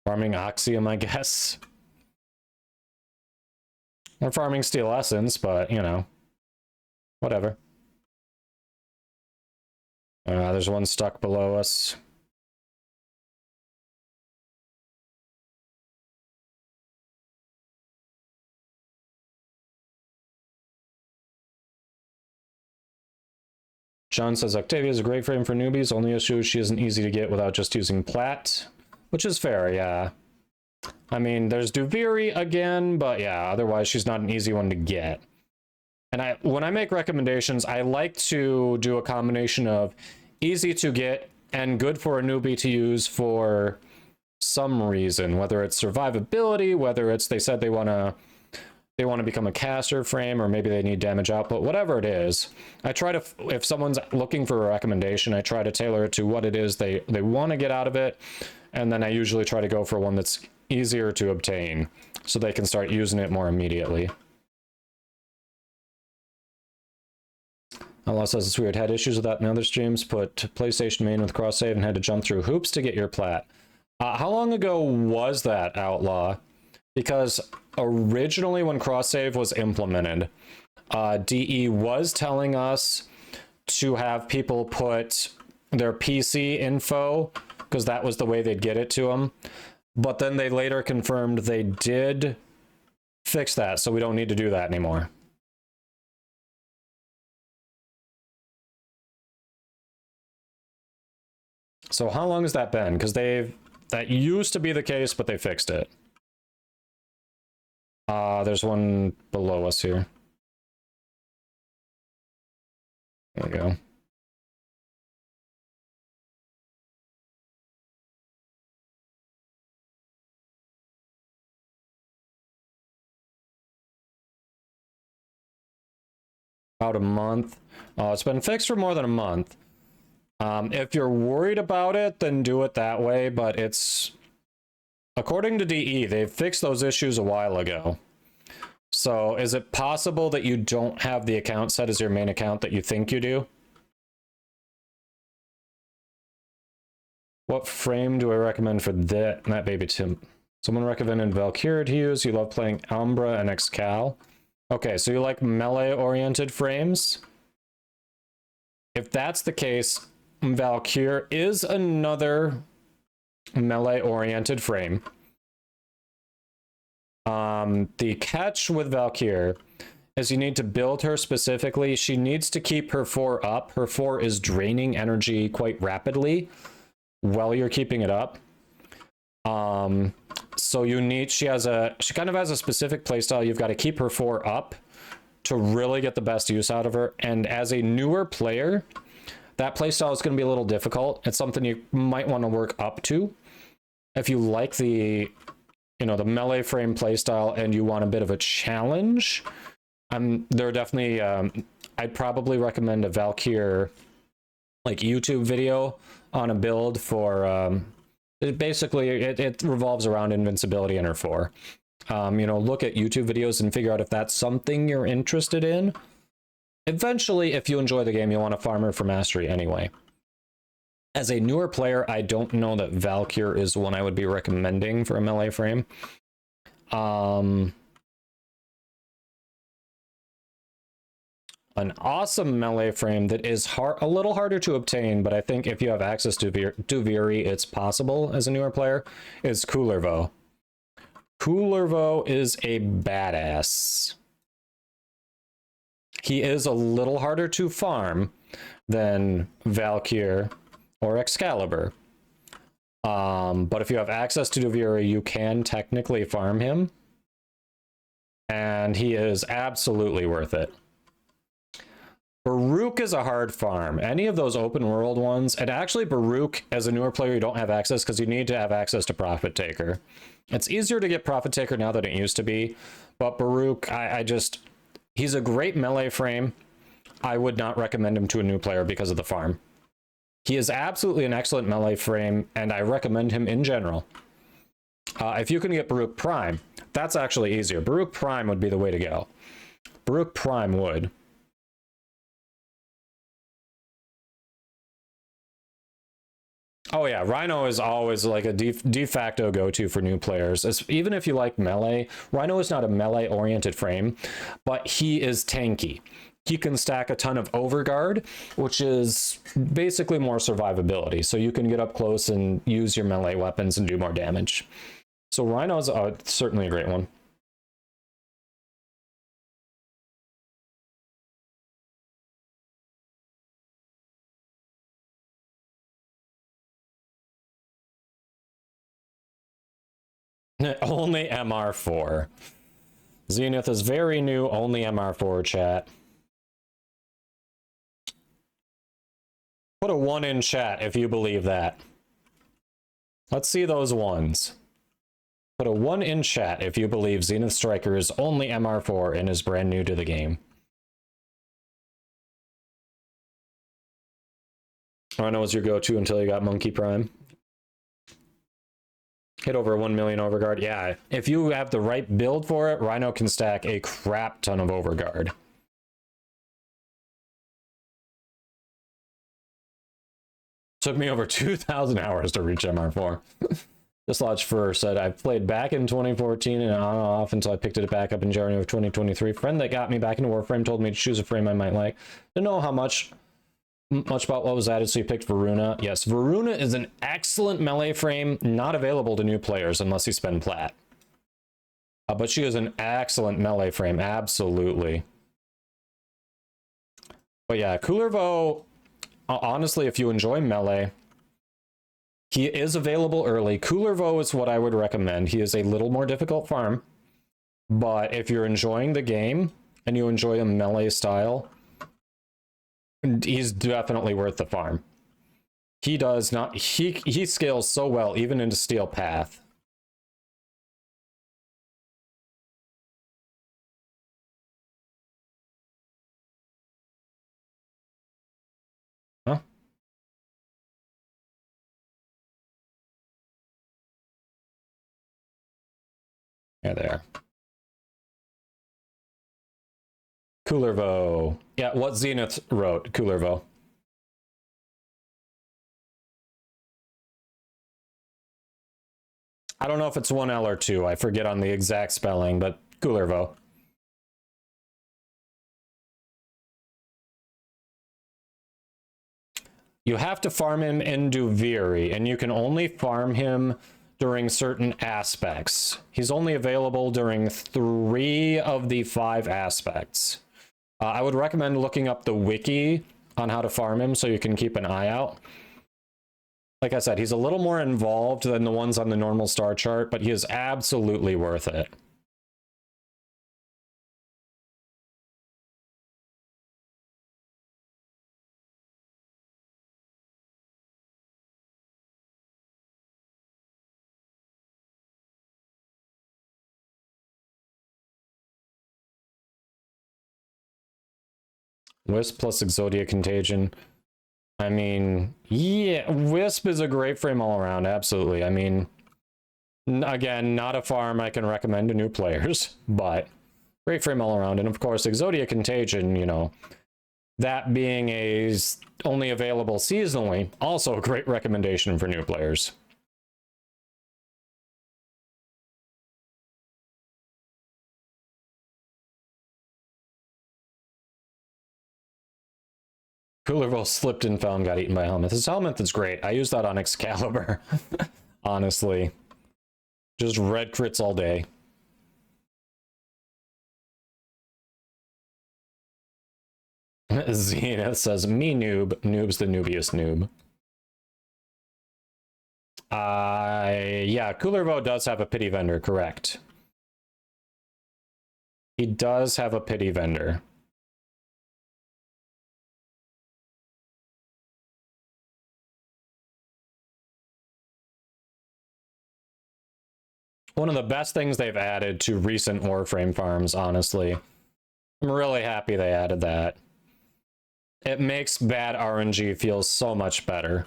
Farming Oxium, I guess. Or farming Steel Essence, but, you know, whatever. There's one stuck below us. John says Octavia is a great frame for newbies. Only issue she isn't easy to get without just using plat, which is fair, yeah. I mean, there's Duviri again, but yeah, otherwise she's not an easy one to get. And when I make recommendations, I like to do a combination of easy to get and good for a newbie to use for some reason, whether it's survivability, whether it's they said they want to become a caster frame, or maybe they need damage output, whatever it is. I try to, if someone's looking for a recommendation, I try to tailor it to what it is they want to get out of it. And then I usually try to go for one that's easier to obtain so they can start using it more immediately. Allah says it's weird. Had issues with that in other streams. Put PlayStation main with cross save and had to jump through hoops to get your plat. How long ago was that, Outlaw? Because originally when cross save was implemented, DE was telling us to have people put their PC info because that was the way they'd get it to them. But then they later confirmed they did fix that, so we don't need to do that anymore. So how long has that been? Because that used to be the case, but they fixed it. There's one below us here. There we go. About a month. It's been fixed for more than a month. If you're worried about it, then do it that way, but it's... According to DE, they've fixed those issues a while ago. So is it possible that you don't have the account set as your main account that you think you do? What frame do I recommend for that baby Tim? Someone recommended Valkyrie to use. You love playing Umbra and Excal. Okay, so you like melee-oriented frames? If that's the case, Valkyr is another melee-oriented frame. The catch with Valkyr is you need to build her specifically. She needs to keep her 4 up. Her 4 is draining energy quite rapidly while you're keeping it up. So you need, she kind of has a specific playstyle. You've got to keep her 4 up to really get the best use out of her. And as a newer player, that playstyle is going to be a little difficult. It's something you might want to work up to. If you like the, the melee frame playstyle and you want a bit of a challenge, there are definitely, I'd probably recommend a Valkyr like YouTube video on a build for, basically it revolves around invincibility in her 4. Look at YouTube videos and figure out if that's something you're interested in. Eventually, if you enjoy the game, you'll want to farm her for mastery anyway. As a newer player, I don't know that Valkyr is one I would be recommending for a melee frame. An awesome melee frame that is a little harder to obtain, but I think if you have access to Viri, it's possible as a newer player, is Kullervo. Kullervo is a badass. He is a little harder to farm than Valkyr or Excalibur. But if you have access to Duviri, you can technically farm him. And he is absolutely worth it. Baruch is a hard farm. Any of those open world ones, and actually Baruch, as a newer player, you don't have access because you need to have access to Prophet Taker. It's easier to get Prophet Taker now than it used to be, but Baruch, he's a great melee frame. I would not recommend him to a new player because of the farm. He is absolutely an excellent melee frame, and I recommend him in general. If you can get Baruch Prime, that's actually easier. Baruch Prime would be the way to go. Baruch Prime would. Oh yeah, Rhino is always like a de facto go-to for new players. Even if you like melee, Rhino is not a melee-oriented frame, but he is tanky. He can stack a ton of overguard, which is basically more survivability. So you can get up close and use your melee weapons and do more damage. So Rhino is certainly a great one. Only MR4. Zenith is very new, only MR4 chat. Put a 1 in chat if you believe that. Let's see those ones. Put a 1 in chat if you believe Zenith Striker is only MR4 and is brand new to the game. Rhino was your go-to until you got Monkey Prime. Hit over 1 million overguard. Yeah, if you have the right build for it, Rhino can stack a crap ton of overguard. Took me over 2,000 hours to reach MR4. Dislodge Fur said, I've played back in 2014 and on and off until I picked it back up in January of 2023. Friend that got me back into Warframe told me to choose a frame I might like. Didn't know how much about what was added, so you picked Varuna. Yes, Varuna is an excellent melee frame, not available to new players unless you spend plat. But she is an excellent melee frame, absolutely. But yeah, Kullervo, honestly, if you enjoy melee, he is available early. Kullervo is what I would recommend. He is a little more difficult farm, but if you're enjoying the game and you enjoy a melee style, he's definitely worth the farm. He does not, he scales so well, even into Steel Path. Huh? Yeah, there. Kullervo. Yeah, what Zenith wrote, Kullervo. I don't know if it's 1L or 2. I forget on the exact spelling, but Kullervo. You have to farm him in Duviri, and you can only farm him during certain aspects. He's only available during 3 of the 5 aspects. I would recommend looking up the wiki on how to farm him so you can keep an eye out. Like I said, he's a little more involved than the ones on the normal star chart, but he is absolutely worth it. Wisp plus Exodia Contagion. I mean, yeah, Wisp is a great frame all around, absolutely. I mean, again, not a farm I can recommend to new players, but great frame all around. And of course, Exodia Contagion, you know, that being only available seasonally, also a great recommendation for new players. Coolerville slipped and fell and got eaten by Helminth. His Helminth is great. I use that on Excalibur, honestly. Just red crits all day. Zenith says, me noob. Noob's the noobiest noob. Yeah, Coolerville does have a pity vendor, correct. He does have a pity vendor. One of the best things they've added to recent Warframe farms, honestly. I'm really happy they added that. It makes bad RNG feel so much better.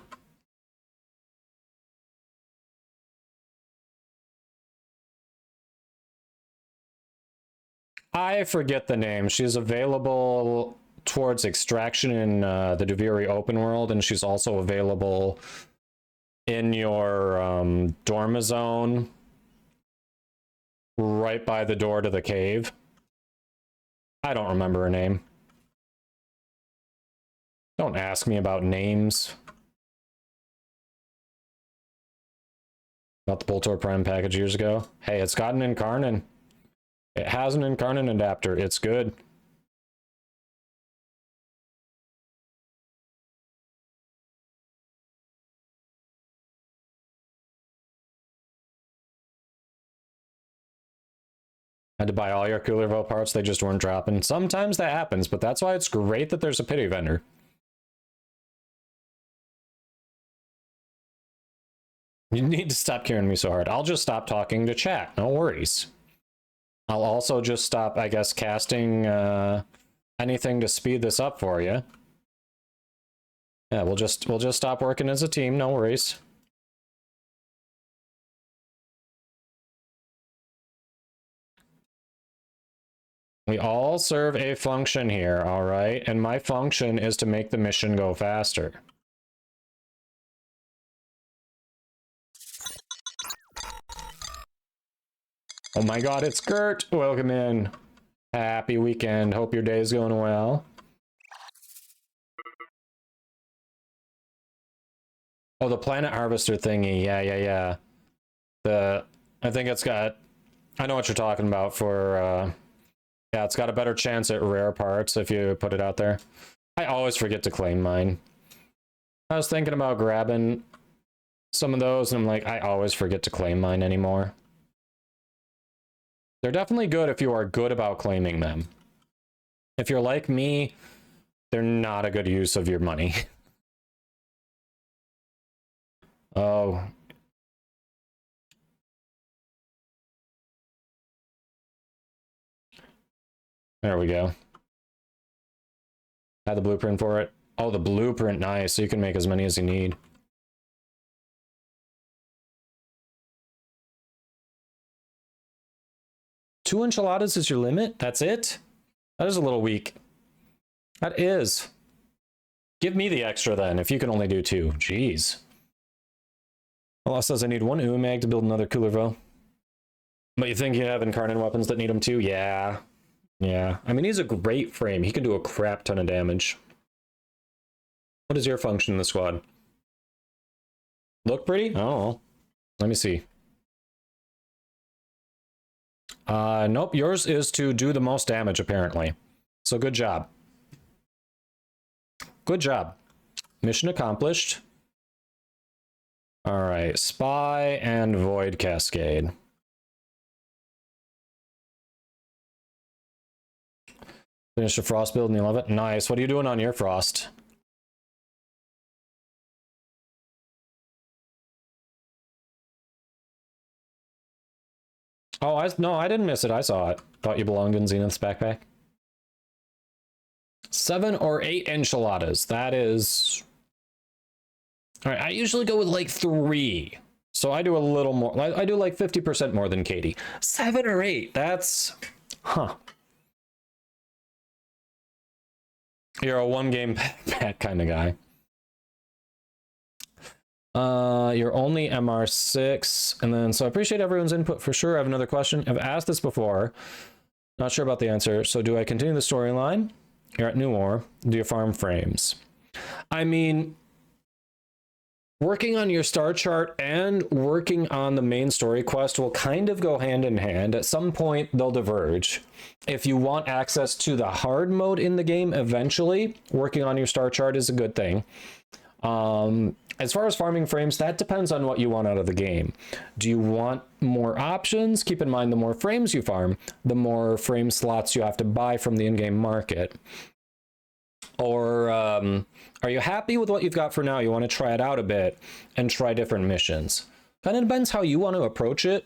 I forget the name. She's available towards extraction in the Duviri open world, and she's also available in your Dormizone right by the door to the cave. I don't remember her name. Don't ask me about names. About the Boltor Prime package years ago. Hey, it's got an Incarnon. It has an Incarnon adapter. It's good. Had to buy all your Coolerville parts, they just weren't dropping. Sometimes that happens, but that's why it's great that there's a pity vendor. You need to stop carrying me so hard. I'll just stop talking to chat, no worries. I'll also just stop, I guess, casting anything to speed this up for you. Yeah, we'll just stop working as a team, no worries. We all serve a function here, all right? And my function is to make the mission go faster. Oh my god, it's Kurt! Welcome in. Happy weekend. Hope your day's going well. Oh, the Planet Harvester thingy. Yeah. I think it's got... I know what you're talking about for... Yeah, it's got a better chance at rare parts if you put it out there. I always forget to claim mine. I was thinking about grabbing some of those, and I'm like, I always forget to claim mine anymore. They're definitely good if you are good about claiming them. If you're like me, they're not a good use of your money. Oh. There we go. Had the blueprint for it. Oh, the blueprint, nice. So you can make as many as you need. Two enchiladas is your limit? That's it? That is a little weak. That is. Give me the extra then, if you can only do 2. Jeez. Allah says I need 1 Uamag to build another Coolerville. But you think you have Incarnate weapons that need them too? Yeah. Yeah. I mean, he's a great frame. He can do a crap ton of damage. What is your function in the squad? Look pretty? Oh, let me see. Nope, yours is to do the most damage, apparently. So good job. Good job. Mission accomplished. All right, Spy and Void Cascade. Finish the Frost build and you love it? Nice. What are you doing on your Frost? Oh, no, I didn't miss it. I saw it. Thought you belonged in Zenith's backpack. 7 or 8 enchiladas. That is... All right, I usually go with like 3. So I do a little more. I do like 50% more than Katie. 7 or 8. That's... Huh. You're a one-game pack kind of guy. You're only MR6, and then so I appreciate everyone's input for sure. I have another question. I've asked this before, not sure about the answer. So do I continue the storyline? You're at New War. Do you farm frames? I mean, working on your star chart and working on the main story quest will kind of go hand in hand. At some point, they'll diverge. If you want access to the hard mode in the game eventually, working on your star chart is a good thing. As far as farming frames, that depends on what you want out of the game. Do you want more options? Keep in mind, the more frames you farm, the more frame slots you have to buy from the in-game market. Or are you happy with what you've got for now? You want to try it out a bit and try different missions. Kind of depends how you want to approach it,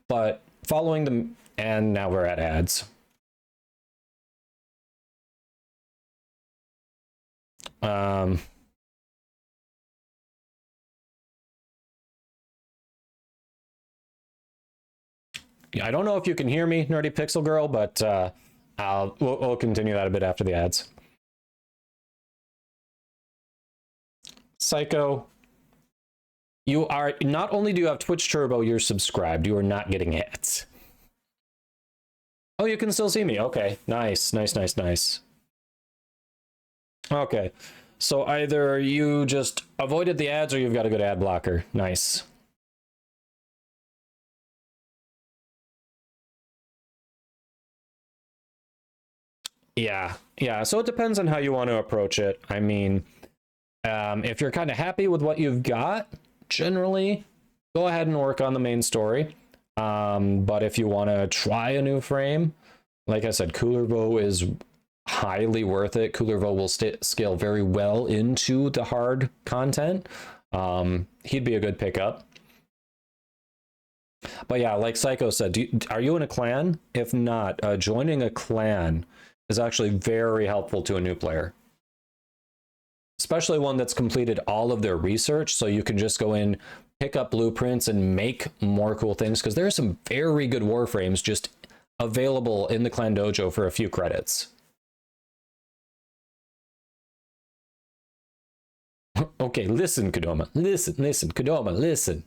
but following them, and now we're at ads. I don't know if you can hear me, Nerdy Pixel Girl, but we'll continue that a bit after the ads. Psycho, you are not only do you have Twitch Turbo, you're subscribed. You are not getting hits. Oh, you can still see me. Okay, nice. Okay, so either you just avoided the ads or you've got a good ad blocker. Nice. Yeah, so it depends on how you want to approach it. I mean, if you're kind of happy with what you've got, generally, go ahead and work on the main story. But if you want to try a new frame, like I said, Cooler Bow is highly worth it. Cooler Bow will scale very well into the hard content. He'd be a good pickup. But yeah, like Psycho said, are you in a clan? If not, joining a clan is actually very helpful to a new player. Especially one that's completed all of their research, so you can just go in, pick up blueprints, and make more cool things, because there are some very good warframes just available in the Clan Dojo for a few credits. Okay, listen, Kodama. Listen, Kodama, listen.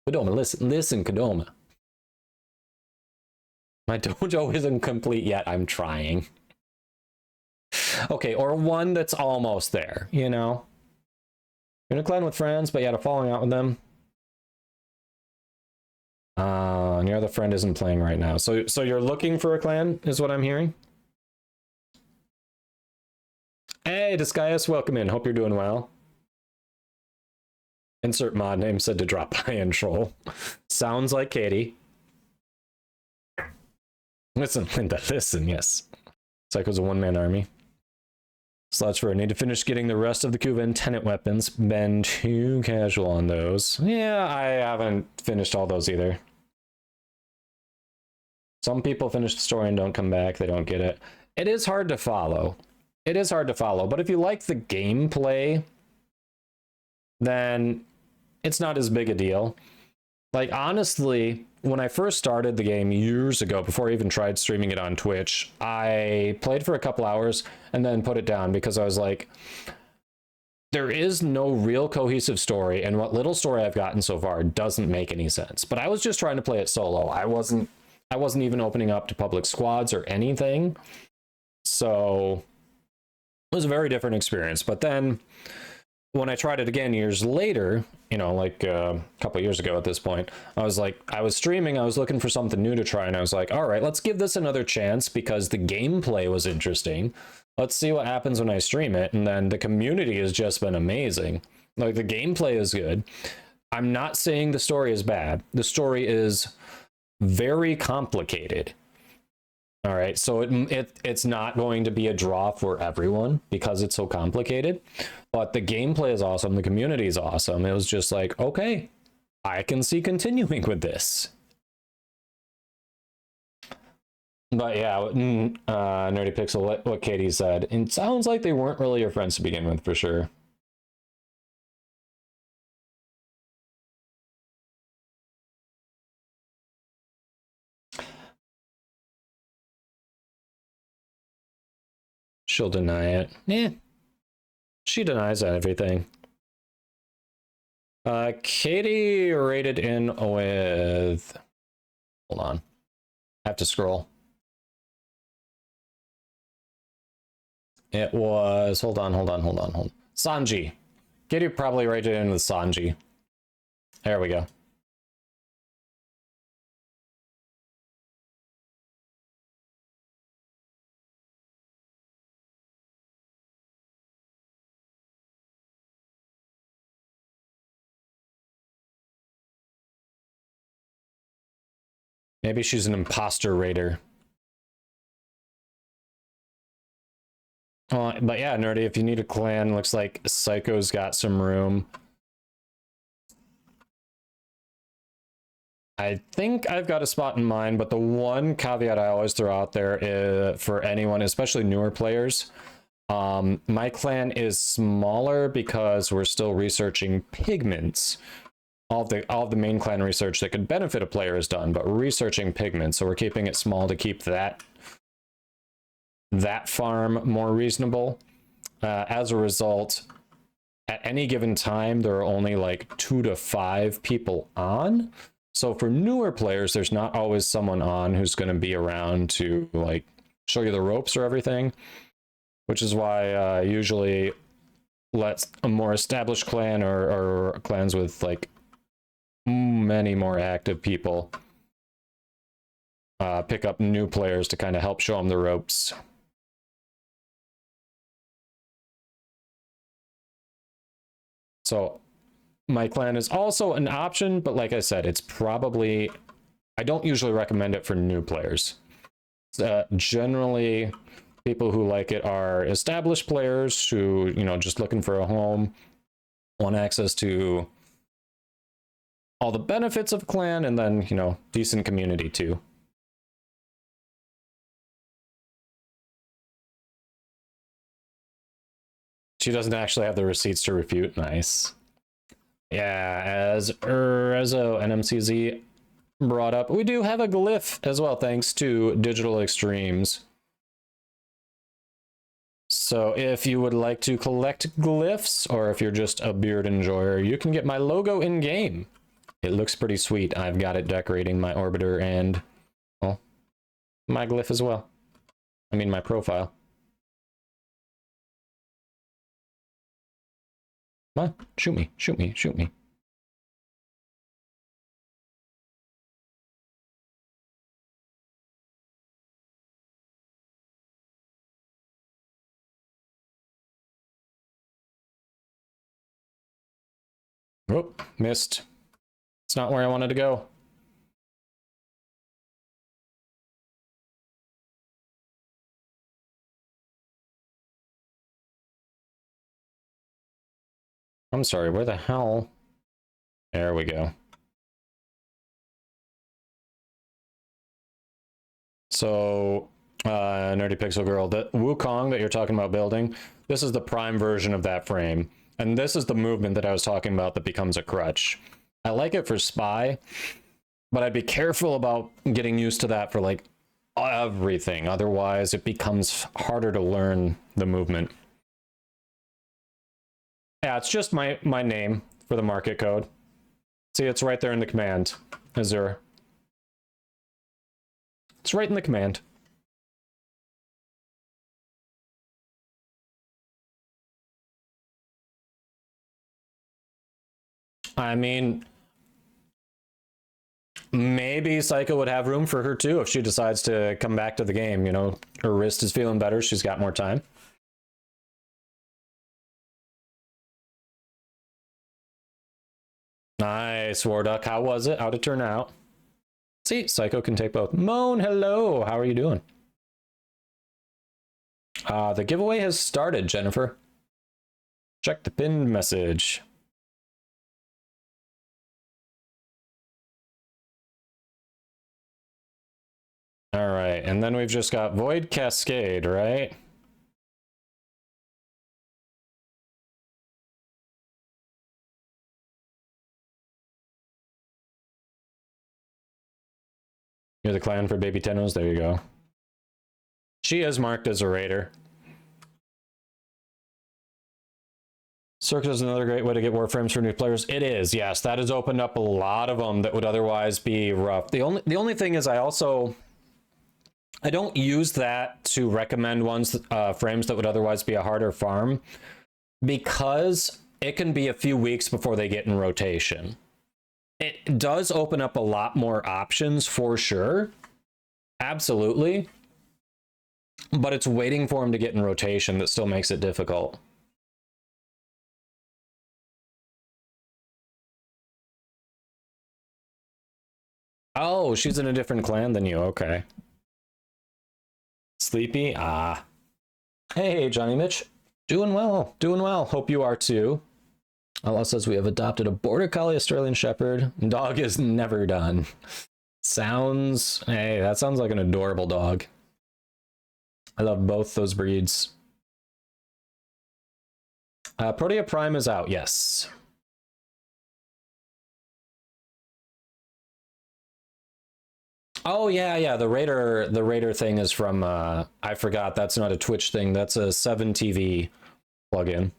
Kodama, listen, Kodama. My dojo isn't complete yet, I'm trying. Okay, or one that's almost there, you know? You're in a clan with friends, but you had a falling out with them. And your other friend isn't playing right now. So you're looking for a clan, is what I'm hearing? Hey, Disguise, welcome in. Hope you're doing well. Insert mod name said to drop by and troll. Sounds like Katie. Listen, Linda, listen, yes. Psycho's a one-man army. Slots for need to finish getting the rest of the Kuvan tenant weapons. Been too casual on those. Yeah, I haven't finished all those either. Some people finish the story and don't come back. They don't get it. It is hard to follow. It is hard to follow, but if you like the gameplay, then it's not as big a deal. Like, honestly, when I first started the game years ago, before I even tried streaming it on Twitch, I played for a couple hours and then put it down because I was like, there is no real cohesive story, and what little story I've gotten so far doesn't make any sense. But I was just trying to play it solo. I wasn't even opening up to public squads or anything. So it was a very different experience. But then when I tried it again years later, you know, like a couple years ago at this point, I was like, I was streaming, I was looking for something new to try, and I was like, all right, let's give this another chance because the gameplay was interesting. Let's see what happens when I stream it. And then the community has just been amazing. Like, the gameplay is good. I'm not saying the story is bad. The story is very complicated. All right, so it's not going to be a draw for everyone because it's so complicated, but the gameplay is awesome. The community is awesome. It was just like, okay, I can see continuing with this. But yeah, Nerdy Pixel, what Katie said, it sounds like they weren't really your friends to begin with, for sure. She'll deny it. Yeah. She denies everything. Katie rated in with... Hold on. I have to scroll. It was... Hold on. Sanji. Katie probably rated in with Sanji. There we go. Maybe she's an imposter raider. But yeah, Nerdy, if you need a clan, looks like Psycho's got some room. I think I've got a spot in mind, but the one caveat I always throw out there is, for anyone, especially newer players, my clan is smaller because we're still researching pigments. All of the main clan research that could benefit a player is done, but researching pigments, so we're keeping it small to keep that farm more reasonable. As a result, at any given time, there are only like 2 to 5 people on. So for newer players, there's not always someone on who's going to be around to like show you the ropes or everything, which is why I usually let a more established clan or clans with like many more active people pick up new players to kind of help show them the ropes. So my clan is also an option, but like I said, it's probably, I don't usually recommend it for new players. Generally, people who like it are established players who, you know, just looking for a home, want access to all the benefits of clan, and then, you know, decent community too. She doesn't actually have the receipts to refute. Nice. Yeah, as Rezo and MCZ brought up, we do have a glyph as well, thanks to Digital Extremes. So if you would like to collect glyphs, or if you're just a beard enjoyer, you can get my logo in game. It looks pretty sweet. I've got it decorating my orbiter and, well, my glyph as well. I mean, my profile. Come on, shoot me, shoot me, shoot me. Oh, missed. It's not where I wanted to go. I'm sorry, where the hell? There we go. So, Nerdy Pixel Girl, the Wukong that you're talking about building, this is the prime version of that frame. And this is the movement that I was talking about that becomes a crutch. I like it for spy, but I'd be careful about getting used to that for like everything. Otherwise, it becomes harder to learn the movement. Yeah, it's just my name for the market code. See, it's right there in the command. Azure. It's right in the command. I mean, maybe Psycho would have room for her too if she decides to come back to the game. You know, her wrist is feeling better. She's got more time. Nice, Warduck. How was it? How'd it turn out? See, Psycho can take both. Moan, hello. How are you doing? The giveaway has started, Jennifer. Check the pinned message. All right, and then we've just got Void Cascade, right? You're the clan for Baby Tennos. There you go. She is marked as a raider. Circuit is another great way to get warframes for new players. It is, yes. That has opened up a lot of them that would otherwise be rough. The only thing is I don't use that to recommend ones frames that would otherwise be a harder farm, because it can be a few weeks before they get in rotation. It does open up a lot more options for sure. Absolutely. But it's waiting for them to get in rotation that still makes it difficult. Oh, she's in a different clan than you. Okay. Sleepy? Ah. Hey, Johnny Mitch. Doing well. Doing well. Hope you are too. Allah says we have adopted a Border Collie Australian Shepherd. Dog is never done. Sounds... Hey, that sounds like an adorable dog. I love both those breeds. Protea Prime is out, yes. Oh yeah, the Raider thing is from I forgot, that's not a Twitch thing, that's a 7TV plugin.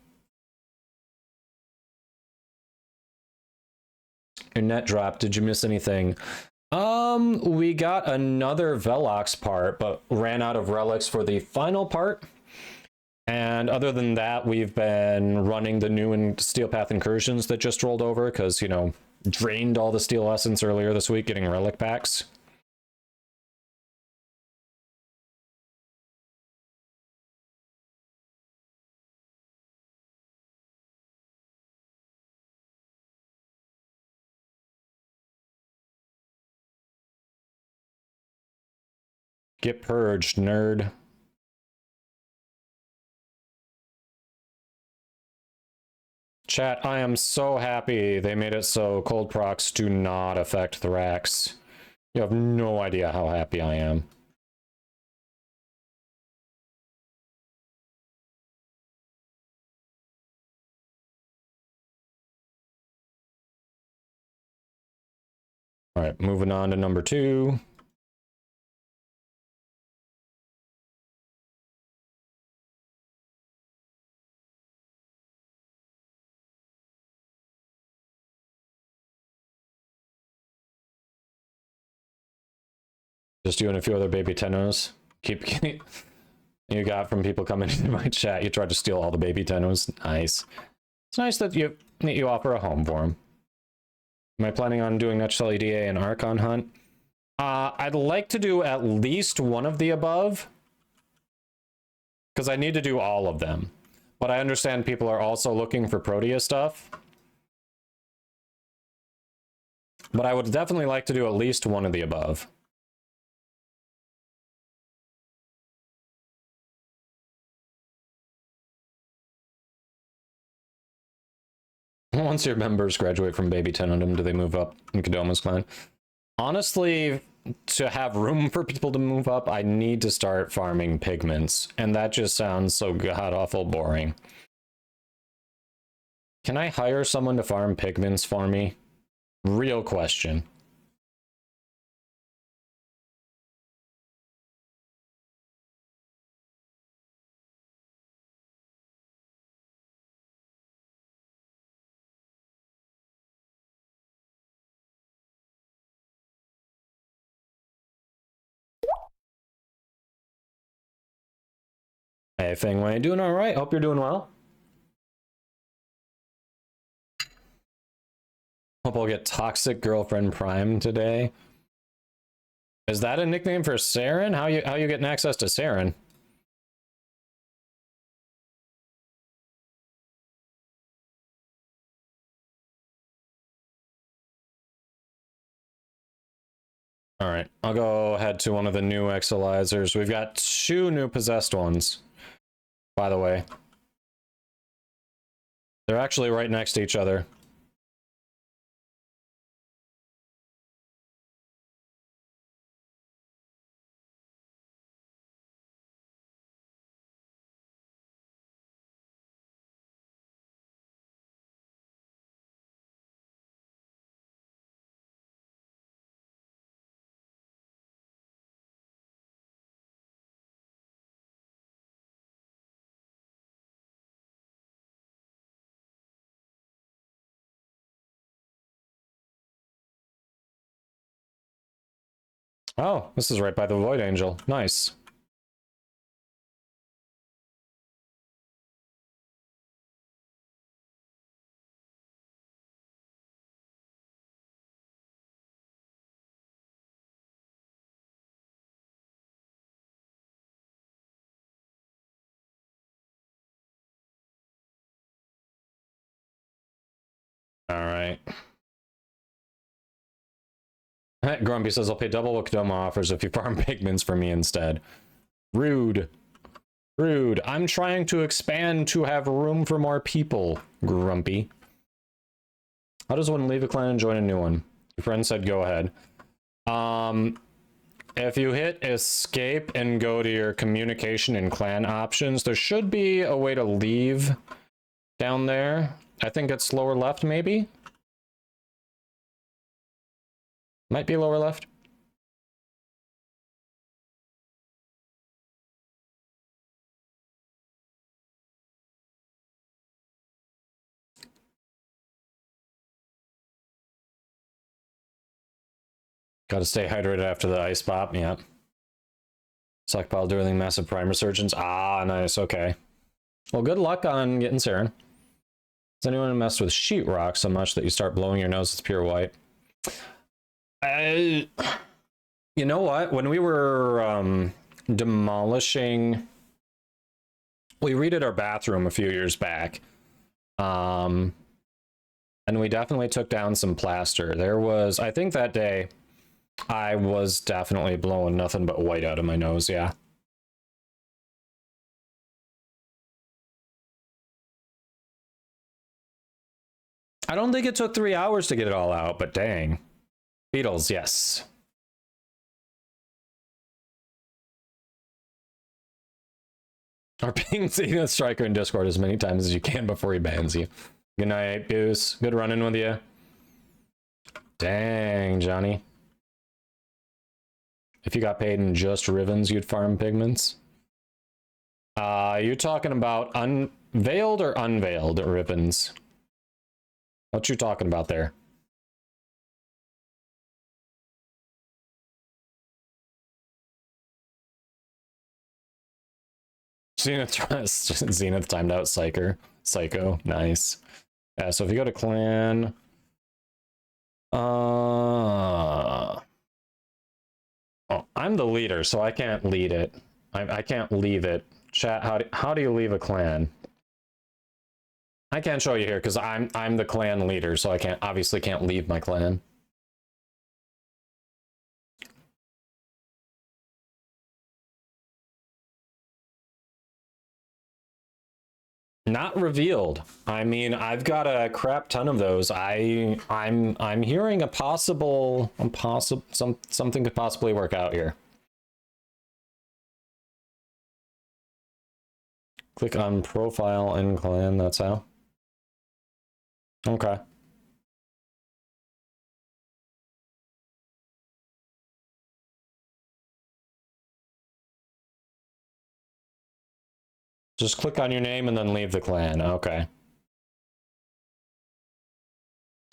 Your net dropped. Did you miss anything? We got another Velox part, but ran out of relics for the final part. And other than that, we've been running the new Steel Path Incursions that just rolled over because, you know, drained all the Steel Essence earlier this week getting relic packs. Get purged, nerd. Chat, I am so happy they made it so cold procs do not affect Thrax. You have no idea how happy I am. All right, moving on to number 2. Just you and a few other baby Tennos. You got from people coming into my chat. You tried to steal all the baby Tennos. Nice. It's nice that you offer a home for them. Am I planning on doing Nutshell EDA and Archon Hunt? I'd like to do at least one of the above, because I need to do all of them. But I understand people are also looking for Protea stuff. But I would definitely like to do at least one of the above. Once your members graduate from Baby Tenondum, do they move up in Kodoma's clan? Honestly, to have room for people to move up, I need to start farming pigments, and that just sounds so god-awful boring. Can I hire someone to farm pigments for me? Real question. Hey, Fengwei, doing all right? Hope you're doing well. Hope I'll get Toxic Girlfriend Prime today. Is that a nickname for Saren? How you getting access to Saren? All right, I'll go head to one of the new Exilizers. We've got 2 new possessed ones, by the way. They're actually right next to each other. Oh, this is right by the Void Angel. Nice. All right. Grumpy says, I'll pay double what Kadoma offers if you farm pigments for me instead. Rude. Rude. I'm trying to expand to have room for more people, Grumpy. How does one leave a clan and join a new one? Your friend said go ahead. If you hit escape and go to your communication and clan options, there should be a way to leave down there. I think it's lower left, maybe? Might be lower left. Gotta stay hydrated after the ice pop, yeah. Stockpile dueling massive prime resurgence. Ah, nice, okay. Well, good luck on getting Saren. Has anyone messed with sheetrock so much that you start blowing your nose with pure white? You know what? When we were demolishing, we redid our bathroom a few years back. And we definitely took down some plaster. There was, I think that day, I was definitely blowing nothing but white out of my nose, yeah. I don't think it took 3 hours to get it all out, but dang. Beatles, yes. Or ping Zenith Striker in Discord as many times as you can before he bans you. Good night, Goose. Good running with you. Dang, Johnny. If you got paid in just ribbons, you'd farm pigments. You talking about unveiled or unveiled ribbons? What you talking about there? Zenith timed out Psycho, nice. Yeah, so if you go to clan, oh, I'm the leader, so I can't lead it. I can't leave it. Chat, how do you leave a clan? I can't show you here because I'm the clan leader, so I obviously can't leave my clan. Not revealed. I mean, I've got a crap ton of those. I'm hearing a something could possibly work out here. Click on profile and clan, that's how. Okay. Just click on your name and then leave the clan. Okay.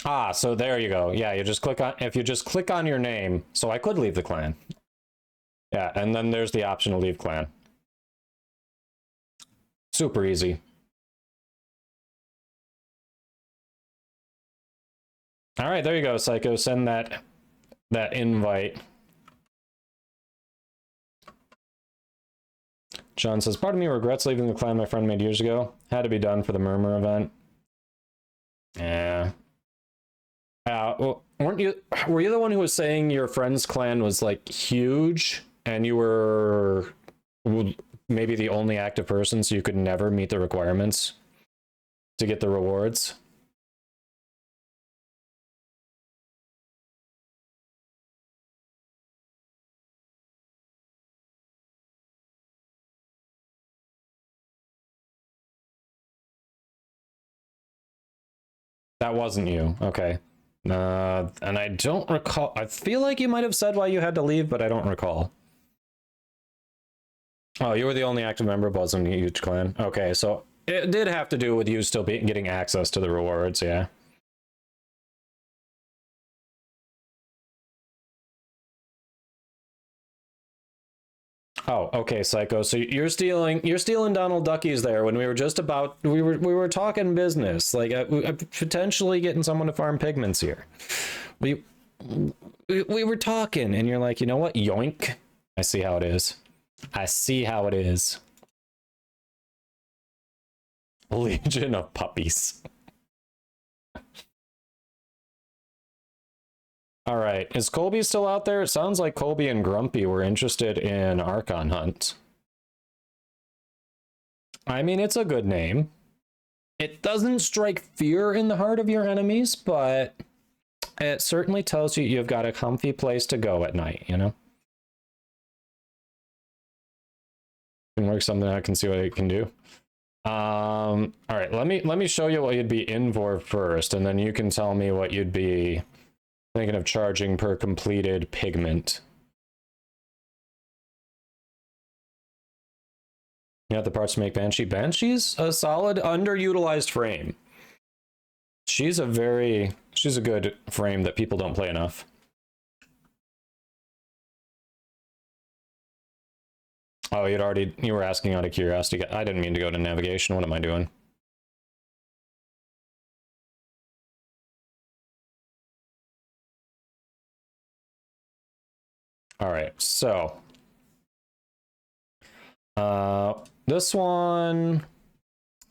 Ah, so there you go. Yeah, you just click on, if you just click on your name, so I could leave the clan. Yeah, and then there's the option to leave clan. Super easy. All right, there you go, Psycho. Send that invite. John says, part of me regrets leaving the clan my friend made years ago. Had to be done for the Murmur event. Yeah. Well, were you the one who was saying your friend's clan was like huge and you were maybe the only active person, so you could never meet the requirements to get the rewards? That wasn't you. Okay. And I don't recall. I feel like you might have said why you had to leave, but I don't recall. Oh, you were the only active member, but wasn't a huge clan. Okay, so it did have to do with you still getting access to the rewards, yeah. Oh, okay, Psycho. So you're stealing Donald Duckies there when we were just about we were talking business, like potentially getting someone to farm pigments here. We were talking, and you're like, you know what? Yoink! I see how it is. I see how it is. Legion of puppies. All right, is Colby still out there? It sounds like Colby and Grumpy were interested in Archon Hunt. I mean, it's a good name. It doesn't strike fear in the heart of your enemies, but it certainly tells you you've got a comfy place to go at night, you know? Can work something out, I can see what it can do. All right, let me show you what you'd be in for first, and then you can tell me what you'd be thinking of charging per completed pigment. You have the parts to make Banshee. Banshee's a solid underutilized frame. She's a good frame that people don't play enough. Oh, you were asking out of curiosity. I didn't mean to go to navigation. What am I doing? All right, so this one,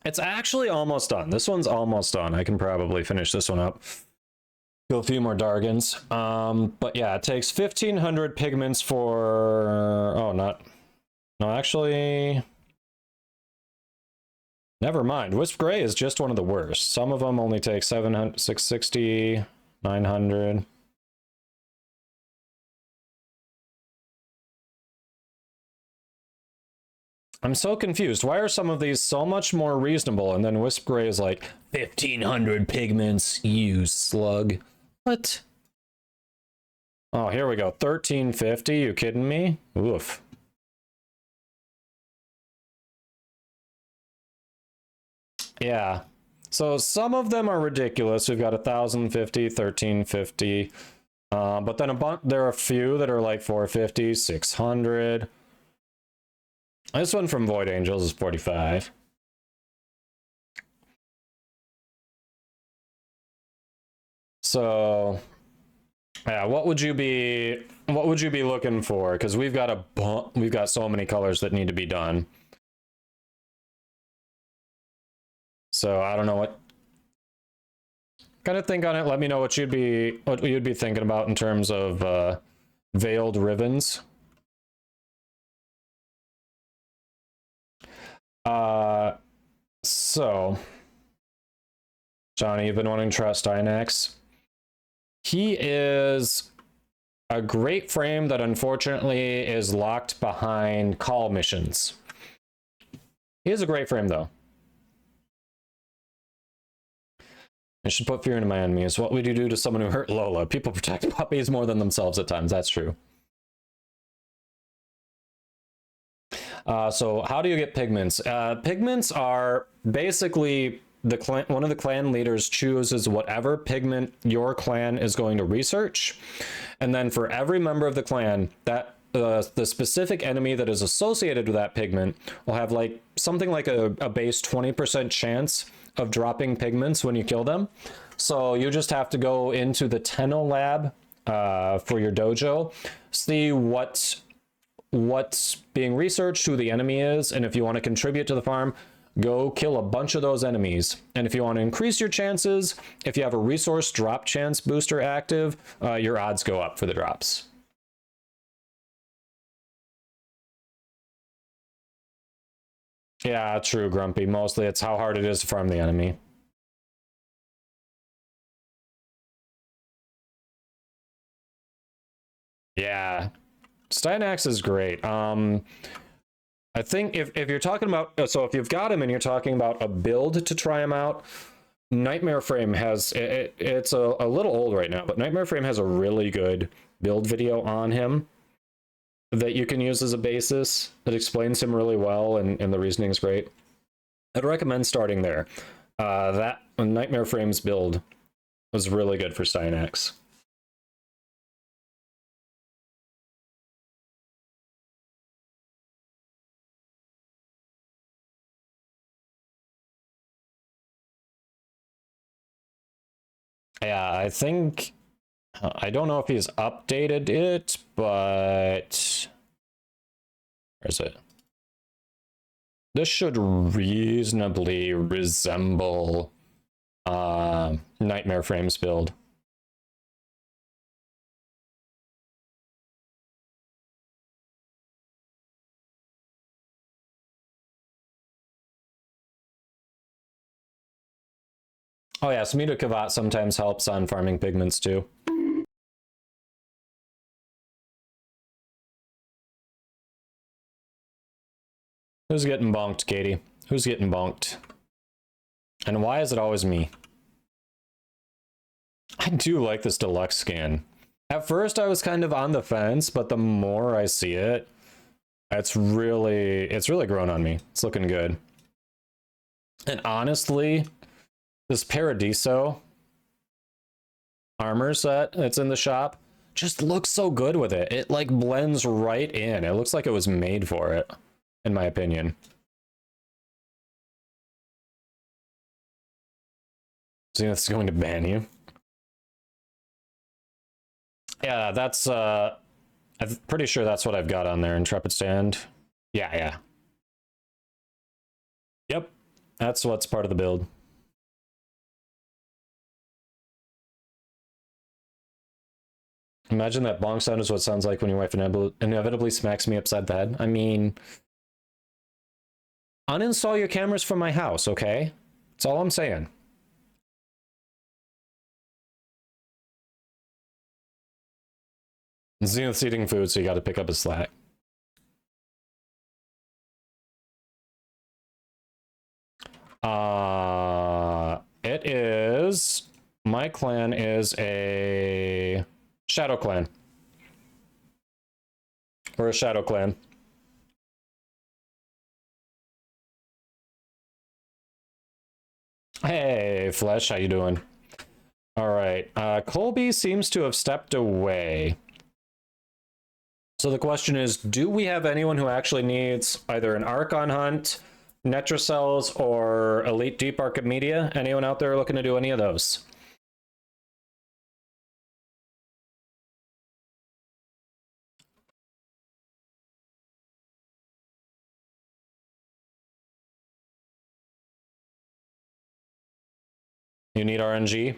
it's actually almost done. This one's almost done. I can probably finish this one up. Go a few more Dargans. But yeah, it takes 1,500 pigments for, actually, never mind. Wisp Gray is just one of the worst. Some of them only take 700, 660, 900. I'm so confused. Why are some of these so much more reasonable, and then Wisp Gray is like 1,500 pigments, you slug? What? Oh, here we go. 1,350. You kidding me? Oof. Yeah. So some of them are ridiculous. We've got 1,050, 1,350. But then there are a few that are like 450, 600. This one from Void Angels is 45. So, yeah, what would you be looking for? Because we've got so many colors that need to be done. So I don't know what. Kind of think on it. Let me know what you'd be thinking about in terms of veiled ribbons. So, Johnny, you've been wanting to trust Inax. He is a great frame that unfortunately is locked behind call missions. He is a great frame, though. I should put fear into my enemies. What would you do to someone who hurt Lola? People protect puppies more than themselves at times. That's true. So how do you get pigments? Pigments are basically one of the clan leaders chooses whatever pigment your clan is going to research. And then for every member of the clan, that the specific enemy that is associated with that pigment will have something like a base 20% chance of dropping pigments when you kill them. So you just have to go into the Tenno lab for your dojo, see what's being researched, who the enemy is, and if you want to contribute to the farm, go kill a bunch of those enemies. And if you want to increase your chances, if you have a resource drop chance booster active, your odds go up for the drops. Yeah, true, Grumpy. Mostly it's how hard it is to farm the enemy. Yeah, Stynax is great. I think if you're talking about, so if you've got him and you're talking about a build to try him out, Nightmare Frame has, it's a little old right now, but Nightmare Frame has a really good build video on him that you can use as a basis that explains him really well, and the reasoning is great. I'd recommend starting there. That Nightmare Frame's build was really good for Stynax. Yeah, I think, I don't know if he's updated it, but where is it? This should reasonably resemble Nightmare Frame's build. Oh yeah, Smita Kavat sometimes helps on farming pigments too. Who's getting bonked, Katie? Who's getting bonked? And why is it always me? I do like this deluxe skin. At first I was kind of on the fence, but the more I see it, it's really grown on me. It's looking good. And honestly, this Paradiso armor set that's in the shop just looks so good with it. It like blends right in. It looks like it was made for it, in my opinion. Zenith's going to ban you. Yeah, that's I'm pretty sure that's what I've got on there. Intrepid Stand. Yeah. Yep. That's what's part of the build. Imagine that bonk sound is what it sounds like when your wife inevitably smacks me upside the head. I mean, uninstall your cameras from my house, okay? That's all I'm saying. Zenith's eating food, so you gotta pick up his slack. It is... My clan is a... Shadow Clan. We're a Shadow Clan. Hey, Flesh, how you doing? All right, Colby seems to have stepped away. So the question is, do we have anyone who actually needs either an Archon Hunt, Netracells, or Elite Deep Archimedia? Anyone out there looking to do any of those? You need RNG?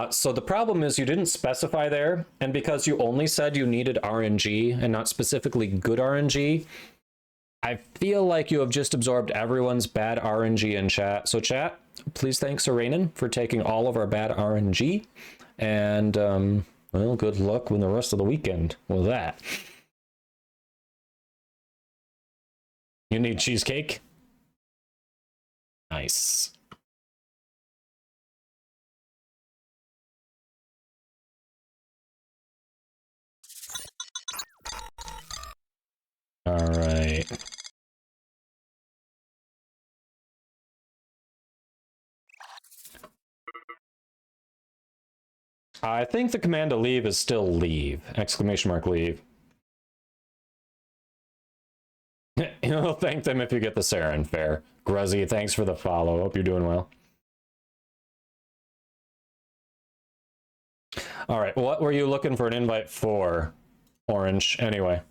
So the problem is you didn't specify there, and because you only said you needed RNG and not specifically good RNG, I feel like you have just absorbed everyone's bad RNG in chat. So chat, please thank Serenin for taking all of our bad RNG, and well, good luck with the rest of the weekend with that. You need cheesecake? Nice. All right. I think the command to leave is still leave. Exclamation mark leave. You'll thank them if you get the Saren. Fair. Gruzzy, thanks for the follow. Hope you're doing well. All right, what were you looking for an invite for, Orange? Anyway.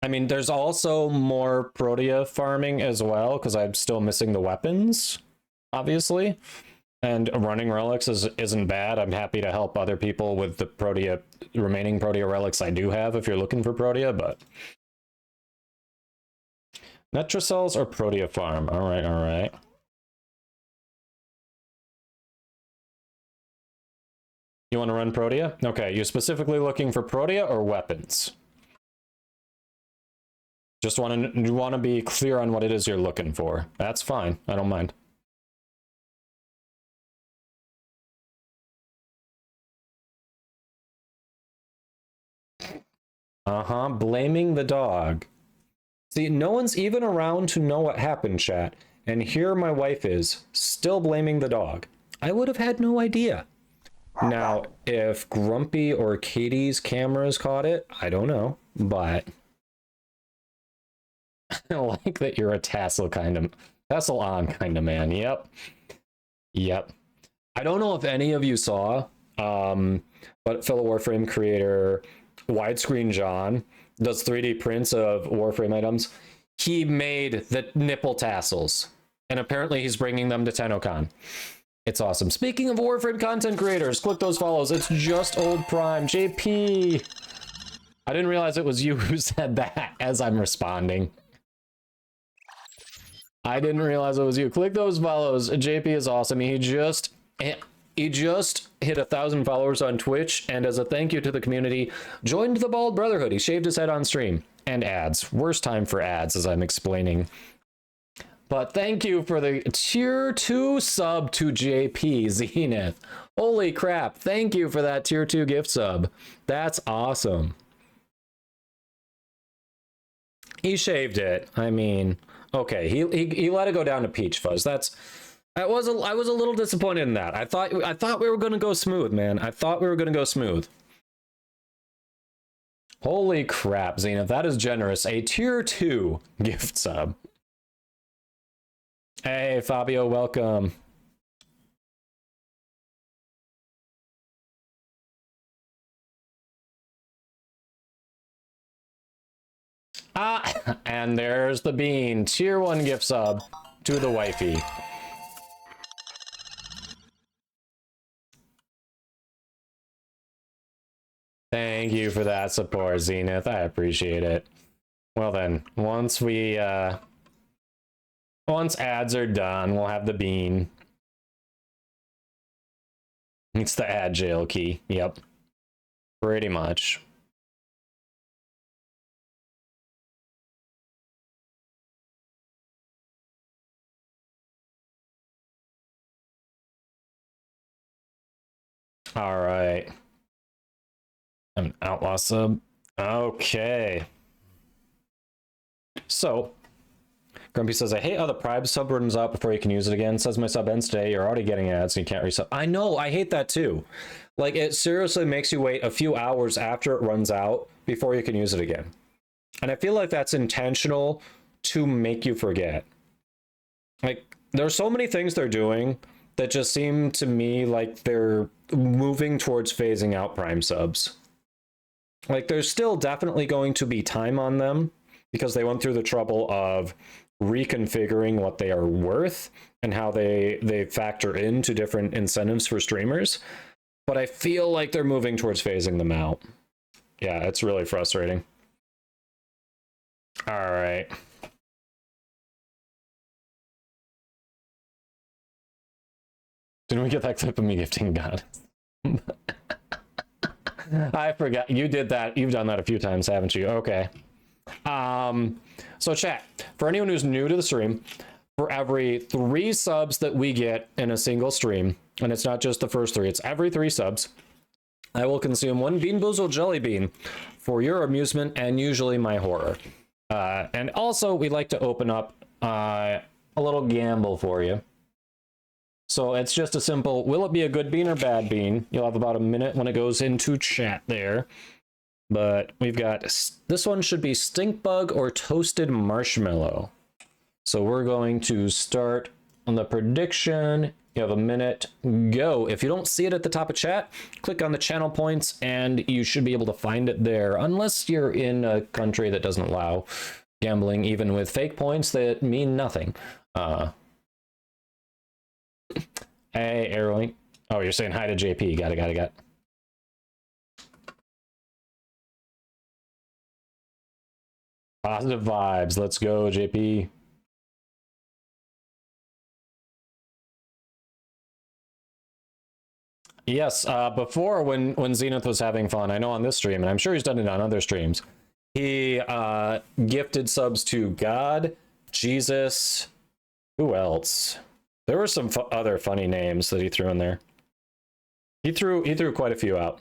I mean, there's also more Protea farming as well, because I'm still missing the weapons, obviously. And running relics isn't bad. I'm happy to help other people with the Protea, remaining Protea relics I do have if you're looking for Protea, but... Netracells or Protea farm? All right, all right. You want to run Protea? Okay, you're specifically looking for Protea or weapons? Just you want to be clear on what it is you're looking for. That's fine. I don't mind. Uh-huh. Blaming the dog. See, no one's even around to know what happened, chat. And here my wife is, still blaming the dog. I would have had no idea. Now, if Grumpy or Katie's cameras caught it, I don't know. But... I like that you're a tassel on kind of man. Yep. Yep. I don't know if any of you saw, but fellow Warframe creator Widescreen John does 3D prints of Warframe items. He made the nipple tassels, and apparently he's bringing them to TennoCon. It's awesome. Speaking of Warframe content creators, click those follows. It's just old Prime. JP. I didn't realize it was you who said that as I'm responding. I didn't realize it was you. Click those follows. JP is awesome. He just hit 1,000 followers on Twitch, and as a thank you to the community, joined the Bald Brotherhood. He shaved his head on stream. And ads. Worst time for ads, as I'm explaining. But thank you for the tier 2 sub to JP Zenith. Holy crap. Thank you for that tier 2 gift sub. That's awesome. He shaved it. I mean... Okay, he let it go down to peach fuzz. I was a little disappointed in that. I thought we were gonna go smooth, man. I thought we were gonna go smooth. Holy crap, Zenith, that is generous. A tier 2 gift sub. Hey, Fabio, welcome. And there's the bean. Tier 1 gift sub to the wifey. Thank you for that support, Zenith. I appreciate it. Well then, once ads are done, we'll have the bean. It's the ad jail key. Yep. Pretty much. All right. An outlaw sub. Okay. So, Grumpy says, I hate how the Prime sub runs out before you can use it again. Says my sub ends today. You're already getting ads and you can't resub. I know. I hate that too. Like, it seriously makes you wait a few hours after it runs out before you can use it again. And I feel like that's intentional to make you forget. Like, there's so many things they're doing that just seem to me like they're moving towards phasing out Prime subs. Like, there's still definitely going to be time on them because they went through the trouble of reconfiguring what they are worth and how they factor into different incentives for streamers. But I feel like they're moving towards phasing them out. Yeah, it's really frustrating. All right. Didn't we get that clip of me gifting God? I forgot. You did that. You've done that a few times, haven't you? Okay. So chat, for anyone who's new to the stream, for every 3 subs that we get in a single stream, and it's not just the first 3, it's every 3 subs, I will consume 1 Bean Boozled Jelly Bean for your amusement and usually my horror. And also, we like to open up a little gamble for you. So it's just a simple, will it be a good bean or bad bean? You'll have about a minute when it goes into chat there. But we've got, this one should be stink bug or toasted marshmallow. So we're going to start on the prediction. You have a minute. Go. If you don't see it at the top of chat, click on the channel points and you should be able to find it there. Unless you're in a country that doesn't allow gambling, even with fake points that mean nothing. Hey, Airlink. Oh, you're saying hi to JP. Got it. Positive vibes. Let's go, JP. Yes, before when Zenith was having fun, I know on this stream, and I'm sure he's done it on other streams, he gifted subs to God, Jesus, who else? There were some other funny names that he threw in there. He threw quite a few out.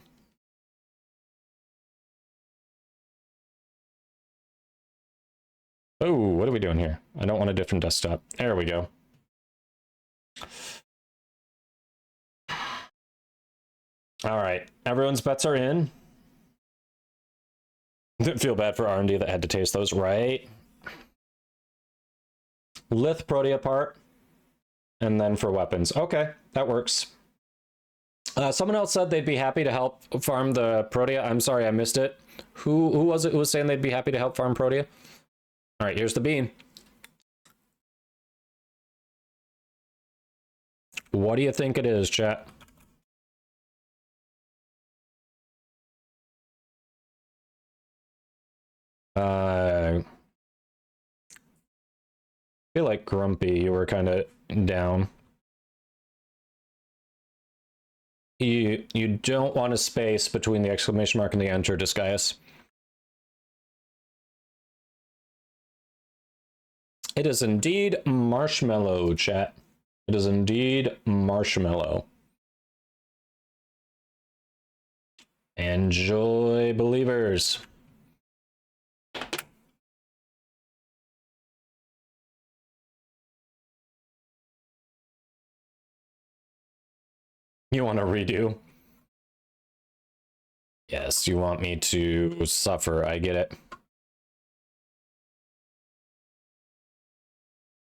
Oh, what are we doing here? I don't want a different desktop. There we go. All right, everyone's bets are in. Feel bad for R&D that had to taste those, right? Lith Protea part, and then for weapons. Okay, that works. Someone else said they'd be happy to help farm the Protea. I'm sorry, I missed it. Who was it who was saying they'd be happy to help farm Protea? All right, here's the bean. What do you think it is, chat? I feel like Grumpy, you were kind of down. You don't want a space between the exclamation mark and the enter, Disguise. It is indeed marshmallow, chat. It is indeed marshmallow. Enjoy, believers. You want to redo? Yes, you want me to suffer. I get it.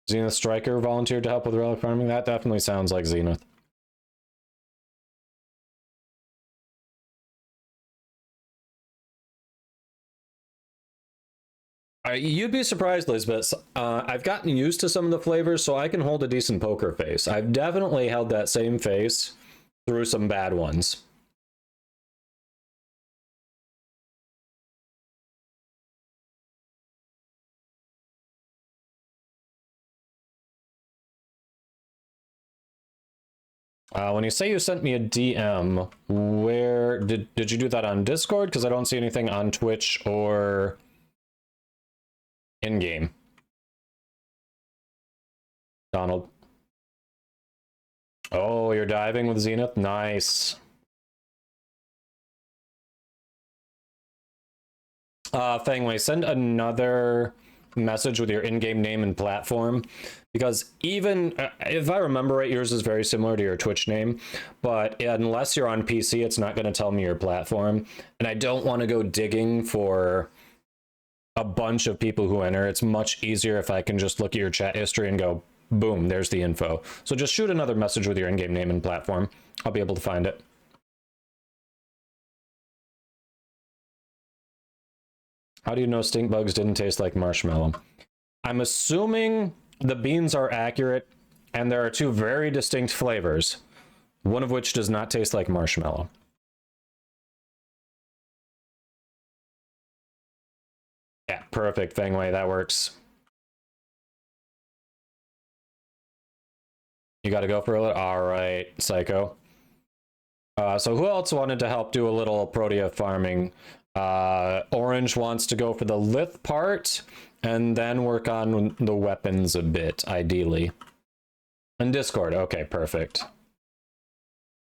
Zenith Striker volunteered to help with relic farming. That definitely sounds like Zenith. You'd be surprised, Lisbeth. I've gotten used to some of the flavors, so I can hold a decent poker face. I've definitely held that same face through some bad ones. When you say you sent me a DM, where did you do that on Discord? Because I don't see anything on Twitch or in-game. Donald. Oh, you're diving with Zenith? Nice. Fangway, send another message with your in-game name and platform, because even if I remember right, yours is very similar to your Twitch name, but unless you're on PC, it's not going to tell me your platform, and I don't want to go digging for a bunch of people who enter. It's much easier if I can just look at your chat history and go, boom, there's the info. So just shoot another message with your in-game name and platform. I'll be able to find it. How do you know stink bugs didn't taste like marshmallow? I'm assuming the beans are accurate, and there are two very distinct flavors, one of which does not taste like marshmallow. Yeah, perfect, Fangway, that works. You gotta go for a little? All right, Psycho. So who else wanted to help do a little Protea farming? Orange wants to go for the lith part and then work on the weapons a bit, ideally. And Discord, okay, perfect.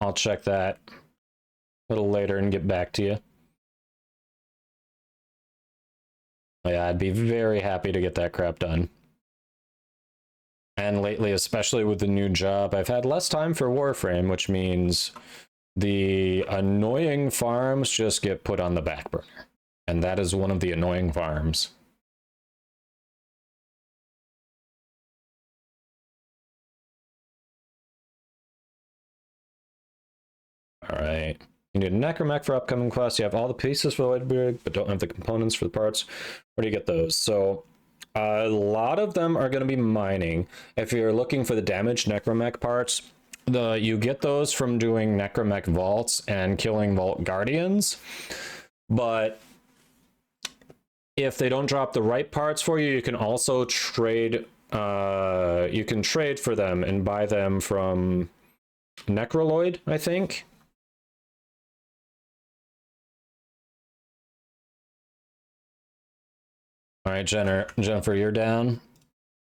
I'll check that a little later and get back to you. Yeah, I'd be very happy to get that crap done. And lately, especially with the new job, I've had less time for Warframe, which means the annoying farms just get put on the back burner. And that is one of the annoying farms. All right. You need a necromech for upcoming quests. You have all the pieces for the Whitebeard, but don't have the components for the parts. Where do you get those? So a lot of them are going to be mining. If you're looking for the damaged necromech parts, you get those from doing necromech vaults and killing vault guardians. But if they don't drop the right parts for you, you can also trade. You can trade for them and buy them from Necroloid, I think. All right, Jennifer, you're down.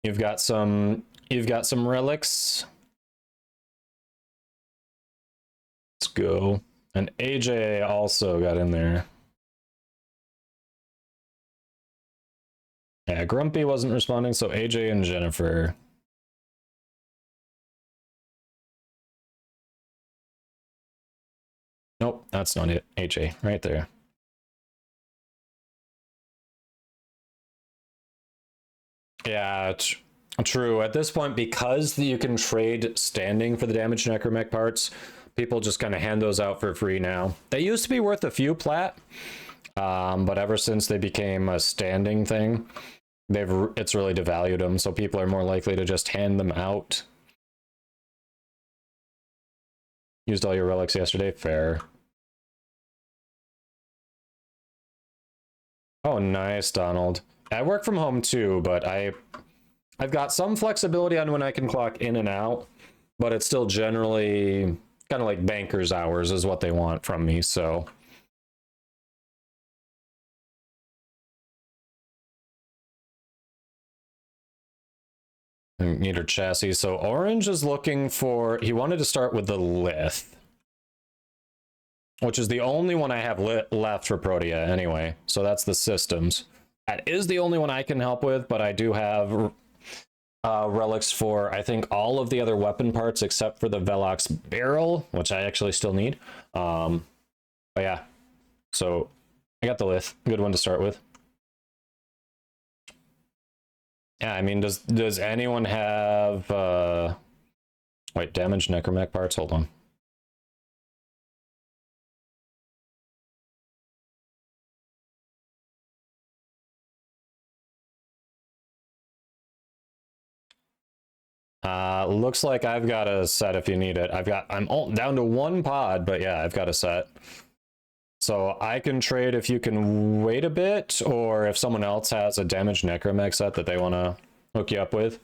You've got some relics. Let's go. And AJ also got in there. Yeah, Grumpy wasn't responding, so AJ and Jennifer. Nope, that's not it. AJ, right there. Yeah, true. At this point, because you can trade standing for the damaged necromech parts, people just kind of hand those out for free now. They used to be worth a few plat, but ever since they became a standing thing, it's really devalued them, so people are more likely to just hand them out. Used all your relics yesterday? Fair. Oh, nice, Donald. I work from home too, but I've got some flexibility on when I can clock in and out, but it's still generally kind of like banker's hours is what they want from me, so. Meter chassis. So Orange is looking for, he wanted to start with the Lith, which is the only one I have left for Protea anyway. So that's the systems. That is the only one I can help with, but I do have relics for, I think, all of the other weapon parts except for the Velox barrel, which I actually still need. But yeah, so I got the Lith. Good one to start with. Yeah, I mean, does anyone have wait, damaged necromech parts? Hold on. Looks like I've got a set if you need it. I'm down to one pod, but yeah, I've got a set. So I can trade if you can wait a bit, or if someone else has a damaged necromech set that they want to hook you up with.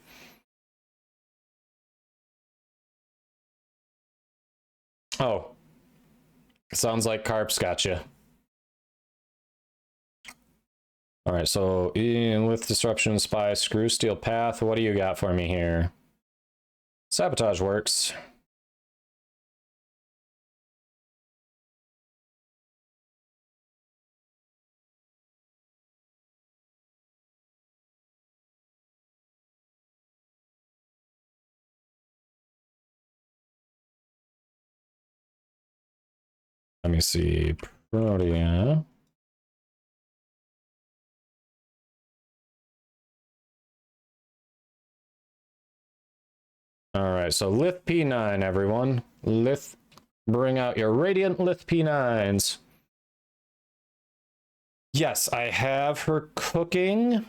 Oh, sounds like Carp's got you. All right, so with disruption, spy, screw, steel path. What do you got for me here? Sabotage works. Let me see. Protea. All right, so Lith P9, everyone. Lith, bring out your Radiant Lith P9s. Yes, I have her cooking.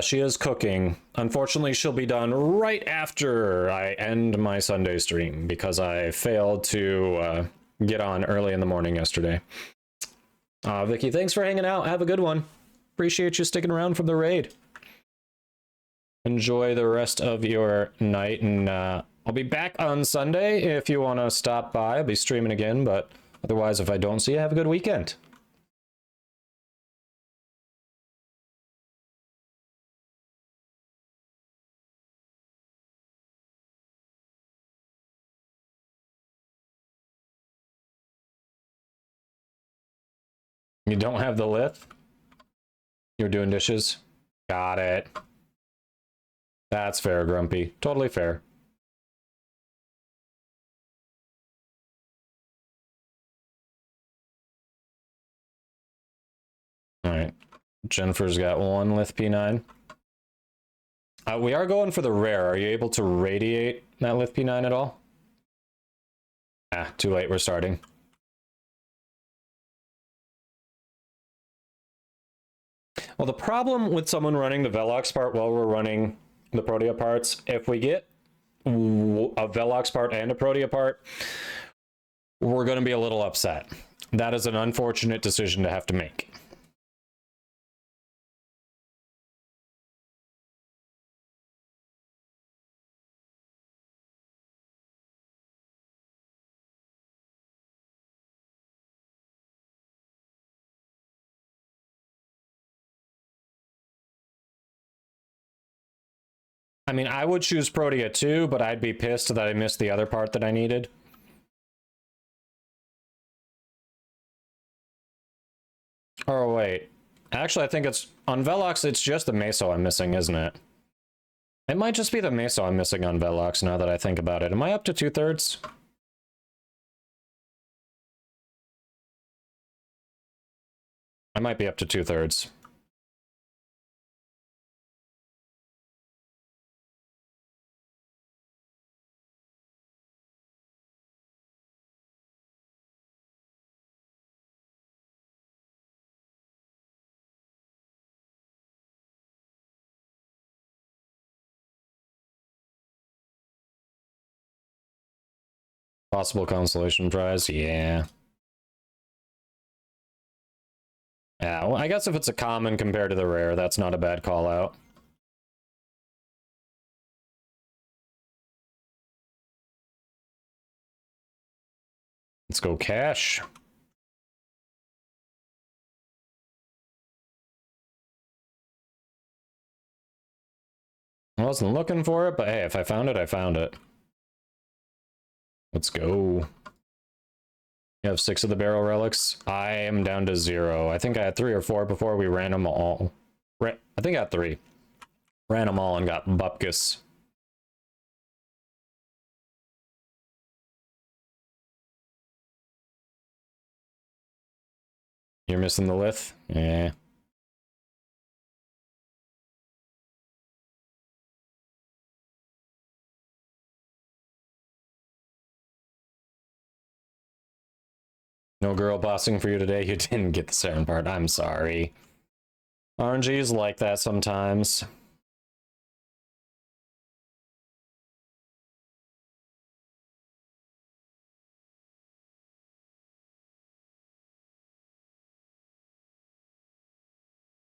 She is cooking. Unfortunately, she'll be done right after I end my Sunday stream because I failed to get on early in the morning yesterday. Vicky, thanks for hanging out. Have a good one. Appreciate you sticking around for the raid. Enjoy the rest of your night, and I'll be back on Sunday if you want to stop by. I'll be streaming again, but otherwise, if I don't see you, have a good weekend. You don't have the Lith? You're doing dishes? Got it. That's fair, Grumpy. Totally fair. All right. Jennifer's got one Lith P9. We are going for the rare. Are you able to radiate that Lith P9 at all? Ah, too late, we're starting. Well, the problem with someone running the Velox part while we're running the Protea parts, if we get a Velox part and a Protea part, we're going to be a little upset. That is an unfortunate decision to have to make. I mean, I would choose Protea too, but I'd be pissed that I missed the other part that I needed. Oh, wait. Actually, I think it's... On Velox, it's just the Meso I'm missing, isn't it? It might just be the Meso I'm missing on Velox, now that I think about it. Am I up to 2/3? I might be up to 2/3. Possible consolation prize, yeah. Yeah, well, I guess if it's a common compared to the rare, that's not a bad call out. Let's go cash. I wasn't looking for it, but hey, if I found it, I found it. Let's go. You have 6 of the barrel relics. I am down to 0. I think I had 3 or 4 before we ran them all. I think I had 3. Ran them all and got Bupkis. You're missing the lith? Yeah. No girl bossing for you today? You didn't get the Saren part. I'm sorry. RNG's like that sometimes.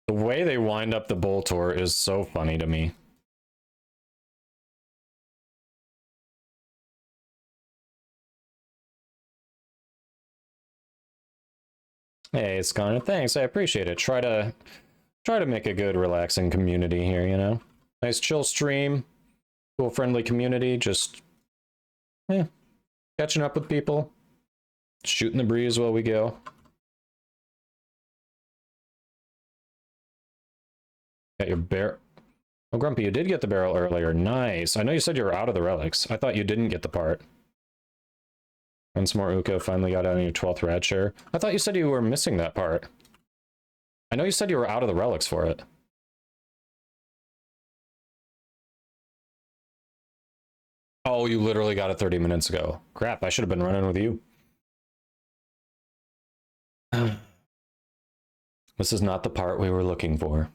The way they wind up the Boltor is so funny to me. Hey, it's Connor. Thanks, I appreciate it. Try to make a good, relaxing community here, you know? Nice chill stream, cool, friendly community, just, yeah, catching up with people, shooting the breeze while we go. Got your barrel. Oh, Grumpy, you did get the barrel earlier. Nice. I know you said you were out of the relics. I thought you didn't get the part. Once more, Uka finally got out on your 12th rad share. I thought you said you were missing that part. I know you said you were out of the relics for it. Oh, you literally got it 30 minutes ago. Crap, I should have been running with you. This is not the part we were looking for.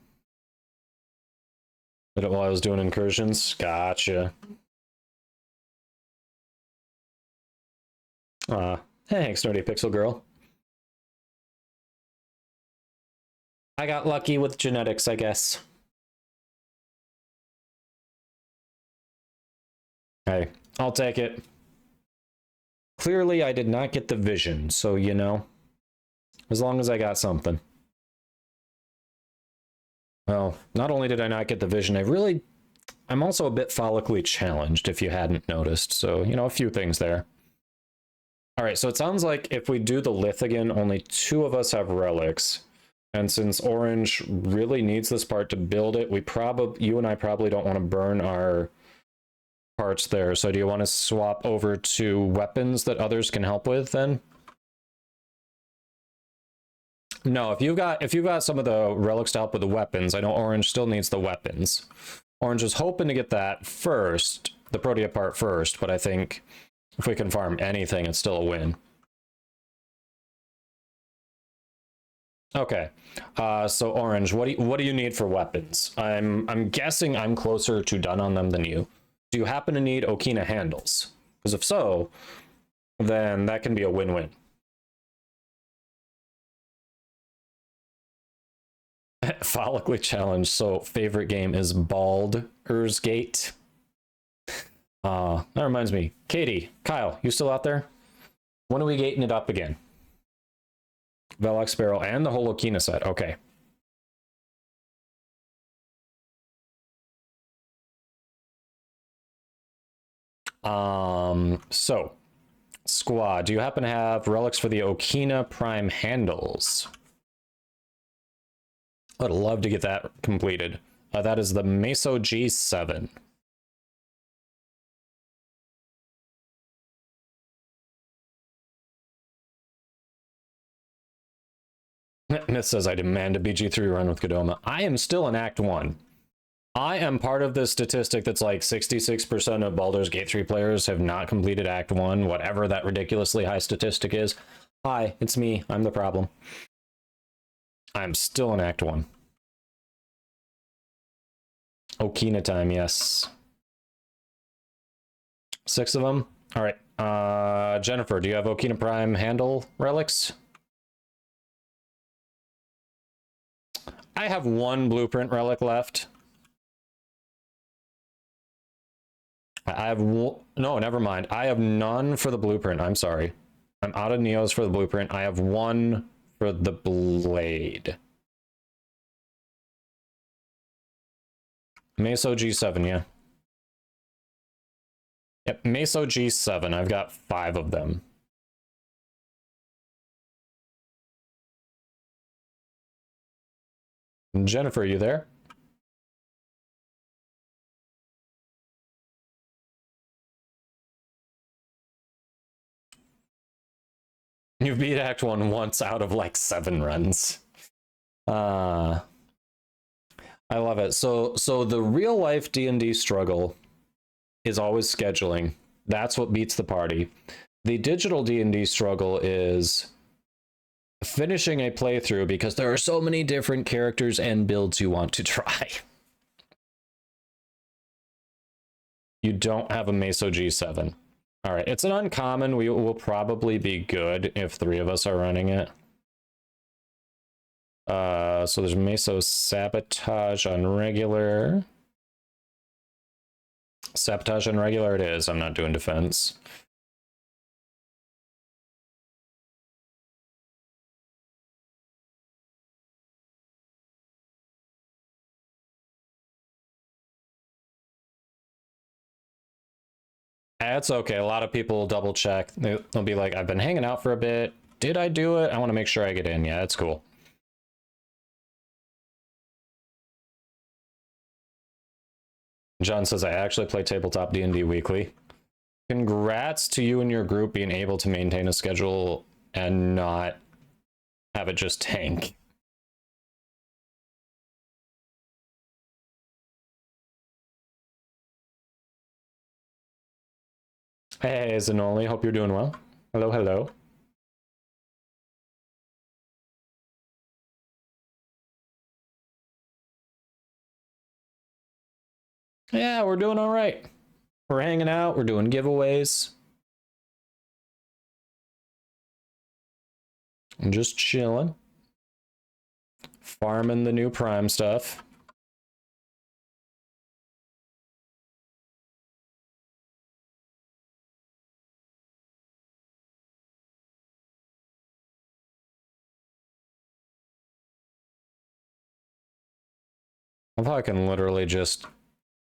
Did it while I was doing incursions? Gotcha. Thanks, Nerdy Pixel Girl. I got lucky with genetics, I guess. Hey, I'll take it. Clearly, I did not get the vision, so, you know, as long as I got something. Well, not only did I not get the vision, I'm also a bit follically challenged, if you hadn't noticed. So, you know, a few things there. All right, so it sounds like if we do the lith again, only 2 of us have relics. And since Orange really needs this part to build it, you and I probably don't want to burn our parts there. So do you want to swap over to weapons that others can help with then? No, if you've got some of the relics to help with the weapons, I know Orange still needs the weapons. Orange is hoping to get that first, the Protea part first, but I think If we can farm anything, it's still a win. Okay, so Orange, what do you need for weapons? I'm guessing I'm closer to done on them than you. Do you happen to need Okina handles? Because if so, then that can be a win-win. Follically challenged. So favorite game is Baldur's Gate. That reminds me, Katie, Kyle, you still out there? When are we gating it up again? Velox Barrel and the whole Okina set. Okay. So squad, do you happen to have relics for the Okina Prime handles? I'd love to get that completed. That is the Meso G7. Myth says, I demand a BG3 run with Godoma. I am still in Act 1. I am part of this statistic that's like 66% of Baldur's Gate 3 players have not completed Act 1, whatever that ridiculously high statistic is. Hi, it's me. I'm the problem. I'm still in Act 1. Okina time, yes. 6 of them? All right. Jennifer, do you have Okina Prime handle relics? I have 1 blueprint relic left. I have no, never mind. I have none for the blueprint. I'm sorry. I'm out of Neos for the blueprint. I have 1 for the blade. Meso G7, yeah. Yep, Meso G7. I've got 5 of them. Jennifer, are you there? You beat Act 1 once out of like 7 runs. I love it. So the real life D&D struggle is always scheduling. That's what beats the party. The digital D&D struggle is finishing a playthrough because there are so many different characters and builds you want to try. You don't have a Meso G7. All right, it's an uncommon. We will probably be good if 3 of us are running it. So there's Meso Sabotage on regular. Sabotage on regular it is. I'm not doing defense. It's okay. A lot of people will double check. They'll be like, I've been hanging out for a bit. Did I do it? I want to make sure I get in. Yeah, it's cool. John says, I actually play tabletop D&D weekly. Congrats to you and your group being able to maintain a schedule and not have it just tank. Hey, Zanoli, hope you're doing well. Hello, hello. Yeah, we're doing all right. We're hanging out, we're doing giveaways. I'm just chilling. Farming the new Prime stuff. I thought I can literally just...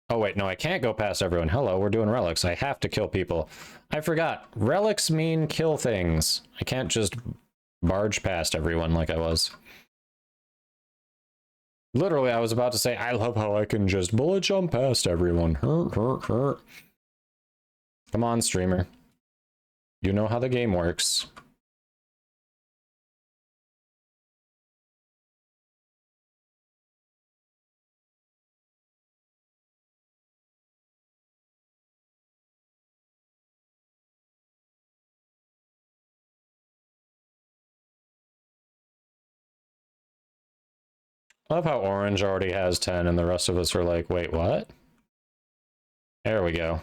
Oh wait, no, I can't go past everyone. Hello, we're doing relics. I have to kill people. I forgot. Relics mean kill things. I can't just barge past everyone like I was. Literally, I was about to say, I love how I can just bullet jump past everyone. Come on, streamer. You know how the game works. I love how orange already has 10 and the rest of us are like, wait, what? There we go.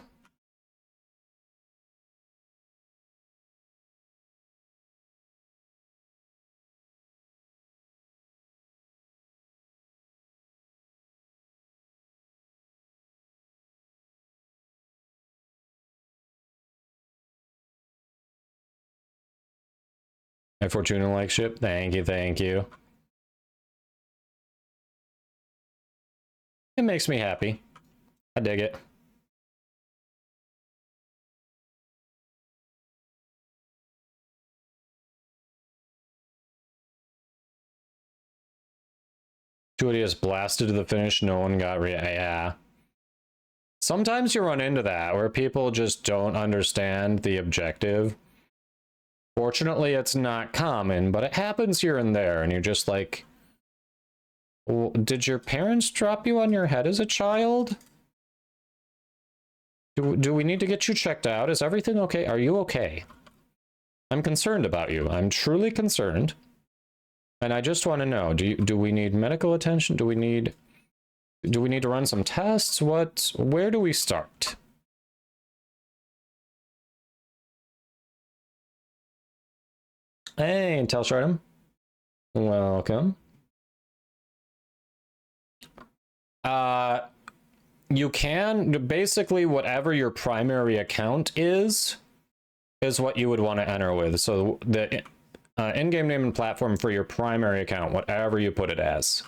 My Fortuna like ship. Thank you, thank you. It makes me happy. I dig it. Two idiots blasted to the finish. No one got yeah. Sometimes you run into that where people just don't understand the objective. Fortunately, it's not common, but it happens here and there, and you're just like, well, did your parents drop you on your head as a child? Do we need to get you checked out? Is everything okay? Are you okay? I'm concerned about you. I'm truly concerned. And I just want to know, do we need medical attention? Do we need to run some tests? Where do we start? Hey, Telshardum. Welcome. You can basically whatever your primary account is what you would want to enter with. So the in-game name and platform for your primary account, whatever you put it as.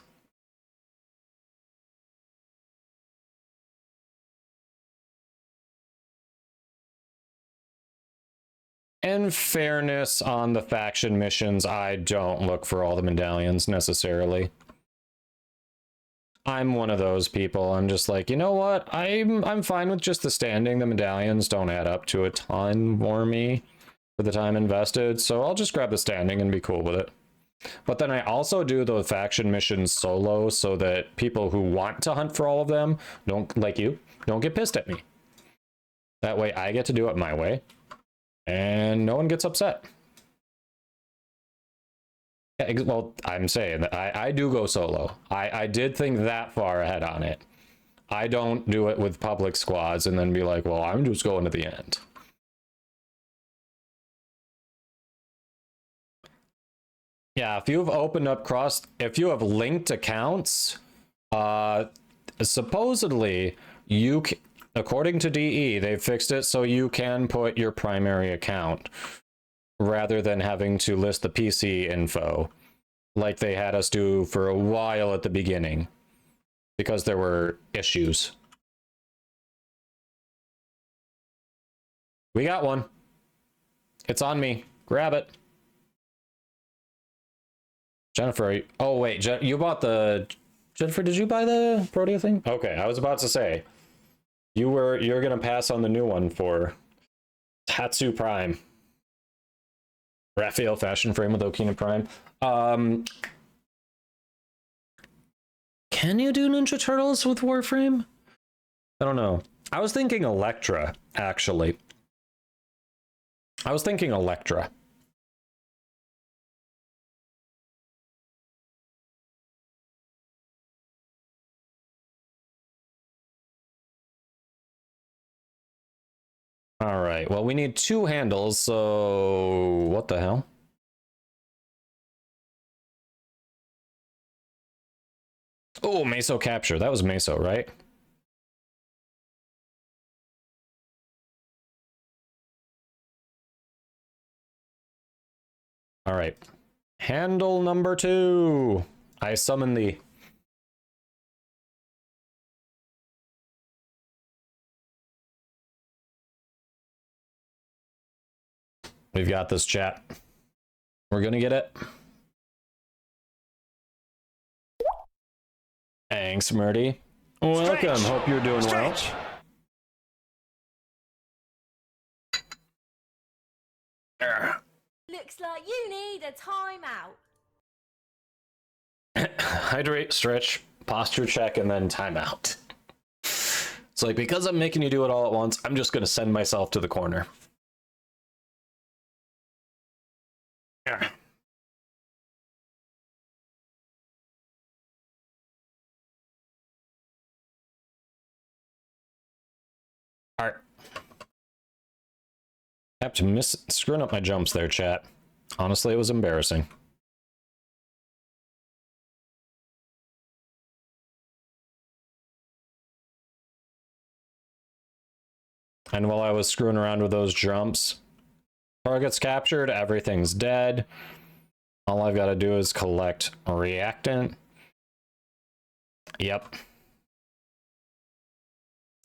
In fairness, on the faction missions, I don't look for all the medallions necessarily. I'm one of those people. I'm just like, you know what? I'm fine with just the standing. The medallions don't add up to a ton for me for the time invested, so I'll just grab the standing and be cool with it. But then I also do the faction missions solo so that people who want to hunt for all of them don't get pissed at me. That way I get to do it my way and no one gets upset. Yeah, well, I'm saying that I do go solo. I did think that far ahead on it. I don't do it with public squads and then be like, well, I'm just going to the end. Yeah, if you've opened up if you have linked accounts, supposedly according to DE, they fixed it so you can put your primary account rather than having to list the PC info like they had us do for a while at the beginning because there were issues. We got one. It's on me. Grab it. Jennifer, oh wait, you bought Jennifer, did you buy the Protea thing? Okay, I was about to say, you're gonna pass on the new one for Tatsu Prime. Raphael Fashion Frame with Okina Prime. Can you do Ninja Turtles with Warframe? I don't know. I was thinking Electra, actually. I was thinking Electra. All right, well, we need 2 handles, so what the hell? Oh, Meso capture. That was Meso, right? All right. Handle number 2. I summon thee. We've got this, chat. We're gonna get it. Thanks, Murdy. Welcome. Stretch. Hope you're doing Stretch. well. Looks like you need a timeout. Hydrate, stretch, posture check, and then timeout. It's like, because I'm making you do it all at once, I'm just gonna send myself to the corner. Yeah. All right. I have to screwing up my jumps there, chat. Honestly, it was embarrassing. And while I was screwing around with those jumps, target's captured, everything's dead. All I've got to do is collect reactant. Yep.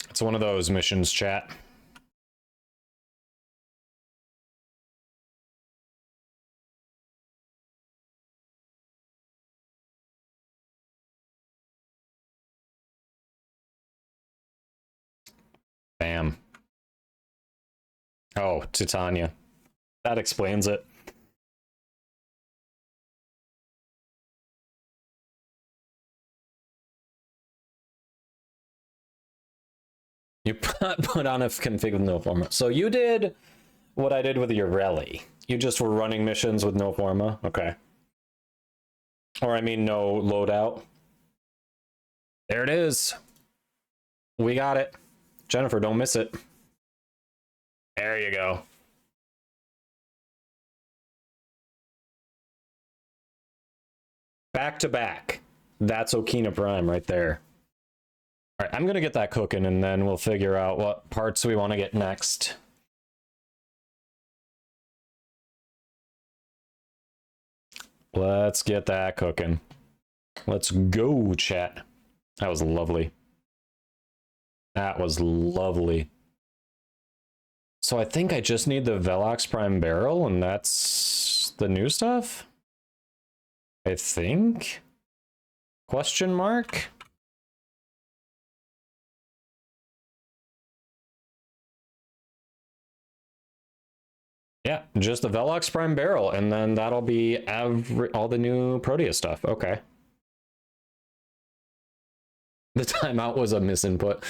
It's one of those missions, chat. Bam. Oh, Titania. That explains it. You put on a config with no forma. So you did what I did with your rally. You just were running missions with no forma? Okay. Or I mean no loadout. There it is. We got it. Jennifer, don't miss it. There you go. Back to back. That's Okina Prime right there. All right, I'm going to get that cooking, and then we'll figure out what parts we want to get next. Let's get that cooking. Let's go, chat. That was lovely. That was lovely. So I think I just need the Velox Prime barrel, and that's the new stuff? I think? Question mark? Yeah, just the Velox Prime barrel, and then that'll be all the new Proteus stuff. Okay. The timeout was a misinput.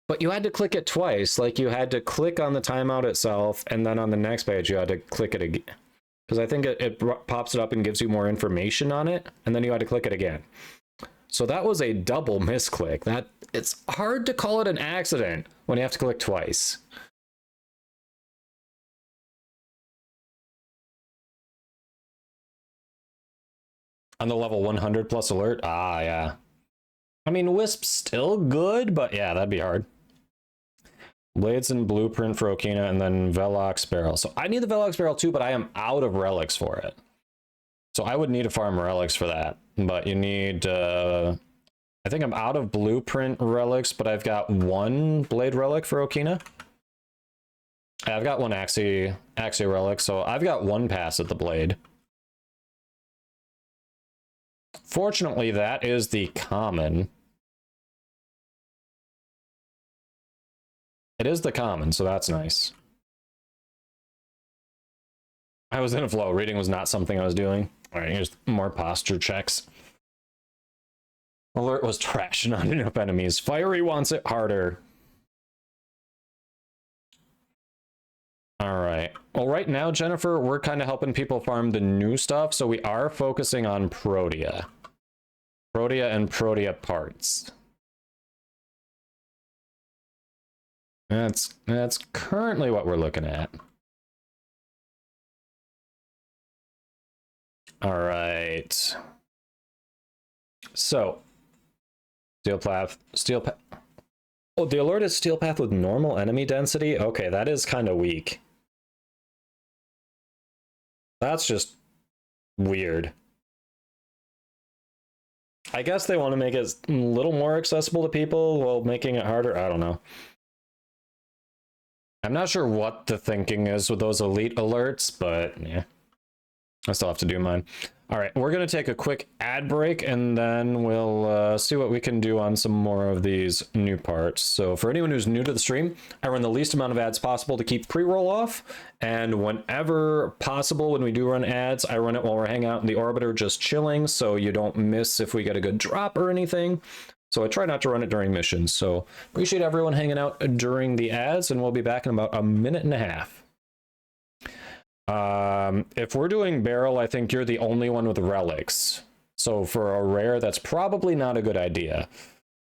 But you had to click it twice. Like, you had to click on the timeout itself, and then on the next page, you had to click it again. Because I think it pops it up and gives you more information on it, and then you had to click it again. So that was a double misclick. It's hard to call it an accident when you have to click twice. On the level 100 plus alert? Ah, yeah. I mean, Wisp's still good, but yeah, that'd be hard. Blades and blueprint for Okina, and then Velox barrel. So I need the Velox barrel too, but I am out of relics for it. So I would need to farm relics for that. But you need, I think I'm out of blueprint relics, but I've got one blade relic for Okina. I've got one Axie relic, so I've got one pass at the blade. Fortunately, that is the common. It is the common, so that's nice. I was in a flow. Reading was not something I was doing. All right, here's more posture checks. Alert was trash, not enough enemies. Fiery wants it harder. All right. Well, right now, Jennifer, we're kind of helping people farm the new stuff, so we are focusing on Protea. Protea and Protea parts. That's currently what we're looking at. All right. So, steel path. Oh, the alert is steel path with normal enemy density. Okay, that is kind of weak. That's just weird. I guess they want to make it a little more accessible to people while making it harder. I don't know. I'm not sure what the thinking is with those elite alerts, but yeah, I still have to do mine. All right, we're going to take a quick ad break, and then we'll see what we can do on some more of these new parts. So for anyone who's new to the stream, I run the least amount of ads possible to keep pre-roll off, and whenever possible, when we do run ads, I run it while we're hanging out in the orbiter just chilling, so you don't miss if we get a good drop or anything. So I try not to run it during missions. So appreciate everyone hanging out during the ads, and we'll be back in about a minute and a half. If we're doing barrel, I think you're the only one with relics. So for a rare, that's probably not a good idea.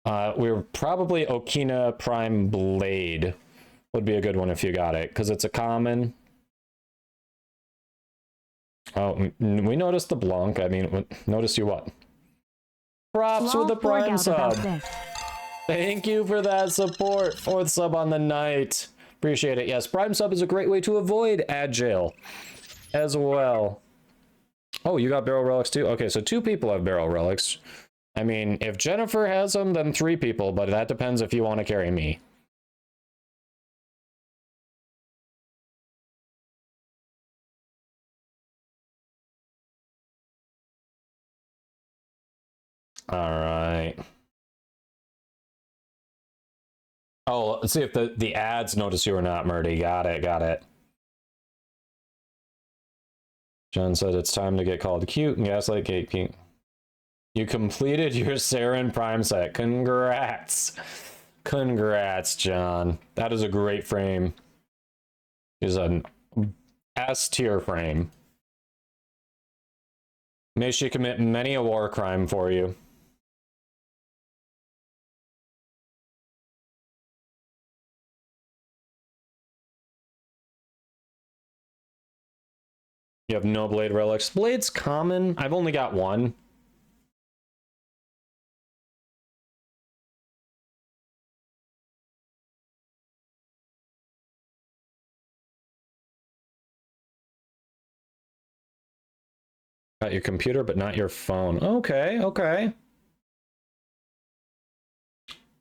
We're probably Okina Prime Blade would be a good one if you got it, because it's a common. Oh, we noticed the Blanc. I mean, notice you what? Props with the Prime sub. Thank you for that support. 4th sub on the night. Appreciate it. Yes, Prime sub is a great way to avoid ad jail as well. Oh, you got barrel relics too? Okay, so 2 people have barrel relics. I mean, if Jennifer has them, then 3 people, but that depends if you want to carry me. All right. Oh, let's see if the ads notice you or not, Murdy. Got it, got it. John said it's time to get called cute and gaslight gatekeep. You completed your Saren Prime set. Congrats. Congrats, John. That is a great frame. Is an S tier frame. May she commit many a war crime for you. You have no blade relics. Blade's common. I've only got 1. Got your computer, but not your phone. Okay, okay.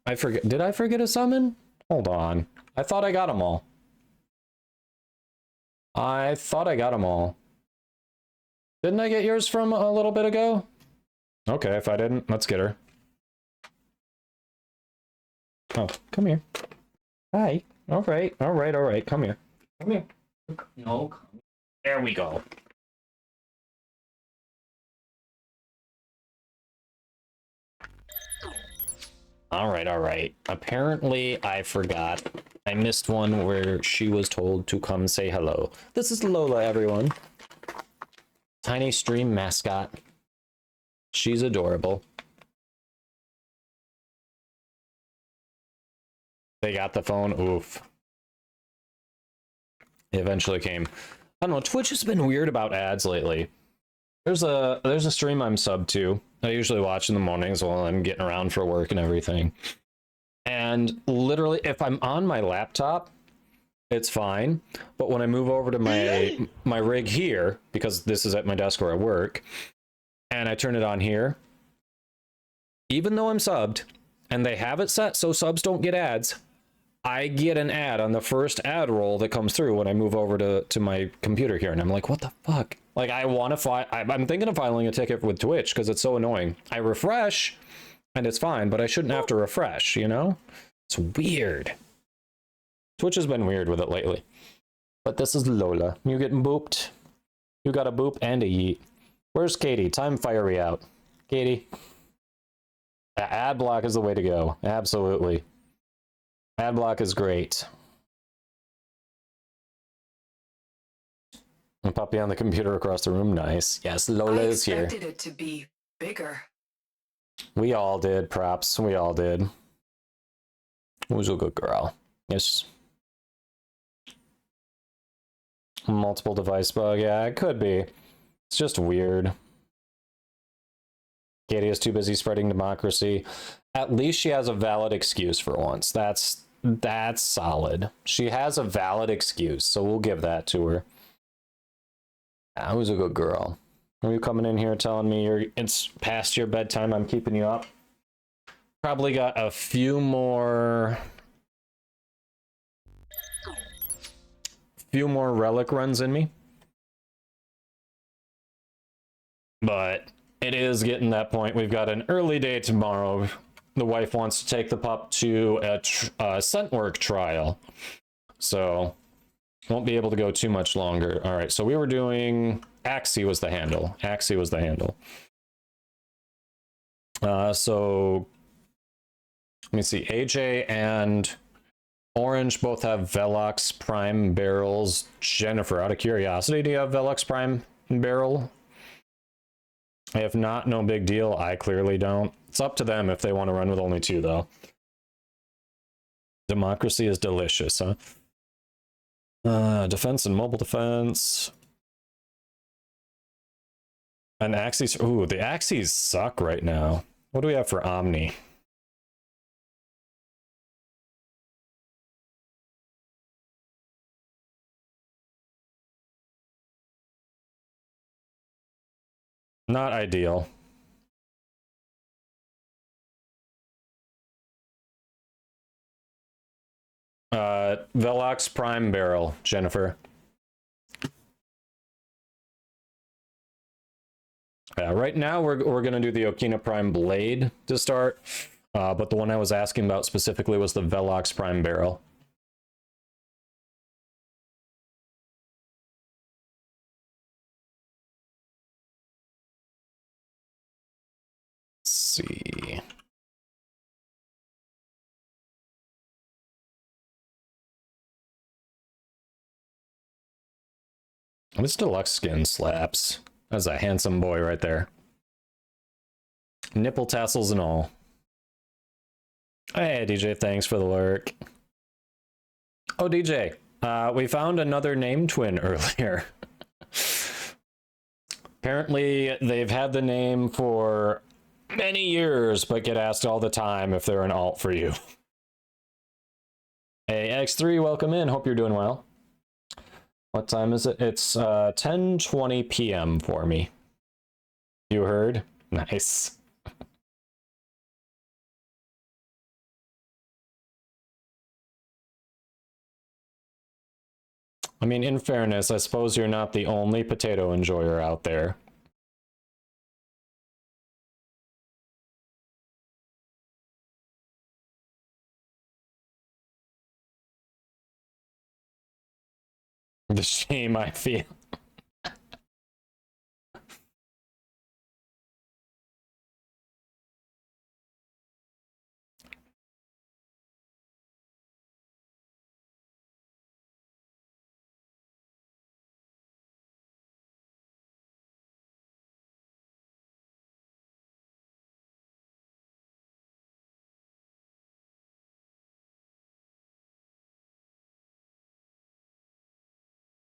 I forget. Did I forget a summon? Hold on. I thought I got them all. I thought I got them all. Didn't I get yours from a little bit ago? Okay, if I didn't, let's get her. Oh, come here. Hi. All right, all right, all right. Come here. Come here. No, come here. There we go. All right, all right. Apparently, I forgot. I missed one where she was told to come say hello. This is Lola, everyone. Tiny stream mascot. She's adorable. They got the phone. Oof. It eventually came. I don't know. Twitch has been weird about ads lately. There's a stream I'm sub to. I usually watch in the mornings while I'm getting around for work and everything. And literally, if I'm on my laptop, it's fine. But when I move over to my rig here, because this is at my desk where I work, and I turn it on here, even though I'm subbed, and they have it set so subs don't get ads, I get an ad on the first ad roll that comes through when I move over to my computer here. And I'm like, what the fuck? Like, I want to file, I'm thinking of filing a ticket with Twitch because it's so annoying. I refresh and it's fine, but I shouldn't have to refresh, you know? It's weird. Twitch has been weird with it lately. But this is Lola. You getting booped? You got a boop and a yeet. Where's Katie? Time fiery out. Katie. Ad block is the way to go. Absolutely. Ad block is great. A puppy on the computer across the room. Nice. Yes, Lola is here. I expected it to be bigger. We all did, props. We all did. Who's a good girl? Yes. Multiple device bug. Yeah, it could be. It's just weird. Katie is too busy spreading democracy. At least she has a valid excuse for once. That's solid. She has a valid excuse, so we'll give that to her. That was a good girl. Are you coming in here telling me it's past your bedtime? I'm keeping you up. Probably got a few more relic runs in me. But it is getting that point. We've got an early day tomorrow. The wife wants to take the pup to a scent work trial. So won't be able to go too much longer. All right, so we were doing Axie was the handle. Axie was the handle. So let me see. AJ and Orange both have Velox Prime barrels. Jennifer, out of curiosity, do you have Velox Prime barrel? If not, no big deal. I clearly don't. It's up to them if they want to run with only 2, though. Democracy is delicious, huh? Defense and mobile defense. And Axes. Ooh, the Axes suck right now. What do we have for Omni? Not ideal. Velox Prime Barrel, Jennifer. Yeah, right now we're gonna do the Okina Prime Blade to start, but the one I was asking about specifically was the Velox Prime Barrel. Let's see. This deluxe skin slaps. That's a handsome boy right there. Nipple tassels and all. Hey, DJ, thanks for the lurk. Oh, DJ, we found another name twin earlier. Apparently, they've had the name for many years, but get asked all the time if they're an alt for you. Hey, X3, welcome in. Hope you're doing well. What time is it? It's 10:20 p.m. for me. You heard? Nice. I mean, in fairness, I suppose you're not the only potato enjoyer out there. The shame I feel.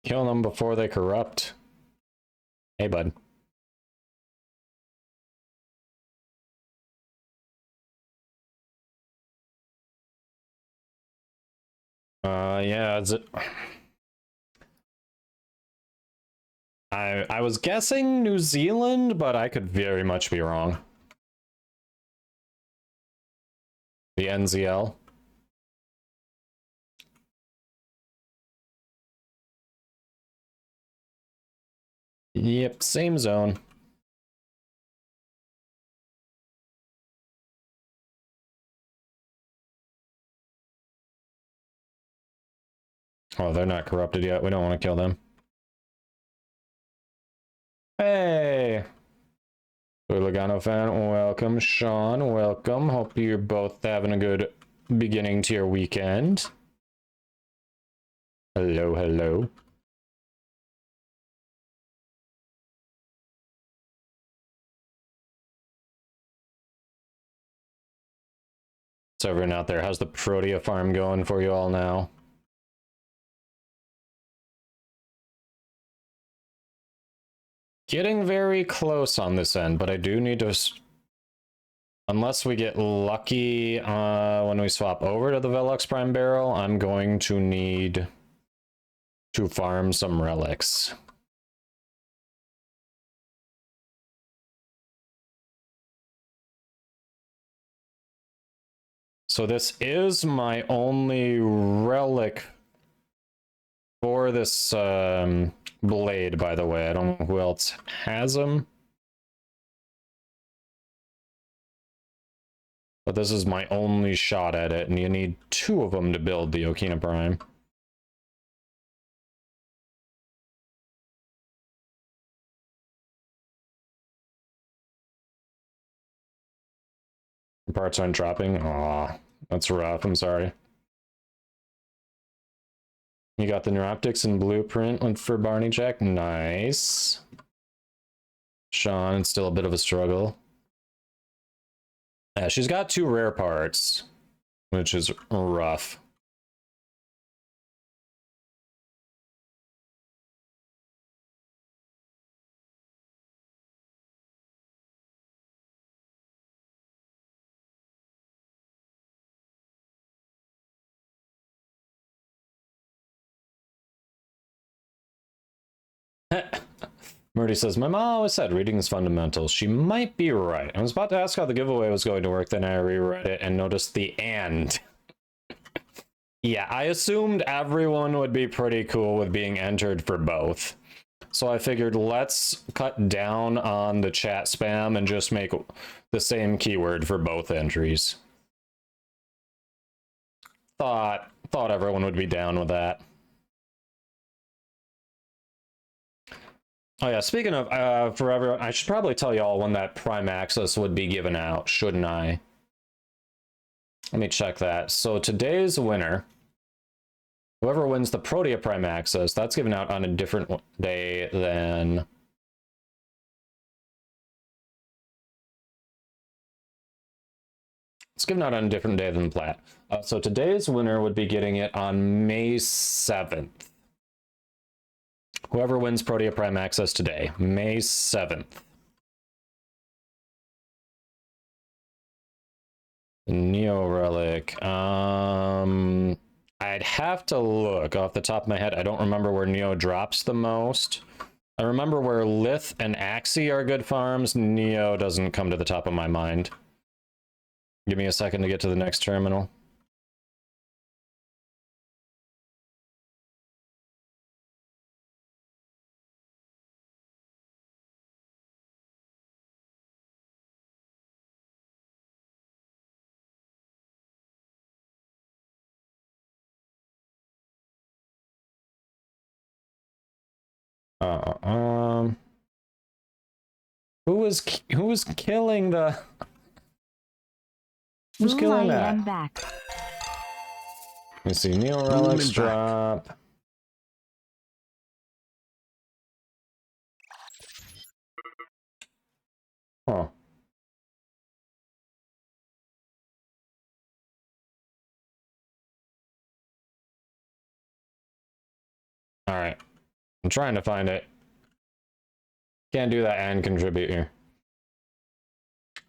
Kill them before they corrupt. Hey, bud. Yeah, is it... I was guessing New Zealand, but I could very much be wrong. The NZL. Yep, same zone. Oh, they're not corrupted yet. We don't want to kill them. Hey! Lugano fan, welcome. Sean, welcome. Hope you're both having a good beginning to your weekend. Hello, hello. So everyone out there, how's the Protea farm going for you all now? Getting very close on this end, but I do need to... Unless we get lucky when we swap over to the Velox Prime Barrel, I'm going to need to farm some relics. So this is my only relic for this blade, by the way. I don't know who else has them. But this is my only shot at it, and you need 2 of them to build the Okina Prime. Parts aren't dropping. Aw, that's rough. I'm sorry. You got the neuroptics and blueprint for Barney Jack. Nice. Sean, it's still a bit of a struggle. Yeah, she's got 2 rare parts, which is rough. Murdy says, my mom always said reading is fundamental. She might be right. I was about to ask how the giveaway was going to work, then I reread it and noticed the and. Yeah, I assumed everyone would be pretty cool with being entered for both. So I figured let's cut down on the chat spam and just make the same keyword for both entries. Thought everyone would be down with that. Oh yeah, speaking of, for everyone, I should probably tell y'all when that Prime Access would be given out, shouldn't I? Let me check that. So today's winner, whoever wins the Protea Prime Access, that's given out on a different day than... It's given out on a different day than Plat. So today's winner would be getting it on May 7th. Whoever wins Protea Prime Access today, May 7th. Neo Relic. I'd have to look off the top of my head. I don't remember where Neo drops the most. I remember where Lith and Axie are good farms. Neo doesn't come to the top of my mind. Give me a second to get to the next terminal. Who was killing the... Who's killing that? I am back. Let me see, Neo Relics drop. Huh. Alright. I'm trying to find it. Can't do that and contribute here.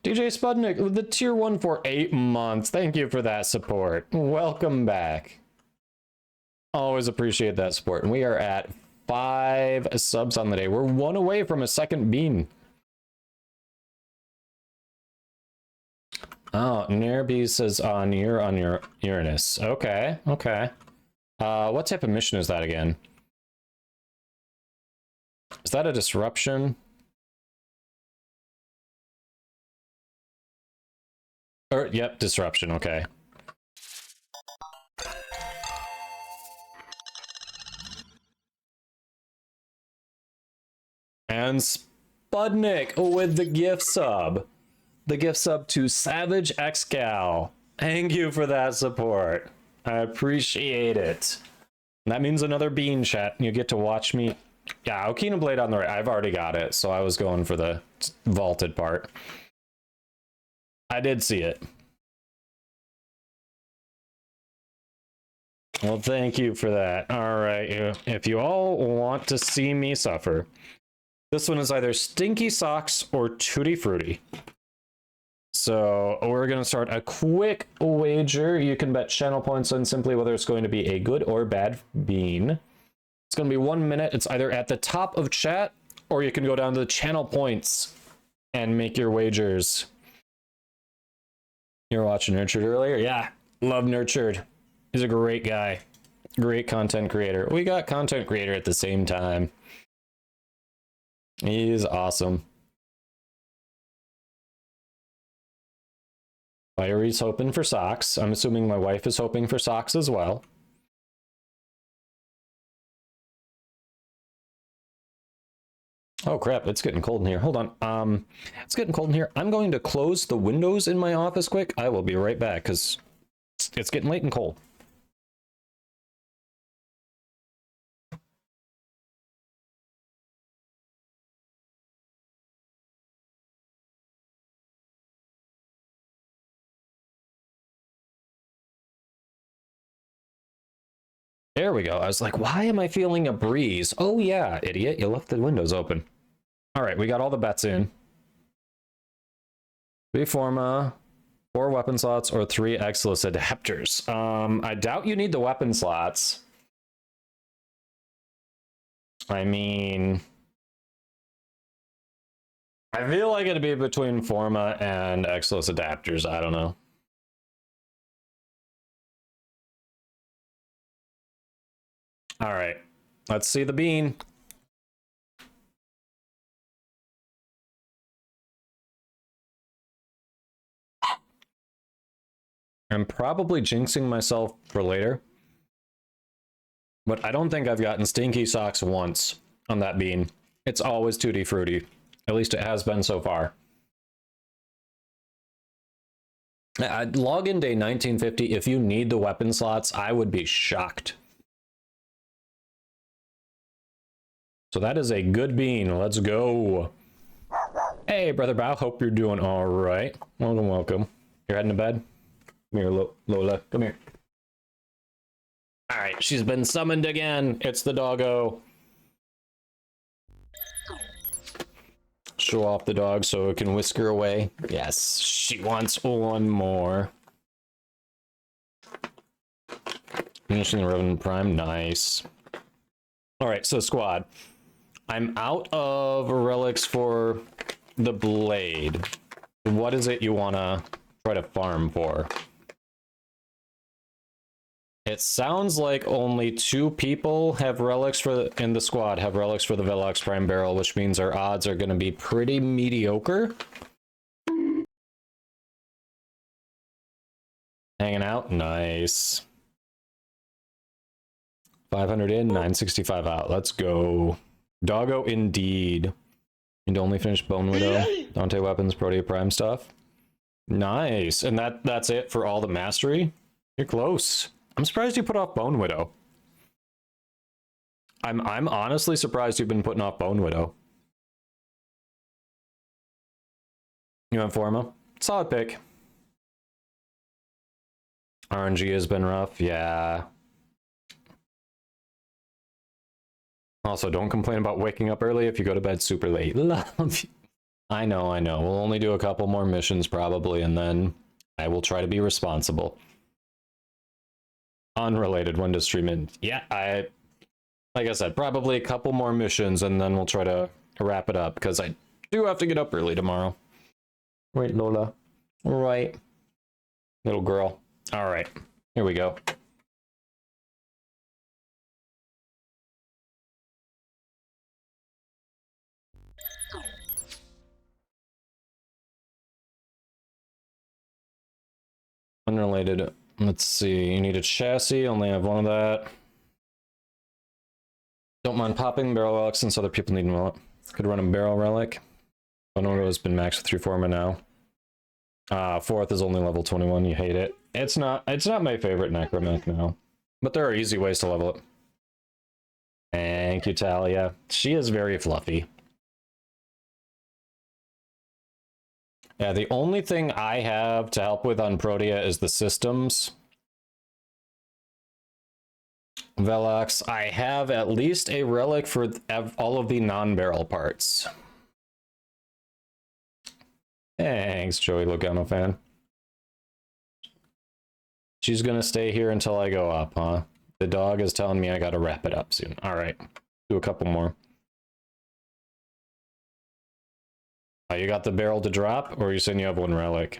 DJ Spudnik with the tier 1 for 8 months. Thank you for that support. Welcome back. Always appreciate that support. And we are at 5 subs on the day. We're 1 away from a second bean. Oh, Nerby says you're on your Uranus. Okay, okay. What type of mission is that again? Is that a disruption? Yep, disruption, okay. And Spudnik with the gift sub. The gift sub to Savage Xcal. Thank you for that support. I appreciate it. That means another bean, chat. You get to watch me. Yeah, Okina Blade on the right. I've already got it, so I was going for the vaulted part. I did see it. Well, thank you for that. All right, if you all want to see me suffer, this one is either Stinky Socks or Tutti Frutti. So we're going to start a quick wager. You can bet channel points on simply whether it's going to be a good or bad bean. It's going to be 1 minute. It's either at the top of chat, or you can go down to the channel points and make your wagers. You were watching Nurtured earlier? Yeah, love Nurtured. He's a great guy. Great content creator. We got content creator at the same time. He's awesome. Firey's hoping for socks. I'm assuming my wife is hoping for socks as well. Oh crap, it's getting cold in here. Hold on. It's getting cold in here. I'm going to close the windows in my office quick. I will be right back because it's getting late and cold. There we go. I was like, why am I feeling a breeze? Oh yeah, idiot. You left the windows open. All right, we got all the bets in. 3 Forma, 4 weapon slots, or 3 Exilus adapters. I doubt you need the weapon slots. I mean, I feel like it'd be between Forma and Exos adapters. I don't know. All right, let's see the bean. I'm probably jinxing myself for later, but I don't think I've gotten Stinky Socks once on that bean. It's always Tutti Frutti. At least it has been so far. Login day 1950, if you need the weapon slots, I would be shocked. So that is a good bean. Let's go. Hey, Brother Bao. Hope you're doing all right. Welcome, welcome. You're heading to bed? Come here, Lola. Come here. All right, she's been summoned again. It's the doggo. Show off the dog so it can whisk her away. Yes, she wants one more. Finishing the Revenant Prime. Nice. All right, so squad. I'm out of relics for the blade. What is it you want to try to farm for? It sounds like only 2 people have relics for in the squad have relics for the Velox Prime Barrel, which means our odds are going to be pretty mediocre. Hanging out, nice. 500 in, 965 out. Let's go. Doggo indeed. And only finish Bone Widow, Dante Weapons, Protea Prime stuff. Nice. And that's it for all the mastery? You're close. I'm surprised you put off Bone Widow. I'm honestly surprised you've been putting off Bone Widow. You want Forma? Solid pick. RNG has been rough, yeah. Also, don't complain about waking up early if you go to bed super late. Love you. I know. We'll only do a couple more missions probably, and then I will try to be responsible. Unrelated, when to stream in. Yeah, like I said, probably a couple more missions, and then we'll try to wrap it up, because I do have to get up early tomorrow. Right, Lola? Right. Little girl. All right, here we go. Unrelated. Let's see. You need a chassis. Only have one of that. Don't mind popping barrel relic since other people need one. Could run a barrel relic. Bonoto has been maxed with 3 Forma now. 4th is only level 21. You hate it. It's not my favorite necromech now. But there are easy ways to level it. Thank you, Talia. She is very fluffy. Yeah, the only thing I have to help with on Protea is the systems. Velox, I have at least a relic for all of the non-barrel parts. Thanks, Joey Logano fan. She's gonna stay here until I go up, huh? The dog is telling me I gotta wrap it up soon. All right, do a couple more. Oh, you got the barrel to drop, or are you saying you have 1 relic?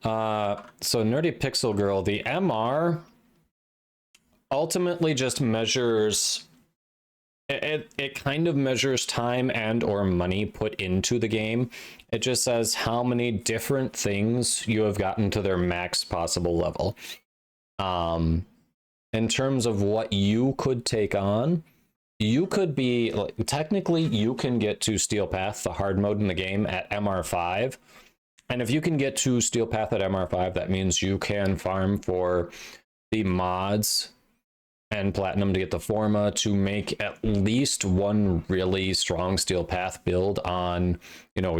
So Nerdy Pixel Girl, the MR ultimately just measures, it kind of measures time and or money put into the game. It just says how many different things you have gotten to their max possible level. In terms of what you could take on, you could be, like, technically you can get to Steel Path, the hard mode in the game, at MR5. And if you can get to Steel Path at MR5, that means you can farm for the mods and Platinum to get the Forma to make at least 1 really strong Steel Path build on, you know,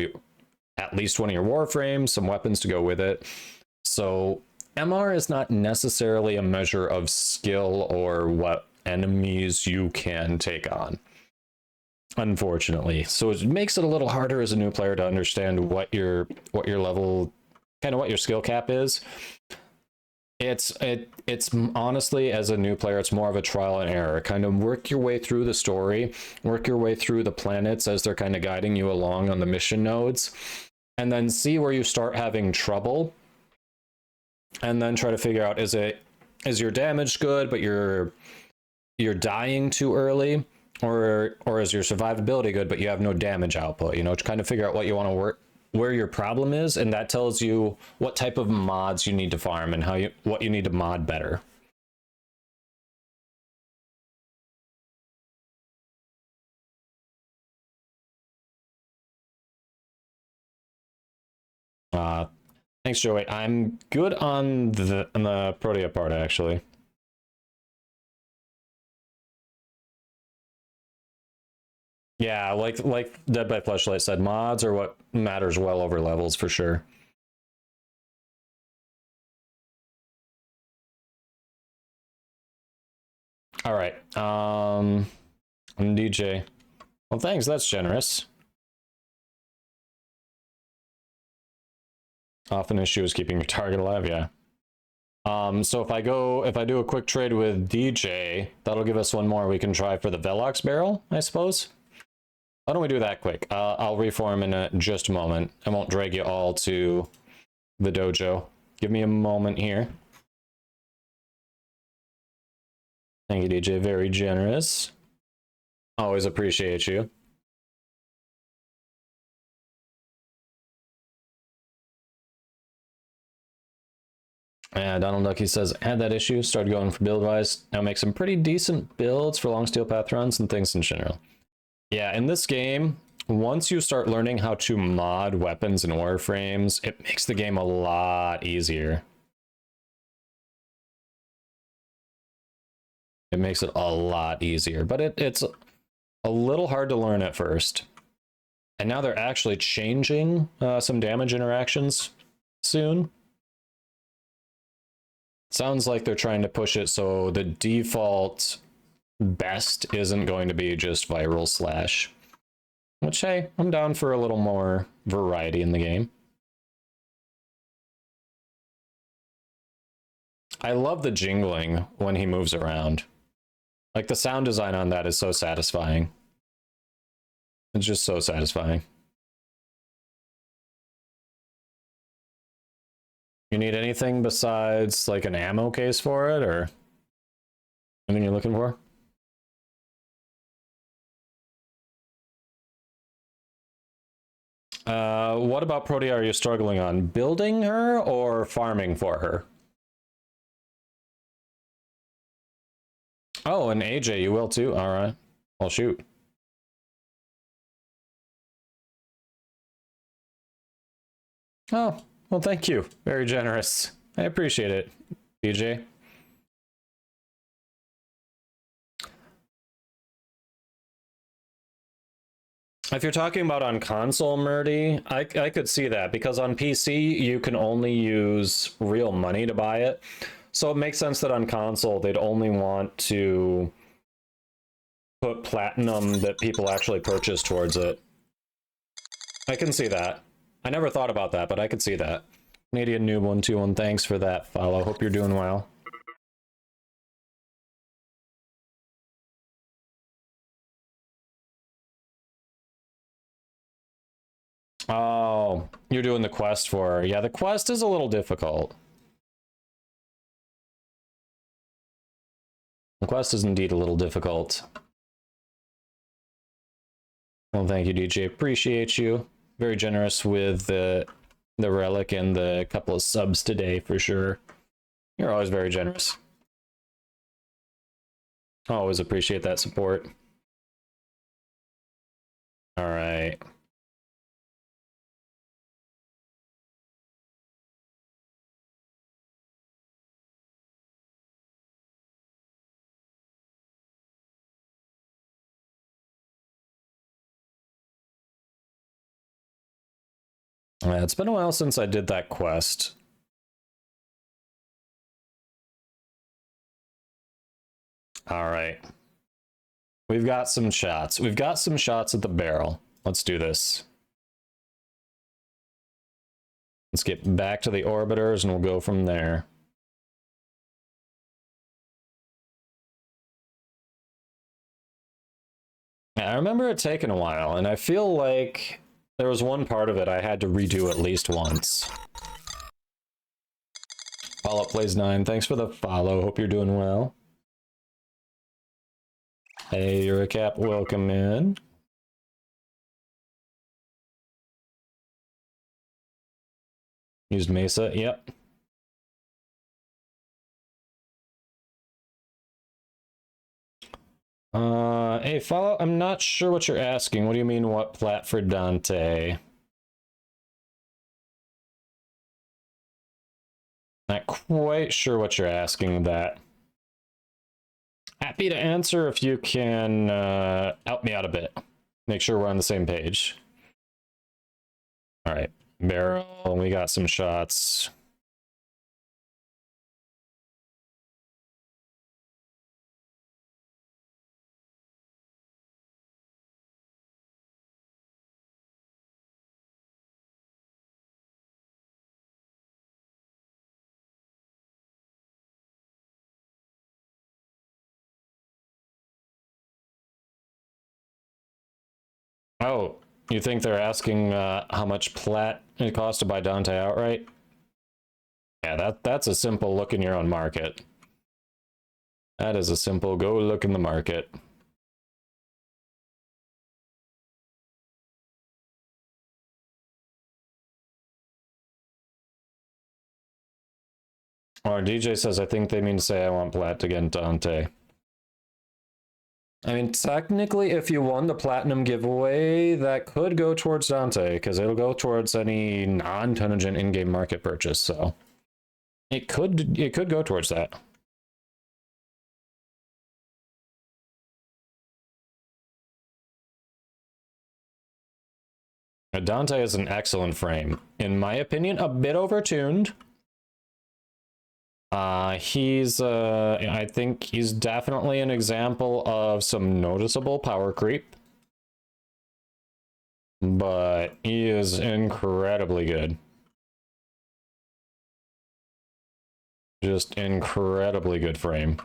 at least 1 of your Warframes, some weapons to go with it. So MR is not necessarily a measure of skill or what enemies you can take on, unfortunately. So it makes it a little harder as a new player to understand what your level, kind of what your skill cap is. It's honestly, as a new player, it's more of a trial and error. Kind of work your way through the story, work your way through the planets as they're kind of guiding you along on the mission nodes, and then see where you start having trouble, and then try to figure out, is your damage good but you're dying too early, or is your survivability good but you have no damage output? You know, to kind of figure out what you want to work, where your problem is, and that tells you what type of mods you need to farm and what you need to mod better. Thanks, Joey. I'm good on the Protea part, actually. Yeah, like Dead by Fleshlight said, mods are what matters well over levels for sure. All right. I'm DJ. Well, thanks. That's generous. Often issue is keeping your target alive. Yeah. So if I do a quick trade with DJ, that'll give us one more we can try for the Velox barrel, I suppose. Why don't we do that quick? I'll reform in just a moment. I won't drag you all to the dojo. Give me a moment here. Thank you, DJ. Very generous. Always appreciate you. Donald Ducky says, had that issue, started going for build-wise. Now make some pretty decent builds for long steel path runs and things in general. Yeah, in this game, once you start learning how to mod weapons and warframes, it makes the game a lot easier. It makes it a lot easier, but it's a little hard to learn at first. And now they're actually changing some damage interactions soon. Sounds like they're trying to push it so the default best isn't going to be just viral slash. Which, hey, I'm down for a little more variety in the game. I love the jingling when he moves around. Like, the sound design on that is so satisfying. It's just so satisfying. You need anything besides, like, an ammo case for it, or anything you're looking for? What about Protea are you struggling on? Building her or farming for her? Oh, and AJ, you will too? All right. Well, shoot. Oh, well, thank you. Very generous. I appreciate it, BJ. If you're talking about on console, Murdy, I could see that, because on PC, you can only use real money to buy it. So it makes sense that on console, they'd only want to put platinum that people actually purchase towards it. I can see that. I never thought about that, but I could see that. Canadian Noob 121, thanks for that follow. Hope you're doing well. Oh, you're doing the quest for her. Yeah, the quest is a little difficult. The quest is indeed a little difficult. Well, thank you, DJ. Appreciate you. Very generous with the relic and the couple of subs today, for sure. You're always very generous. Always appreciate that support. All right. It's been a while since I did that quest. All right. We've got some shots. We've got some shots at the barrel. Let's do this. Let's get back to the orbiters and we'll go from there. Yeah, I remember it taking a while, and I feel like there was one part of it I had to redo at least once. Fallout Plays 9, thanks for the follow. Hope you're doing well. Hey, you're a cap. Welcome in. Used Mesa. Yep. Hey, follow. I'm not sure what you're asking. What do you mean, what plat for Dante? Not quite sure what you're asking with that. Happy to answer if you can help me out a bit. Make sure we're on the same page. All right, barrel. We got some shots. Oh, you think they're asking how much plat it costs to buy Dante outright? Yeah, that's a simple look in your own market. That is a simple go look in the market. Or DJ says, I think they mean to say I want plat to get Dante. I mean, technically, if you won the platinum giveaway, that could go towards Dante, because it'll go towards any non-Tenogen in-game market purchase, so it could go towards that. Dante is an excellent frame. In my opinion, a bit overtuned. I think he's definitely an example of some noticeable power creep. But he is incredibly good. Just incredibly good frame.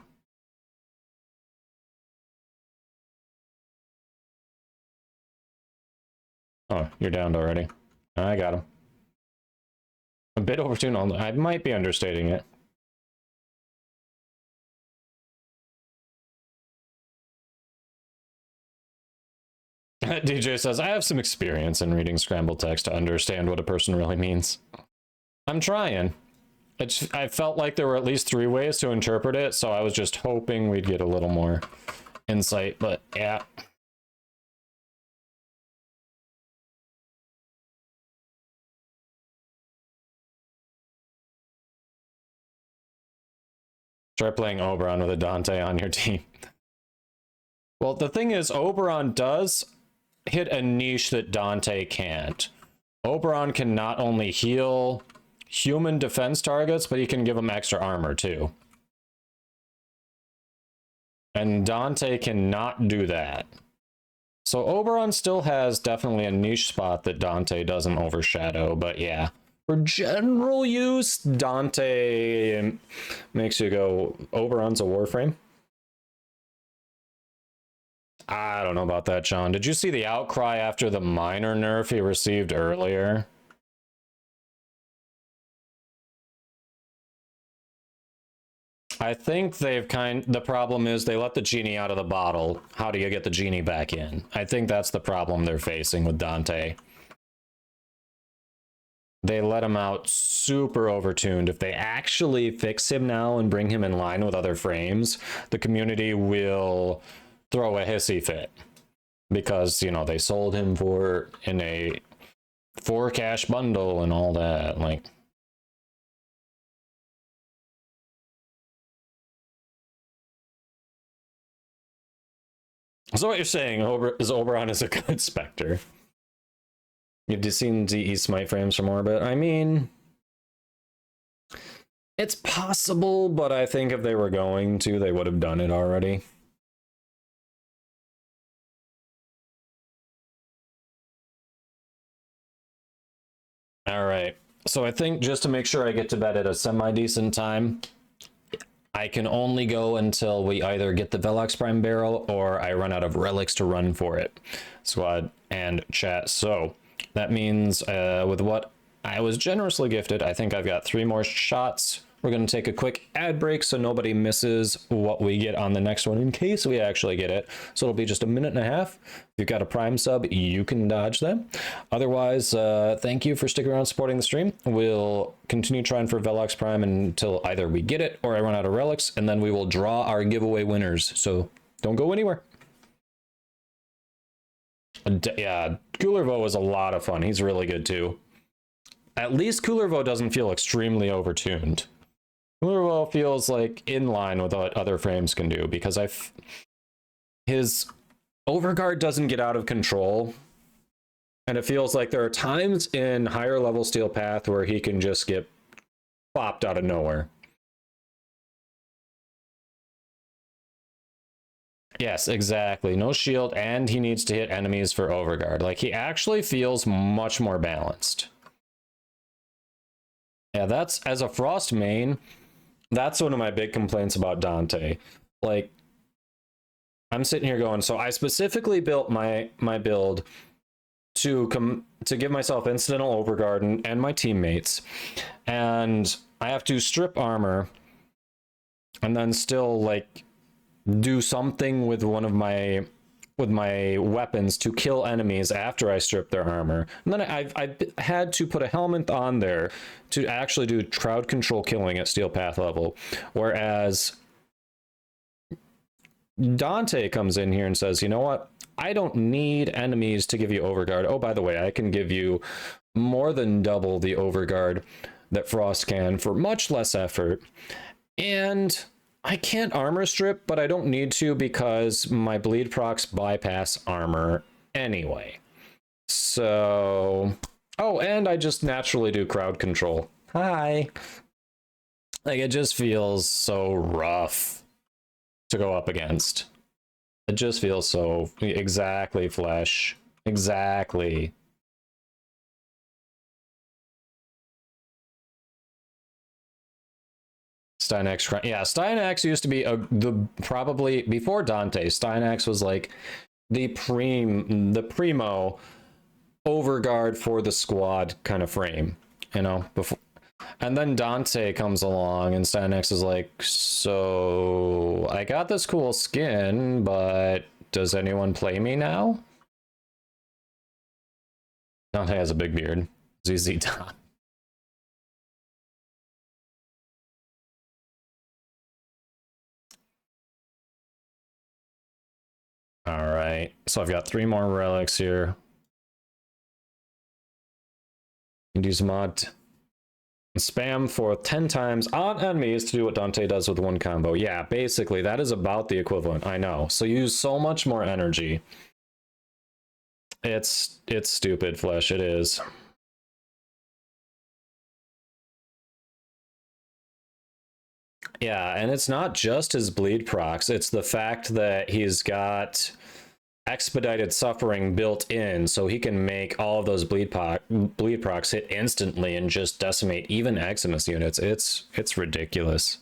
Oh, you're downed already. I got him. A bit overtuned. I might be understating it. DJ says, I have some experience in reading scrambled text to understand what a person really means. I'm trying. I felt like there were at least 3 ways to interpret it, so I was just hoping we'd get a little more insight, but yeah. Try playing Oberon with a Dante on your team. Well, the thing is, Oberon does hit a niche that Dante can't. Oberon can not only heal human defense targets, but he can give them extra armor too. And Dante cannot do that. So Oberon still has definitely a niche spot that Dante doesn't overshadow, but yeah. For general use, Dante makes you go, Oberon's a Warframe? I don't know about that, Sean. Did you see the outcry after the minor nerf he received earlier? I think the problem is they let the genie out of the bottle. How do you get the genie back in? I think that's the problem they're facing with Dante. They let him out super overtuned. If they actually fix him now and bring him in line with other frames, the community will throw a hissy fit. Because, you know, they sold him in a 4 cash bundle and all that. Like, so what you're saying is Oberon is a good Spectre. You've just seen DE smite frames from Orbit. I mean, it's possible, but I think if they were going to, they would have done it already. All right. So I think just to make sure I get to bed at a semi-decent time, I can only go until we either get the Velox Prime barrel or I run out of relics to run for it. Squad and chat. So that means with what I was generously gifted, I think I've got 3 more shots. We're going to take a quick ad break so nobody misses what we get on the next one in case we actually get it. So it'll be just a minute and a half. If you've got a Prime sub, you can dodge them. Otherwise, thank you for sticking around supporting the stream. We'll continue trying for Velox Prime until either we get it or I run out of relics, and then we will draw our giveaway winners. So don't go anywhere. Yeah, Coolervo was a lot of fun. He's really good too. At least Coolervo doesn't feel extremely overtuned. Coolervo feels like in line with what other frames can do, because his overguard doesn't get out of control, and it feels like there are times in higher level Steel Path where he can just get popped out of nowhere. Yes, exactly. No shield, and he needs to hit enemies for overguard. Like, he actually feels much more balanced. Yeah, that's, as a Frost main, that's one of my big complaints about Dante. Like, I'm sitting here going, so I specifically built my build to give myself incidental overguard and my teammates, and I have to strip armor and then still like do something with one of my weapons to kill enemies after I strip their armor. And then I've had to put a helmet on there to actually do crowd control killing at Steel Path level. Whereas Dante comes in here and says, you know what? I don't need enemies to give you overguard. Oh, by the way, I can give you more than double the overguard that Frost can for much less effort. And I can't armor strip, but I don't need to because my bleed procs bypass armor anyway. So, oh, and I just naturally do crowd control. Hi. Like, it just feels so rough to go up against. It just feels so, exactly, Flesh. Exactly. Stynex, yeah, Stynex used to be probably before Dante. Stynex was like the primo overguard for the squad kind of frame, you know. Before, and then Dante comes along, and Stynex is like, so I got this cool skin, but does anyone play me now? Dante has a big beard. ZZ Top. All right, so I've got 3 more relics here. You can use mod spam for 10 times on enemies to do what Dante does with 1 combo. Yeah, basically that is about the equivalent. I know. So you use so much more energy. It's stupid, Flesh. It is. Yeah, and it's not just his bleed procs, it's the fact that he's got expedited suffering built in, so he can make all of those bleed procs hit instantly and just decimate even Eximus units. It's ridiculous.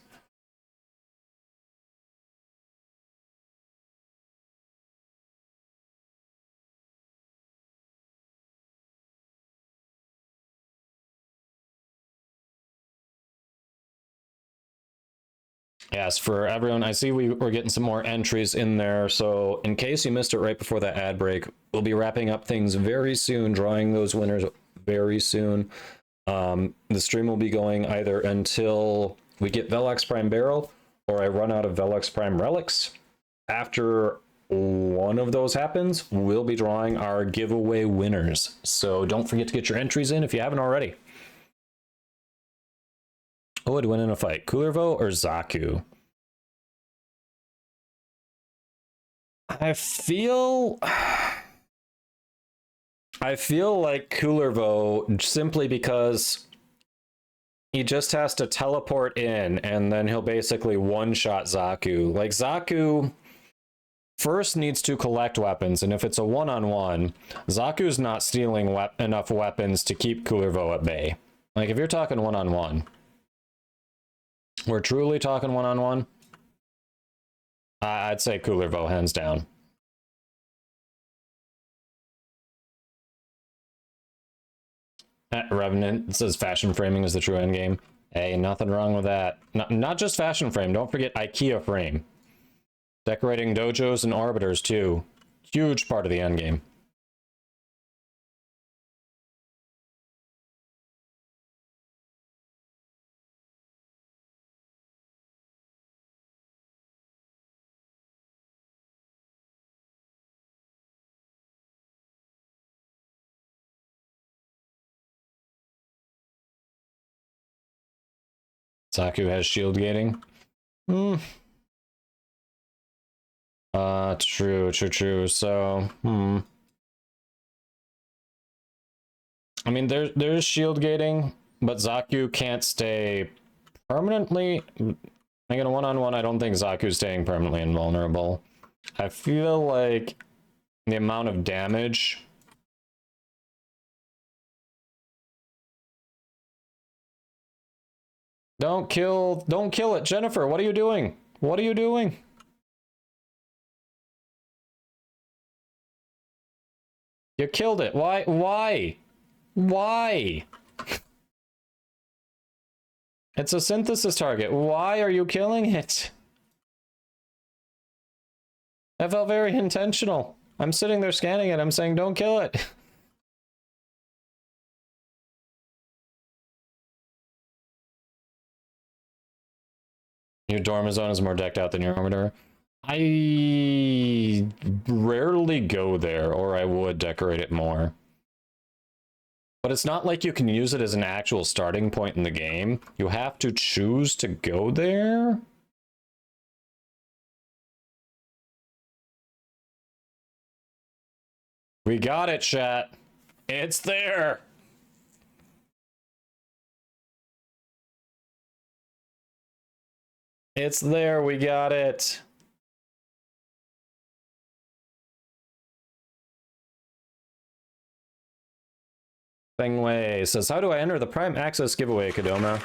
Yes, for everyone, I see we're getting some more entries in there, so in case you missed it right before that ad break, we'll be wrapping up things very soon, drawing those winners very soon. The stream will be going either until we get Velox Prime Barrel, or I run out of Velox Prime Relics. After one of those happens, we'll be drawing our giveaway winners, so don't forget to get your entries in if you haven't already. Who would win in a fight, Coolervo or Zaku? I feel like Coolervo, simply because he just has to teleport in and then he'll basically one-shot Zaku. Like, Zaku first needs to collect weapons, and if it's a one-on-one, Zaku's not stealing enough weapons to keep Coolervo at bay. Like, if you're talking one-on-one, we're truly talking one-on-one, I'd say Cooler Vo, hands down. Revenant says fashion framing is the true end game. Hey, nothing wrong with that. Not just fashion frame. Don't forget IKEA frame. Decorating dojos and orbiters too. Huge part of the end game. Saku has shield gating. True. So, I mean, there's shield gating, but Zaku can't stay permanently. Making a one-on-one, I don't think Zaku's staying permanently invulnerable. I feel like the amount of damage. Don't kill it, Jennifer. What are you doing? What are you doing? You killed it. Why? It's a synthesis target. Why are you killing it? That felt very intentional. I'm sitting there scanning it. I'm saying, don't kill it. Your Dormizone is more decked out than your Orbiter. I rarely go there, or I would decorate it more. But it's not like you can use it as an actual starting point in the game. You have to choose to go there. We got it, chat. It's there. It's there. We got it. Thingway says, how do I enter the Prime Access giveaway, Kadoma?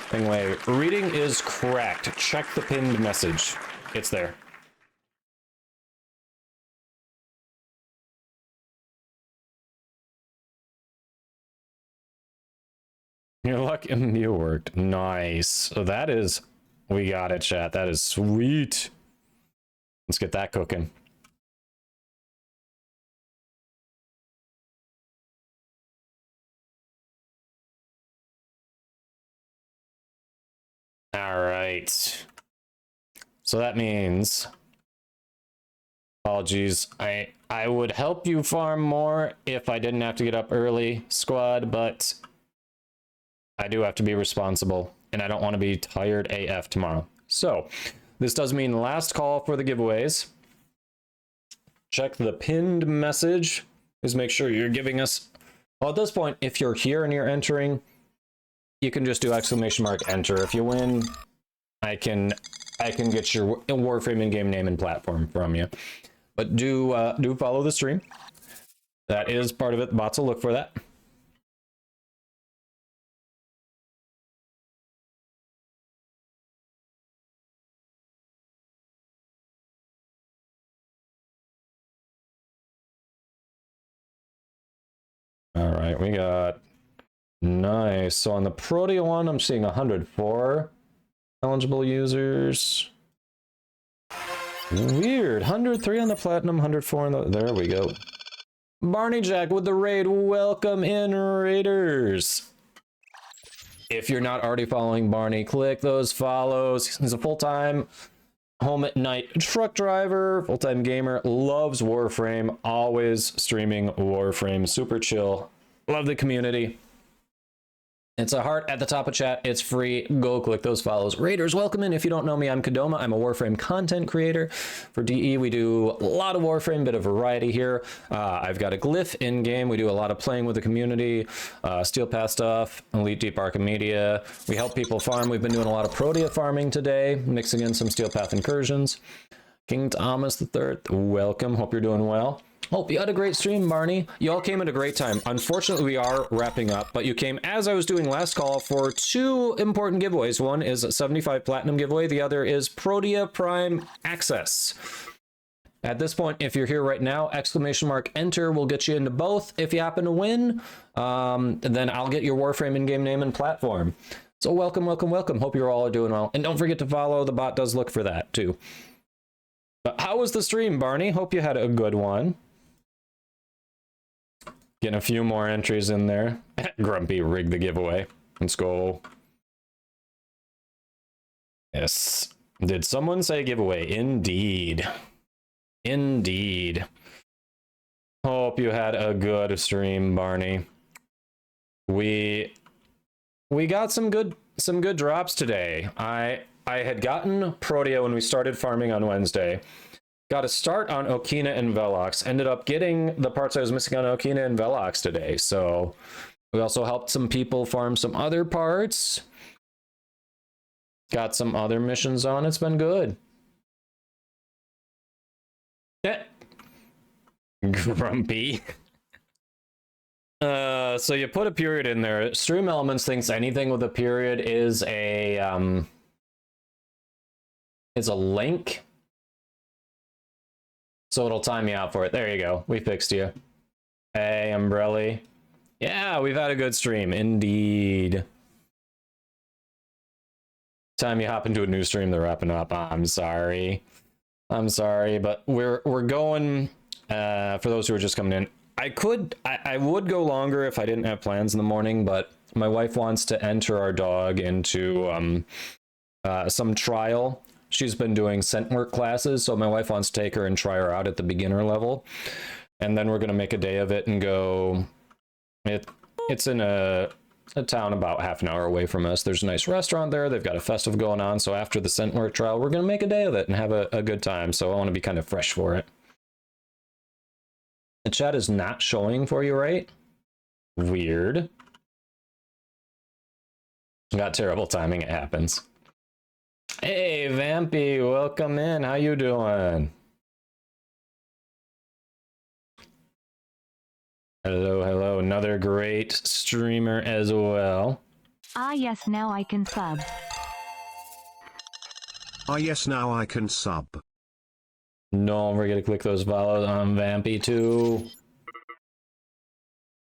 Thingway, reading is correct. Check the pinned message. It's there. Your luck MU worked. Nice. So that is, we got it, chat. That is sweet. Let's get that cooking. All right. So that means, apologies, I would help you farm more if I didn't have to get up early, squad, but I do have to be responsible, and I don't want to be tired AF tomorrow. So this does mean last call for the giveaways. Check the pinned message. Please make sure you're giving us, well, at this point, if you're here and you're entering, you can just do !enter. If you win, I can get your Warframe in-game name and platform from you. But do follow the stream. That is part of it. Bots will look for that. All right, we got nice. So on the Protea one, I'm seeing 104 eligible users. Weird. 103 on the Platinum, 104 on the... There we go. Barney Jack with the raid. Welcome in, Raiders. If you're not already following Barney, click those follows. He's a full-time home at night truck driver, full-time gamer, loves Warframe, always streaming Warframe, super chill, love the community. It's a heart at the top of chat. It's free. Go click those follows. Raiders, welcome in. If you don't know me, I'm Kadoma. I'm a Warframe content creator. For DE, we do a lot of Warframe, bit of variety here. I've got a glyph in-game. We do a lot of playing with the community, Steel Path stuff, Elite Deep Archimedia. We help people farm. We've been doing a lot of Protea farming today, mixing in some Steel Path incursions. King Thomas III, welcome. Hope you're doing well. Hope you had a great stream, Barney. You all came at a great time. Unfortunately, we are wrapping up, but you came as I was doing last call for 2 important giveaways. One is a 75 Platinum giveaway. The other is Protea Prime Access. At this point, if you're here right now, !enter will get you into both. If you happen to win, then I'll get your Warframe in-game name and platform. So welcome, welcome, welcome. Hope you're all doing well. And don't forget to follow. The bot does look for that, too. But how was the stream, Barney? Hope you had a good one. Getting a few more entries in there. Grumpy rigged the giveaway. Let's go. Yes. Did someone say giveaway? Indeed. Indeed. Hope you had a good stream, Barney. We got some good drops today. I had gotten Protea when we started farming on Wednesday. Got a start on Okina and Velox. Ended up getting the parts I was missing on Okina and Velox today. So we also helped some people farm some other parts. Got some other missions on. It's been good. Yeah. Grumpy. So you put a period in there. Stream Elements thinks anything with a period is a link. So it'll time you out for it. There you go. We fixed you. Hey, Umbrella. Yeah, we've had a good stream. Indeed. Time you hop into a new stream, they're wrapping up. I'm sorry. I'm sorry, but we're going, for those who are just coming in, I would go longer if I didn't have plans in the morning, but my wife wants to enter our dog into some trial. She's been doing scent work classes, so my wife wants to take her and try her out at the beginner level. And then we're going to make a day of it and go, it's in a town about half an hour away from us. There's a nice restaurant there. They've got a festival going on. So after the scent work trial, we're going to make a day of it and have a good time. So I want to be kind of fresh for it. The chat is not showing for you, right? Weird. Got terrible timing. It happens. Hey, Vampy, welcome in. How you doing? Hello, hello. Another great streamer as well. Ah yes, now I can sub. Ah yes, now I can sub. Don't forget to click those follows on Vampy too.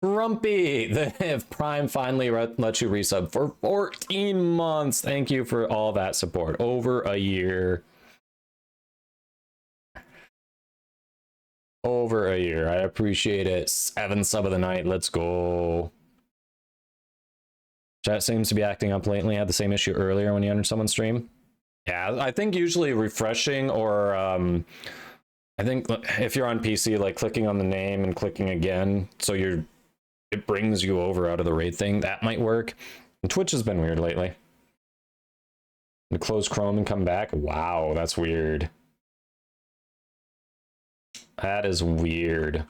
Grumpy, the Prime finally let you resub for 14 months. Thank you for all that support. Over a year. Over a year. I appreciate it. 7 sub of the night. Let's go. Chat seems to be acting up lately. Had the same issue earlier when you entered someone's stream. Yeah, I think usually refreshing or I think if you're on PC, like clicking on the name and clicking again, so it brings you over out of the raid thing, that might work. And Twitch has been weird lately. To close Chrome and come back? Wow, that's weird. That is weird.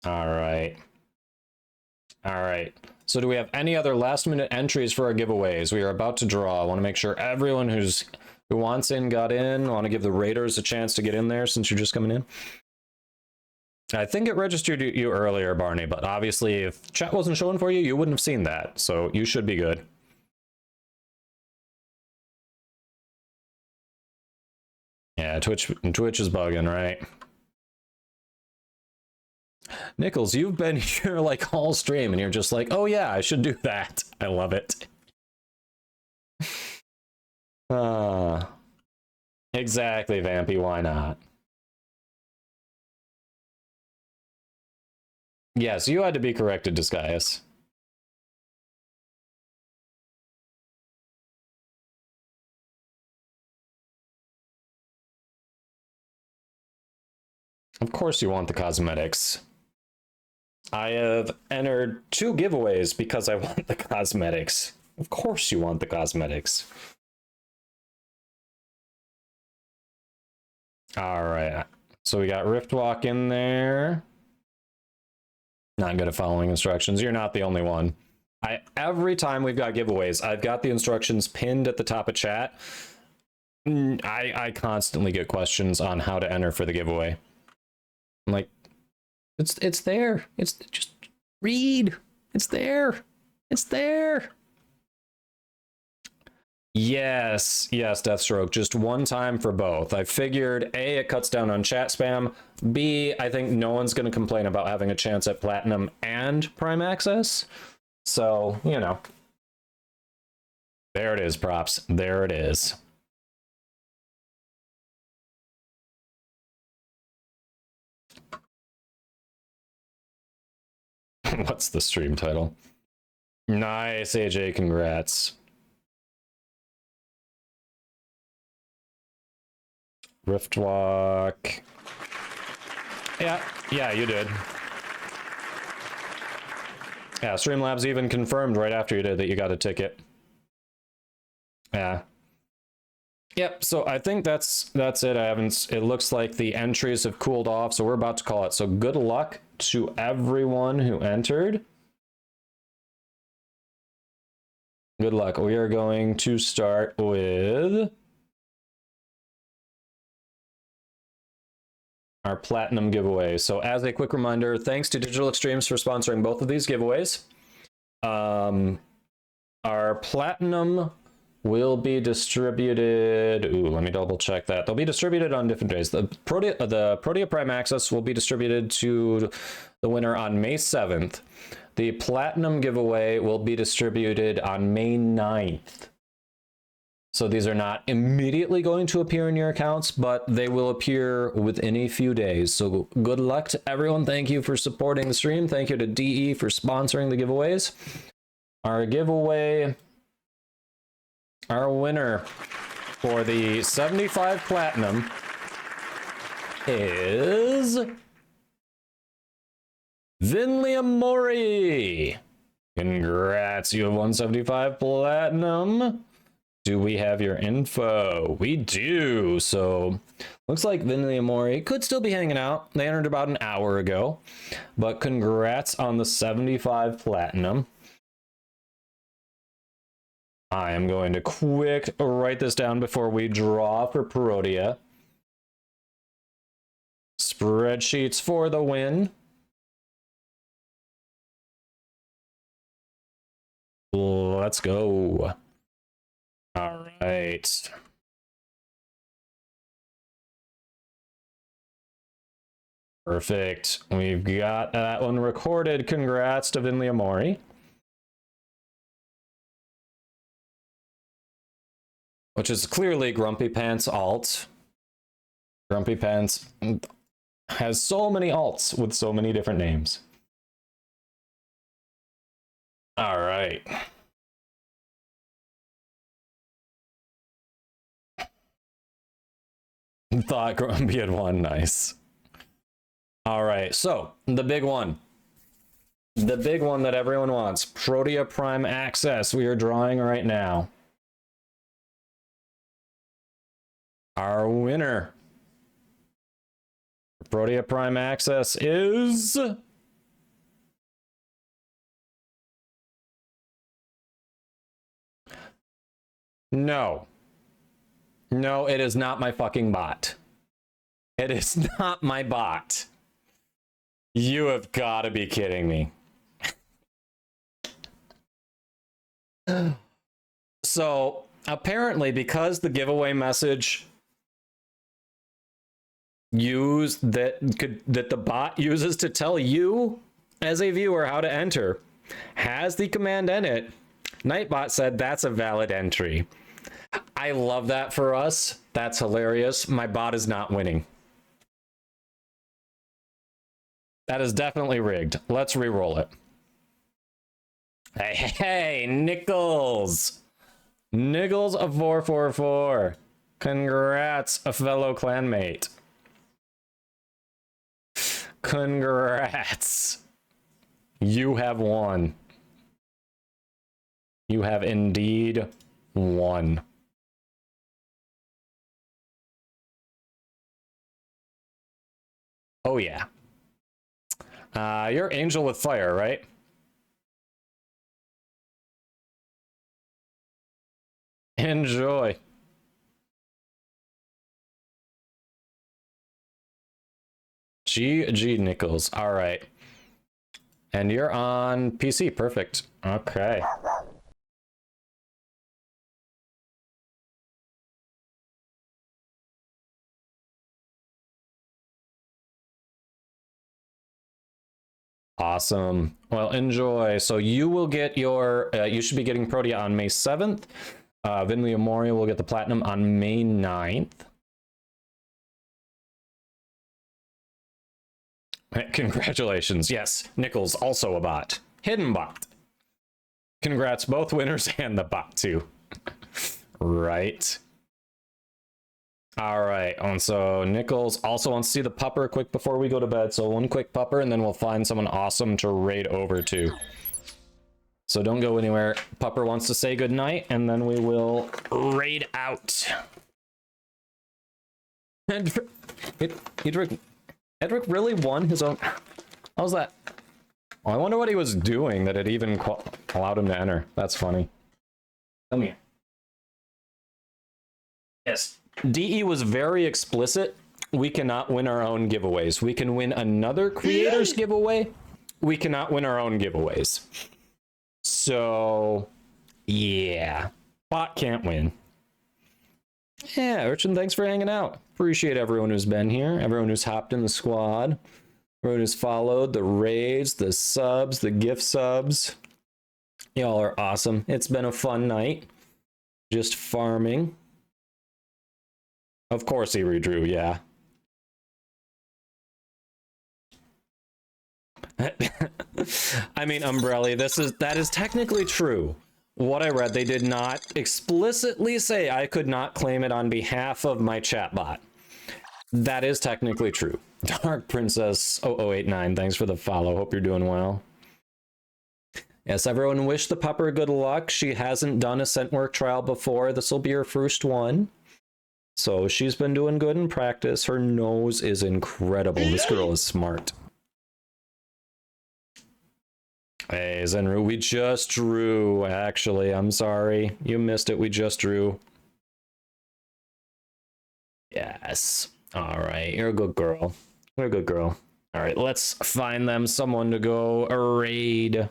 All right. All right. So do we have any other last minute entries for our giveaways? We are about to draw. I want to make sure everyone who wants in got in. I want to give the raiders a chance to get in there since you're just coming in. I think it registered you earlier, Barney, but obviously if chat wasn't showing for you, you wouldn't have seen that. So you should be good. Yeah, Twitch is bugging, right? Nichols, you've been here like all stream and you're just like, oh yeah, I should do that. I love it. Exactly, Vampy, why not? Yes, you had to be corrected, Disguise. Of course you want the cosmetics. I have entered 2 giveaways because I want the cosmetics. Of course you want the cosmetics. All right. So we got Riftwalk in there. Not good at following instructions. You're not the only one. Every time we've got giveaways, I've got the instructions pinned at the top of chat. I constantly get questions on how to enter for the giveaway. I'm like, it's there. It's just read. It's there. It's there. Yes, Deathstroke. Just one time for both. I figured A, it cuts down on chat spam. B, I think no one's going to complain about having a chance at Platinum and Prime Access. So, you know. There it is, props. There it is. What's the stream title? Nice, AJ, congrats. Riftwalk. Yeah, you did. Yeah, Streamlabs even confirmed right after you did that you got a ticket. Yeah. Yep, so I think that's it. It looks like the entries have cooled off, so we're about to call it. So good luck to everyone who entered. Good luck. We are going to start with our Platinum giveaway. So as a quick reminder, thanks to Digital Extremes for sponsoring both of these giveaways. Our Platinum will be distributed. Ooh, let me double check that. They'll be distributed on different days. The Protea Prime Access will be distributed to the winner on May 7th. The Platinum giveaway will be distributed on May 9th. So these are not immediately going to appear in your accounts, but they will appear within a few days. So good luck to everyone. Thank you for supporting the stream. Thank you to DE for sponsoring the giveaways. Our giveaway, our winner for the 75 Platinum is Vinliam Mori. Congrats, you have 175 Platinum. Do we have your info? We do. So looks like Vinley Amori could still be hanging out. They entered about an hour ago, but congrats on the 75 Platinum. I am going to quick write this down before we draw for Protea. Spreadsheets for the win. Let's go. All right. Perfect. We've got that one recorded. Congrats to Vinley Amori. Which is clearly Grumpy Pants alt. Grumpy Pants has so many alts with so many different names. All right. Thought Grumpy had won. Nice. All right, so the big one. The big one that everyone wants. Protea Prime Access. We are drawing right now. Our winner. Protea Prime Access is... No. No, it is not my fucking bot. It is not my bot. You have got to be kidding me. So, apparently, because the giveaway message that the bot uses to tell you as a viewer how to enter has the command in it, Nightbot said that's a valid entry. I love that for us. That's hilarious. My bot is not winning. That is definitely rigged. Let's re-roll it. Hey, Nichols. Nichols of 444. Congrats, a fellow clanmate. Congrats. You have won. You have indeed won. Oh, yeah. You're Angel with Fire, right? Enjoy. GG Nichols. All right. And you're on PC. Perfect. Okay. Awesome. Well, enjoy. So you will get your, you should be getting Protea on May 7th. Vinley Memorial will get the Platinum on May 9th. Congratulations. Yes, Nichols, also a bot. Hidden bot. Congrats, both winners and the bot, too. Right. All right. And so Nichols also wants to see the pupper quick before we go to bed. So one quick pupper, and then we'll find someone awesome to raid over to. So don't go anywhere. Pupper wants to say goodnight, and then we will raid out. And Edric really won his own. How's that? Oh, I wonder what he was doing that it even allowed him to enter. That's funny. Come here. Yes. DE was very explicit. We cannot win our own giveaways. We can win another creator's giveaway. We cannot win our own giveaways. So, yeah. Bot can't win. Yeah, Urchin, thanks for hanging out. Appreciate everyone who's been here, everyone who's hopped in the squad, everyone who's followed, the raids, the subs, the gift subs. Y'all are awesome. It's been a fun night. Just farming. Of course he redrew, yeah. I mean, Umbrelli, that is technically true. What I read, they did not explicitly say I could not claim it on behalf of my chatbot. That is technically true. Dark Princess 0089, thanks for the follow. Hope you're doing well. Yes, everyone wish the pupper good luck. She hasn't done a scent work trial before. This will be her first one. So she's been doing good in practice. Her nose is incredible. This girl is smart. Hey, Zenru, we just drew, actually. I'm sorry. You missed it. We just drew. Yes. All right. You're a good girl. You're a good girl. All right. Let's find them someone to go raid.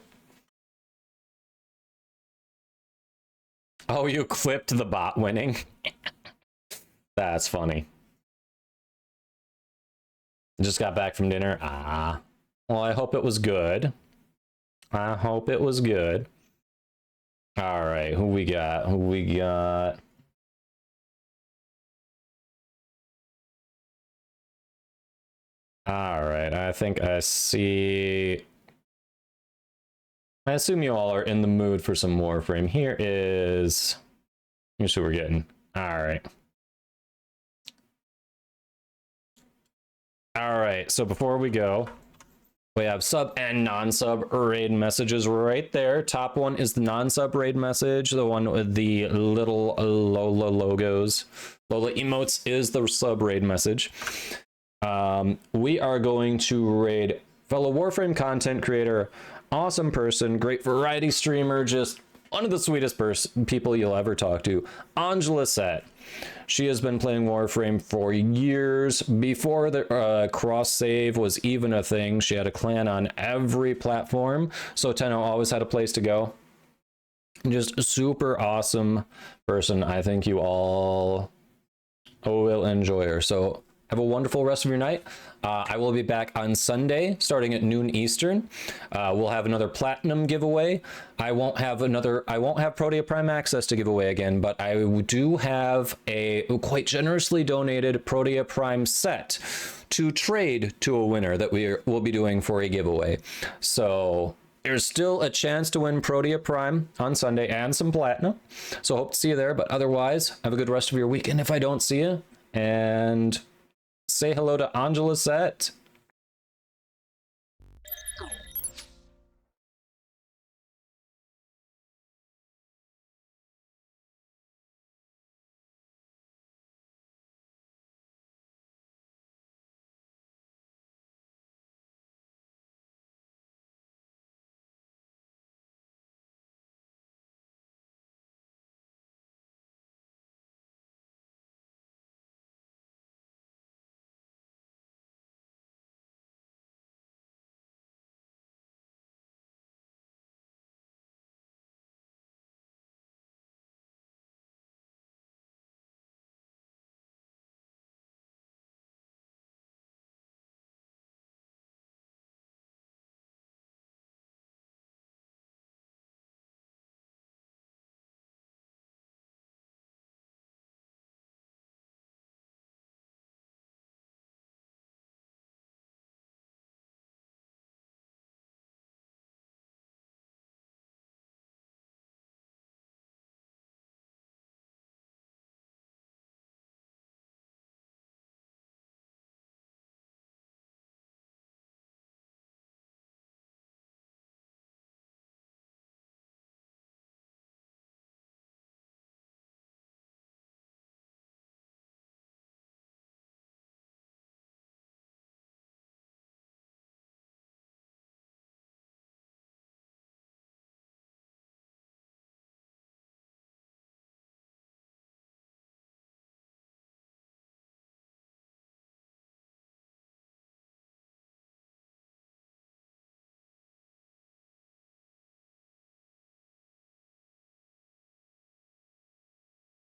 Oh, you clipped the bot winning? That's funny. Just got back from dinner. Ah. Well, I hope it was good. I hope it was good. All right, who we got? Who we got? All right, I think I see. I assume you all are in the mood for some Warframe. Here's what we're getting. All right. All right, so before we go, we have sub and non-sub raid messages right there. Top one is the non-sub raid message. The one with the little Lola logos. Lola emotes is the sub raid message. We are going to raid fellow Warframe content creator, awesome person, great variety streamer, just one of the sweetest people you'll ever talk to, Angela Set. She has been playing Warframe for years. Before the cross save was even a thing, she had a clan on every platform, so Tenno always had a place to go. Just a super awesome person. I think you all will enjoy her. So have a wonderful rest of your night. I will be back on Sunday starting at noon Eastern. We'll have another platinum giveaway. I won't have Protea Prime access to give away again, but I do have a quite generously donated Protea Prime set to trade to a winner that we'll be doing for a giveaway. So there's still a chance to win Protea Prime on Sunday and some platinum. So hope to see you there, but otherwise have a good rest of your weekend if I don't see you, and say hello to Angela Set.